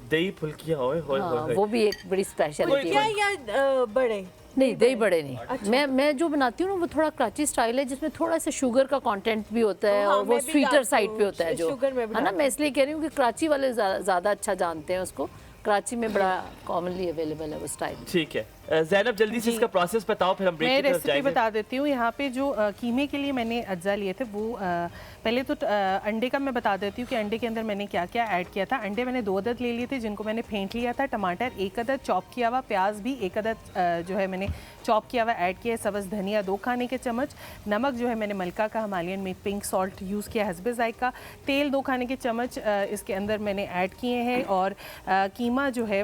दही फुल्कियाँ, ओए होए हाँ, होए। वो भी एक बड़ी स्पेशलिटी क्या है। या बड़े? नहीं, दही बड़े नहीं। मैं जो बनाती हूँ ना वो थोड़ा कराची स्टाइल है, जिसमें थोड़ा सा शुगर का कंटेंट भी होता है, हाँ, और वो मैं भी स्वीटर डालती साइड हूँ, पे होता है जो, शुगर मैं भी है ना। डालती मैं इसलिए कह रही हूँ कि कराची वाले ज़्यादा अच्छा जानते हैं उसको, कराची में बड़ा कॉमनली अवेलेबल है वो स्टाइल। ठीक है, ज़ैनब जल्दी से इसका प्रोसेस बताओ, फिर हम ब्रेक मैं की तरफ रेसिपी जाएंगे। बता देती हूँ। यहाँ पे जो कीमे के लिए मैंने अज्जा लिए थे वो पहले तो अंडे का मैं बता देती हूँ कि अंडे के अंदर मैंने क्या क्या ऐड किया था। अंडे मैंने 2 अदद ले लिए थे जिनको मैंने फेंट लिया था, टमाटर 1 अदद चॉप किया हुआ, प्याज भी 1 अदद जो है मैंने चॉप किया हुआ ऐड किया है, सब्ज़ धनिया 2 खाने के चम्मच, नमक जो है मैंने मलका का हिमालयन में पिंक सॉल्ट यूज़ किया हस्बे जायका, तेल 2 खाने के चम्मच इसके अंदर मैंने ऐड किए हैं, और कीमा जो है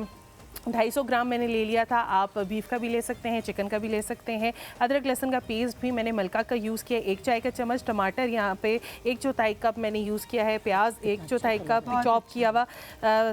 250 ग्राम मैंने ले लिया था। आप बीफ का भी ले सकते हैं, चिकन का भी ले सकते हैं। अदरक लहसुन का पेस्ट भी मैंने मलका का यूज़ किया 1 चाय का चम्मच, टमाटर यहाँ पे 1/4 कप मैंने यूज़ किया है, प्याज 1/4 कप चॉप किया हुआ,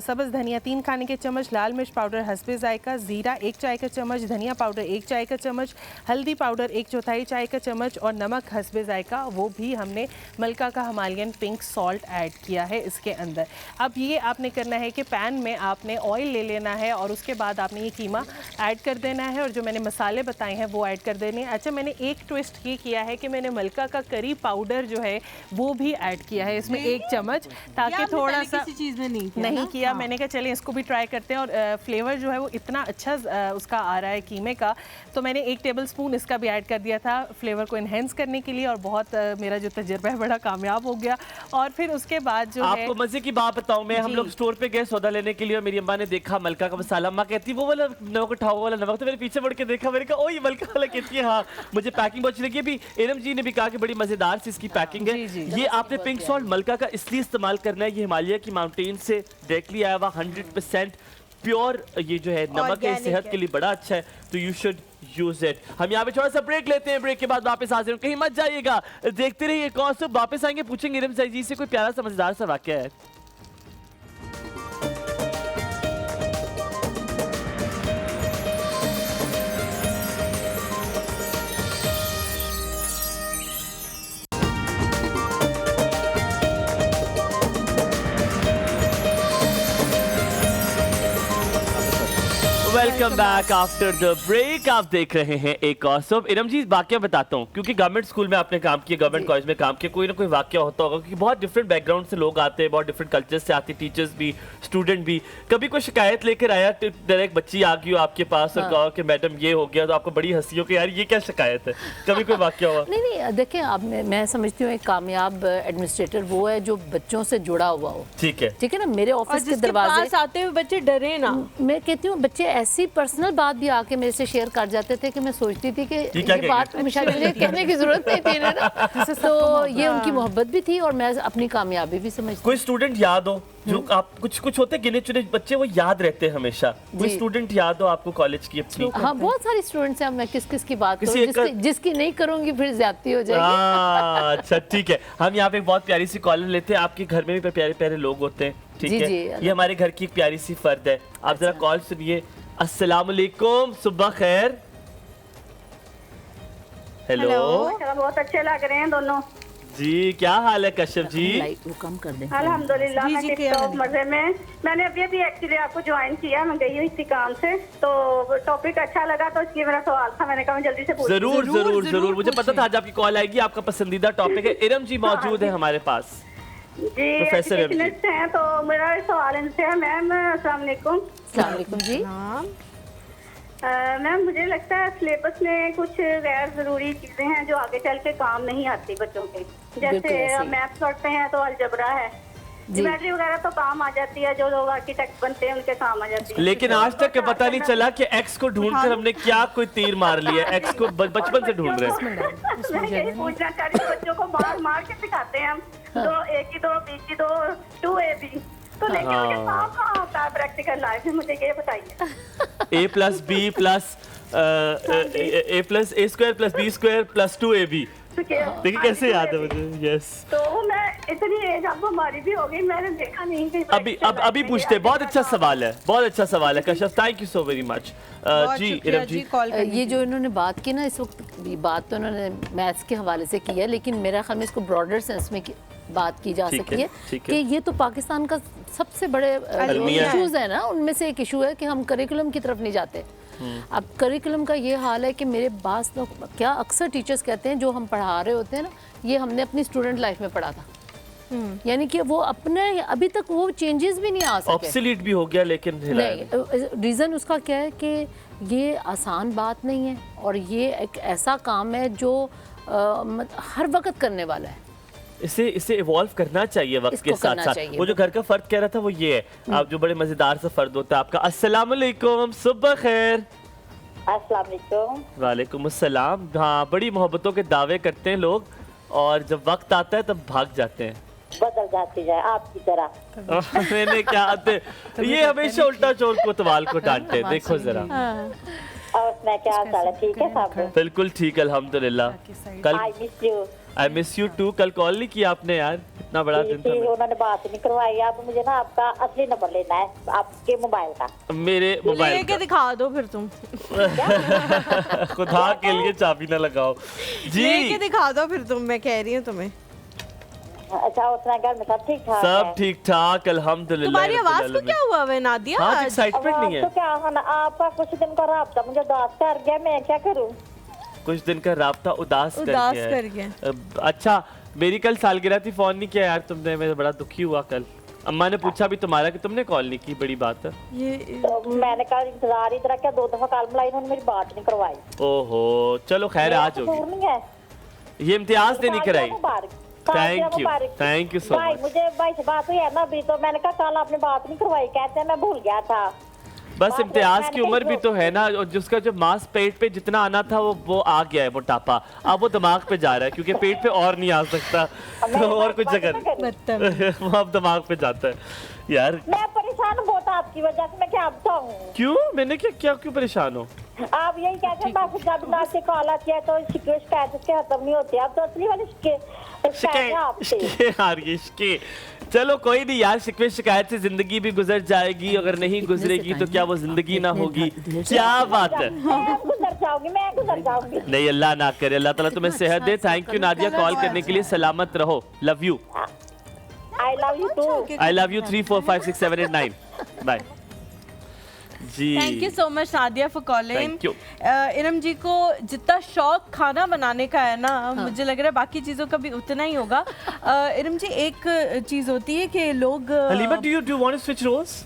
सब्ज़ धनिया 3 खाने के चम्मच, लाल मिर्च पाउडर हस्बे जायका, ज़ीरा 1 चाय का चम्मच, धनिया पाउडर 1 चाय का चम्मच, हल्दी पाउडर 1/4 चाय का चम्मच, और नमक हस्बे जायका वो भी हमने मलका का हिमालयन पिंक सॉल्ट ऐड किया है इसके अंदर। अब ये आपने करना है कि पैन में आपने ऑयल ले लेना है, और उसके बाद आपने ये कीमा ऐड कर देना है, और जो मैंने मसाले बताए हैं वो ऐड कर देने हैं। अच्छा, मैंने एक ट्विस्ट ये किया है कि मैंने मलका का करी पाउडर जो है वो भी ऐड किया है इसमें 1 चम्मच, ताकि थोड़ा सा किसी चीज में नहीं किया। मैंने कहा चलें इसको भी ट्राई करते हैं, और फ्लेवर जो है वो इतना अच्छा उसका आ रहा है कीमे का, तो मैंने 1 टेबलस्पून इसका भी ऐड कर दिया था फ्लेवर को इन्हेंस करने के लिए, और बहुत मेरा जो तजर्बा है बड़ा कामयाब हो गया। और फिर उसके बाद जो है, आपको मजे की बात बताऊं मैं, हम लोग स्टोर पे गए सौदा लेने के लिए, और मेरी अम्मा ने देखा मलका का मसाला, अम्मा कहती वो वाला नमक उठाओ वाला नमक, तो मैंने पीछे मुड़ के देखा, मैंने कहा ओ ये मलका वाला कहती है। हाँ, मुझे पैकिंग बहुत अच्छी लगी। अभी इरम जी ने भी कहा कि बड़ी मजेदार सी इसकी पैकिंग है। ये आपने पिंक सॉल्ट मलका का इसलिए इस्तेमाल करना है, ये हिमालय की माउंटेन से डायरेक्टली आया हुआ 100% प्योर ये जो है नमक है, सेहत के लिए बड़ा अच्छा है, तो यू शुड यूज इट। हम यहाँ पे थोड़ा सा ब्रेक लेते हैं, ब्रेक के बाद वापस हाजिर कहीं मत जाइएगा, देखते रहिए कौन सा वापस आएंगे, पूछेंगे इरम जी से कोई प्यारा सा मजेदार सा वाकया है। Welcome back after the break. आप देख रहे हैं एक और सब। इरम जी वाकया बताता हूँ, क्योंकि गवर्नमेंट स्कूल में आपने काम किया, गवर्नमेंट कॉलेज में काम किया, कोई ना कोई वाकया होता होगा, क्योंकि बहुत डिफरेंट बैकग्राउंड से लोग आते हैं, बहुत डिफरेंट कल्चर से आते हैं, टीचर्स भी, स्टूडेंट भी। कभी कोई शिकायत लेकर आया, डायरेक्ट बच्ची आ गई हो आपके पास और कहा कि मैडम ये हो गया, तो आपको बड़ी हंसी हो कि यार ये क्या शिकायत है? कभी कोई वाकया हुआ? नहीं, देखें अब मैं समझती हूँ एक कामयाब एडमिनिस्ट्रेटर वो है जो बच्चों से जुड़ा हुआ हो। ठीक है ना, मेरे ऑफिस के दरवाजे आते हुए बच्चे डरे ना। मैं कहती हूँ बच्चे ऐसी पर्सनल बात भी आके मेरे से शेयर कर जाते थे कि मैं सोचती थी कि क्या ये बात हमेशा मुझे कहने की जरूरत नहीं थी ना। तो ये उनकी मोहब्बत भी थी और मैं अपनी कामयाबी भी समझती। कोई स्टूडेंट याद हो जो आप कुछ होते गिने चुने बच्चे वो याद रहते हैं हमेशा, कोई जी। स्टूडेंट याद हो आपको कॉलेज की अपनी? हाँ, बहुत सारी स्टूडेंट्स हैं, मैं किस की बात किसी करूँ, एक का- जिसकी नहीं करूँगी फिर ज्यादती हो जाएगी। अच्छा ठीक है, हम यहाँ पे एक बहुत प्यारी सी कॉलर लेते हैं। आपके घर में भी प्यारे प्यारे लोग होते हैं, ठीक जी, है? जी, ये हमारे घर की एक प्यारी सी फर्द है। आप जरा कॉल सुनिए। अस्सलाम वालेकुम, सुबह खैर। हेलो बहुत अच्छे लग रहे हैं दोनों। जी, क्या हाल है कश्यप जी? लाइट वो कम कर दें। अल्हम्दुलिल्लाह जी, मैं जी, टिप क्या टॉप मजे में। मैंने अभी एक्चुअली आपको ज्वाइन किया, मैं गई हुई थी काम से, तो टॉपिक अच्छा लगा तो इसलिए मेरा सवाल था, मैंने कहा मैं जल्दी से पूछ जरूर जरूर, जरूर जरूर जरूर, मुझे पता पूछिए। था आज आपकी कॉल आएगी। आपका पसंदीदा टॉपिक है। इरम जी मौजूद है हमारे पास। जी प्रोफेसर इरम जी। एजुकेशनिस्ट हैं, तो मेरा सवाल इनसे है मैम। अस्सलाम वालेकुम अस्सलाम वालेकुम जी। मैम, मुझे लगता है सिलेबस में कुछ गैर जरूरी चीजें हैं जो आगे चल के काम नहीं आती बच्चों के। बिल्कुल जैसे ऐसे ही। मैथ्स पढ़ते हैं तो अलजबरा है, जी। ज्योमेट्री वगैरह तो काम आ जाती है, जो लोग आर्किटेक्ट बनते हैं उनके काम आ जाती है। लेकिन आज तक के पता नहीं चला कि एक्स को ढूंढकर हमने क्या कोई तीर मार लिया। एक्स को बचपन से ढूंढ रहे हैं। मैं यही पूछना चाह रही हूँ, बच्चों को मार मार के सिखाते हैं हम, दो ए की दो बी की दो 2ab, तो लेकिन उनके काम कहाँ होता है प्रैक्टिकल लाइफ में, मुझे ये बताइए। a plus b plus a plus a square plus b square plus 2ab। देखिए कैसे याद है मुझे। यस, तो मैं इतनी एज अब हमारी भी हो गई, मैंने देखा नहीं कि अभी पूछते हैं। बहुत अच्छा सवाल है, बहुत अच्छा सवाल है Kashyap, thank you so very much. जी इरम जी, कॉल ये जो इन्होंने बात की ना, इस वक्त भी बात तो इन्होंने मैथ्स के हवाले से की है, लेकिन मेरा ख्याल में इसको ब्रॉडर सेंस में बात की जा ठीक सकती है, है ठीक कि है। ये तो पाकिस्तान का सबसे बड़े अलमिया है। इश्यूज है ना, उनमें से एक इशू है कि हम करिकुलम की तरफ नहीं जाते। अब करिकुलम का ये हाल है कि मेरे पास लोग क्या अक्सर टीचर्स कहते हैं जो हम पढ़ा रहे होते हैं ना, ये हमने अपनी स्टूडेंट लाइफ में पढ़ा था, यानी कि वो अपने अभी तक वो चेंजेस भी नहीं आ सके। ऑब्सोलीट भी हो गया, लेकिन हिलाया नहीं। नहीं, रीज़न उसका क्या है कि ये आसान बात नहीं है और ये एक ऐसा काम है जो हर वक्त करने वाला है। इसे इवॉल्व करना चाहिए वक्त इसको के साथ करना साथ। चाहिए। वो जो घर का फर्द कह रहा था वो ये है, आप जो बड़े मजेदार सा फर्द होता है आपका। अस्सलाम वालेकुम, सुबह खैर। अस्सलाम वालेकुम। वालेकुम अस्सलाम। हाँ, बड़ी मोहब्बतों के दावे करते हैं लोग और जब वक्त आता है तब भाग जाते हैं। बदल जाती जाए आपकी तरह। मैंने क्या आते ये हमेशा उल्टा चोर कोतवाल को डांटते हैं। देखो जरा। और मैं क्या हाल चाल है? ठीक है सब? बिल्कुल ठीक, अल्हम्दुलिल्लाह। कल I miss you. I miss you too. कल कॉल नहीं किया आपने यार, इतना बड़ा दिन था। उन्होंने बात नहीं करवाई। अब मुझे ना आपका असली नंबर लेना है, आपके मोबाइल का। मेरे मोबाइल लेके दिखा दो फिर तुम। खुदा के लिए चाबी ना लगाओ जी। लेके दिखा दो फिर तुम, मैं कह रही हूँ तुम्हें। अच्छा, उतना घर में सब ठीक ठाक सब है? ठीक ठाक अल्हम्दुलिल्लाह। तुम्हारी आवाज को क्या हुआ है नादिया? हाँ, एक्साइटमेंट नहीं अब तो है। क्या होना, आपका कुछ दिन का राब्ता मुझे उदास कर गया, मैं क्या करूं? कुछ दिन का राब्ता उदास कर उदास गया है। कर गया। अच्छा, मेरी कल सालगिरह थी, फोन नहीं किया यार तुमने, मैं बड़ा दुखी हुआ कल। अम्मा ने पूछा भी तुम्हारा कि तुमने कॉल नहीं की, बड़ी बात है। ये तो मैंने कहा इंतजार ही तरह क्या, 2 दफा कॉल मिलाई, उन्होंने मेरी बात नहीं करवाई। ओहो, चलो खैर आज मेरा होगी। कसूर नहीं है। ये इम्तियाज देनी कराई। मुबारक। थैंक यू सो भाई, मच। मुझे भाई से बात हुई है ना अभी, तो मैंने कहा कल आपने बात नहीं करवाई, कहते हैं मैं भूल गया था। बस बात इम्तियाज मैंने की उम्र भी कही तो है ना, और जिसका जो मांस पेट पे जितना आना था वो आ गया है मोटापा, अब वो दिमाग पे जा रहा है क्योंकि पेट पे और नहीं आ सकता। तो और कुछ जगह नहीं। वो अब दिमाग पे जाता है यार। मैं परेशान हूँ बहुत आपकी वजह से, मैं क्या बताऊँ? क्यों? मैंने क्या क्यों परेशान हो? आप यही कहते हैं बस जब ना से कॉल आती है तो शिकायत उसके खत्म नहीं होती। आप तो असली वाली शिकायत आपसे। चलो कोई नहीं यार, शिकवे शिकायत से जिंदगी भी गुजर जाएगी, अगर नहीं गुजरेगी तो क्या वो जिंदगी ना होगी? क्या बात है। मैं गुजर जाऊंगी। नहीं, अल्लाह ना करे, अल्लाह ताला तुम्हें सेहत दे। थैंक यू नादिया कॉल करने के लिए, सलामत रहो। Love you. I love you too. I love you 3 4 5 6 7 8 9। Bye ji. Thank you so much Nadia for calling. Thank you. Iram ji को जितना शौक खाना बनाने का है ना, मुझे लग रहा है बाकी चीज़ों का भी उतना ही होगा। इरम जी, एक चीज़ होती है कि लोग Halima, do you want to switch roles?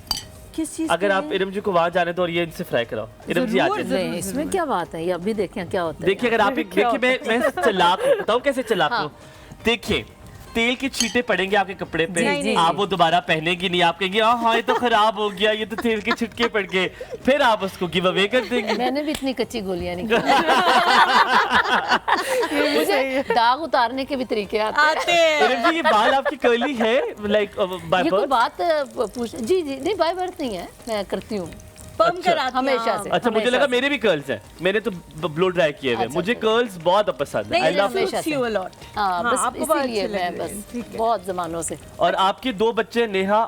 किस चीज़ अगर आप इरम जी को वहां जाने दो और ये इनसे फ्राई कराओ। इरम जी आ जरूर, जाइए। नहीं, इसमें क्या बात है, ये अभी देखें क्या होता है। देखिए, अगर आप देखिए, मैं चालाक हूं, बताऊं कैसे चालाक हूं। देखिए, तेल के छींटे पड़ेंगे आपके कपड़े पे, जी, जी। आप वो दोबारा पहनेंगी नहीं, आप कहेंगे हाँ ये तो खराब हो गया, ये तो तेल के छिटके पड़ गए, फिर आप उसको गिव अवे कर देंगे। मैंने भी इतनी कच्ची गोलियां नहीं खाई। मुझे दाग उतारने के भी तरीके आते हैं। इरम जी, ये बाल आपकी कर्ली है लाइक बाय ये कोई बर्थ? बात पूछ, जी जी नहीं, बाय बर्थ नहीं है, मैं करती हूँ पर्म कराती हमेशा से। अच्छा, मुझे हमेशा लगा से। मेरे भी कर्ल्स हैं, मैंने तो ब्लो ड्राई किए हुए। अच्छा, मुझे अच्छा। कर्ल्स बहुत पसंद है। नहीं, I love हमेशा suits से। you a lot. हाँ, हाँ, बस आपको बहुत इसीलिए अच्छे मैं लग रहे हैं, बस ठीक है। बहुत जमानों से। और आपके 2 बच्चे नेहा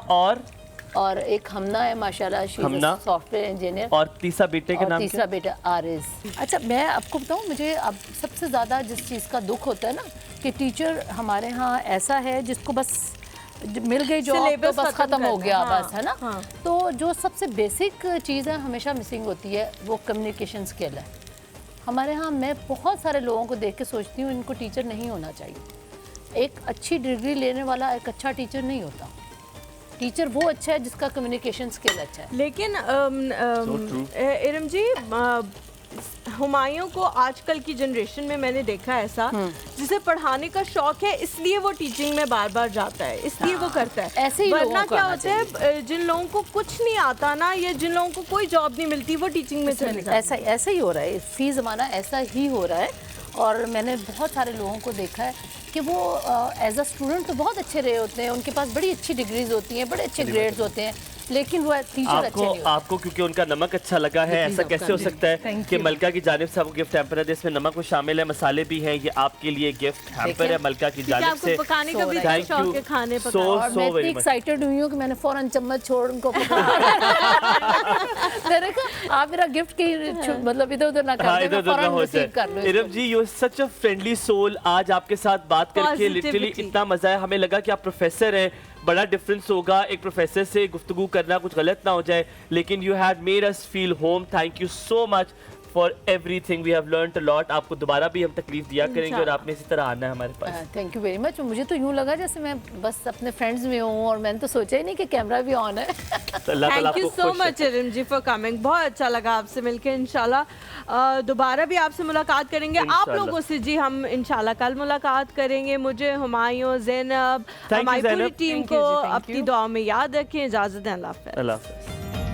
और एक हमना है माशाल्लाह, हमना। सॉफ्टवेयर इंजीनियर, और तीसरा बेटे के और नाम तीसरा बेटा आरिज। अच्छा, मैं आपको बताऊं, मुझे अब सबसे ज़्यादा जिस चीज़ का दुख होता है ना, कि टीचर हमारे यहाँ ऐसा है जिसको बस मिल गई जॉब तो Syllabus बस खत्म ख़त्म हो करना, गया, हाँ, बस, है ना। हाँ। तो जो सबसे बेसिक चीज़ है हमेशा मिसिंग होती है, वो कम्युनिकेशन स्किल है। हमारे यहाँ मैं बहुत सारे लोगों को देख के सोचती हूँ इनको टीचर नहीं होना चाहिए। एक अच्छी डिग्री लेने वाला एक अच्छा टीचर नहीं होता। टीचर वो अच्छा है जिसका कम्युनिकेशन स्किल अच्छा है। लेकिन इरम जी, हुमायूं को आजकल की जनरेशन में मैंने देखा है ऐसा, जिसे पढ़ाने का शौक है इसलिए वो टीचिंग में बार बार जाता है, इसलिए वो करता है। ऐसे ही लोगों वरना को क्या आना होता है, जिन लोगों को कुछ नहीं आता ना, या जिन लोगों को कोई जॉब नहीं मिलती, वो टीचिंग में चले जाते हैं। ऐसा ही हो रहा है, फी ज़माना ऐसा ही हो रहा है। और मैंने बहुत सारे लोगों को देखा है कि वो एज अ स्टूडेंट तो बहुत अच्छे रहे होते हैं, उनके पास बड़ी अच्छी डिग्रीज होती हैं, बड़े अच्छे ग्रेड्स होते हैं, लेकिन वो टीचर अच्छे नहीं होते। आपको क्योंकि उनका नमक अच्छा लगा है, ऐसा कैसे हो सकता है कि मलका की जानिब से आपको गिफ्ट हैम्पर है, जिसमें नमक शामिल है, मसाले भी हैं, ये आपके लिए गिफ्ट हैम्पर है मलका की जानिब आपको से। पकाने का भी Thank शौक you है, खाने so, पकाने। और मैं इतनी very much. एक्साइटेड हुई हूँ कि मैंने फौरन चम्मच छोड़ उनको मैंने कहा आप मेरा गिफ्ट की मतलब इधर उधर ना कर हाँ, दें, इधर मैं उधर ना फौरन हो रिसीव कर लूँ जाए। Iram ji, you such a friendly soul. आज आपके साथ बात करके लिटरली Positivity. इतना मजा है, हमें लगा कि आप प्रोफेसर हैं, बड़ा डिफरेंस होगा एक प्रोफेसर से गुफ्तगू करना, कुछ गलत ना हो जाए, लेकिन you had made us feel home. Thank you so much for everything, we have learned a lot. आपको दोबारा भी हम तकलीफ दिया करेंगे और आपने इसी तरह आना है हमारे पास। Thank you very much. मुझे तो यूँ लगा जैसे मैं बस अपने फ्रेंड्स में हूँ, और मैंने तो सोचा ही नहीं कि कैमरा भी ऑन है। तो अल्लाह ताला थैंक यू आपको सो खुश much Iram ji for coming, बहुत अच्छा लगा आपसे मिलकर। इंशाल्लाह दोबारा भी आपसे मुलाकात करेंगे। आप इंशाल्लाह। लोगों से जी हम इंशाल्लाह कल मुलाकात करेंगे। मुझे, हुमायूं, ज़ैनब, you, हमारी पूरी ज़ैनब। टीम Thank को you जी, thank अपनी you. दुआ में याद रखें। इजाज़त दें, अल्लाह हाफ़िज़। अल्लाह हाफ़िज़।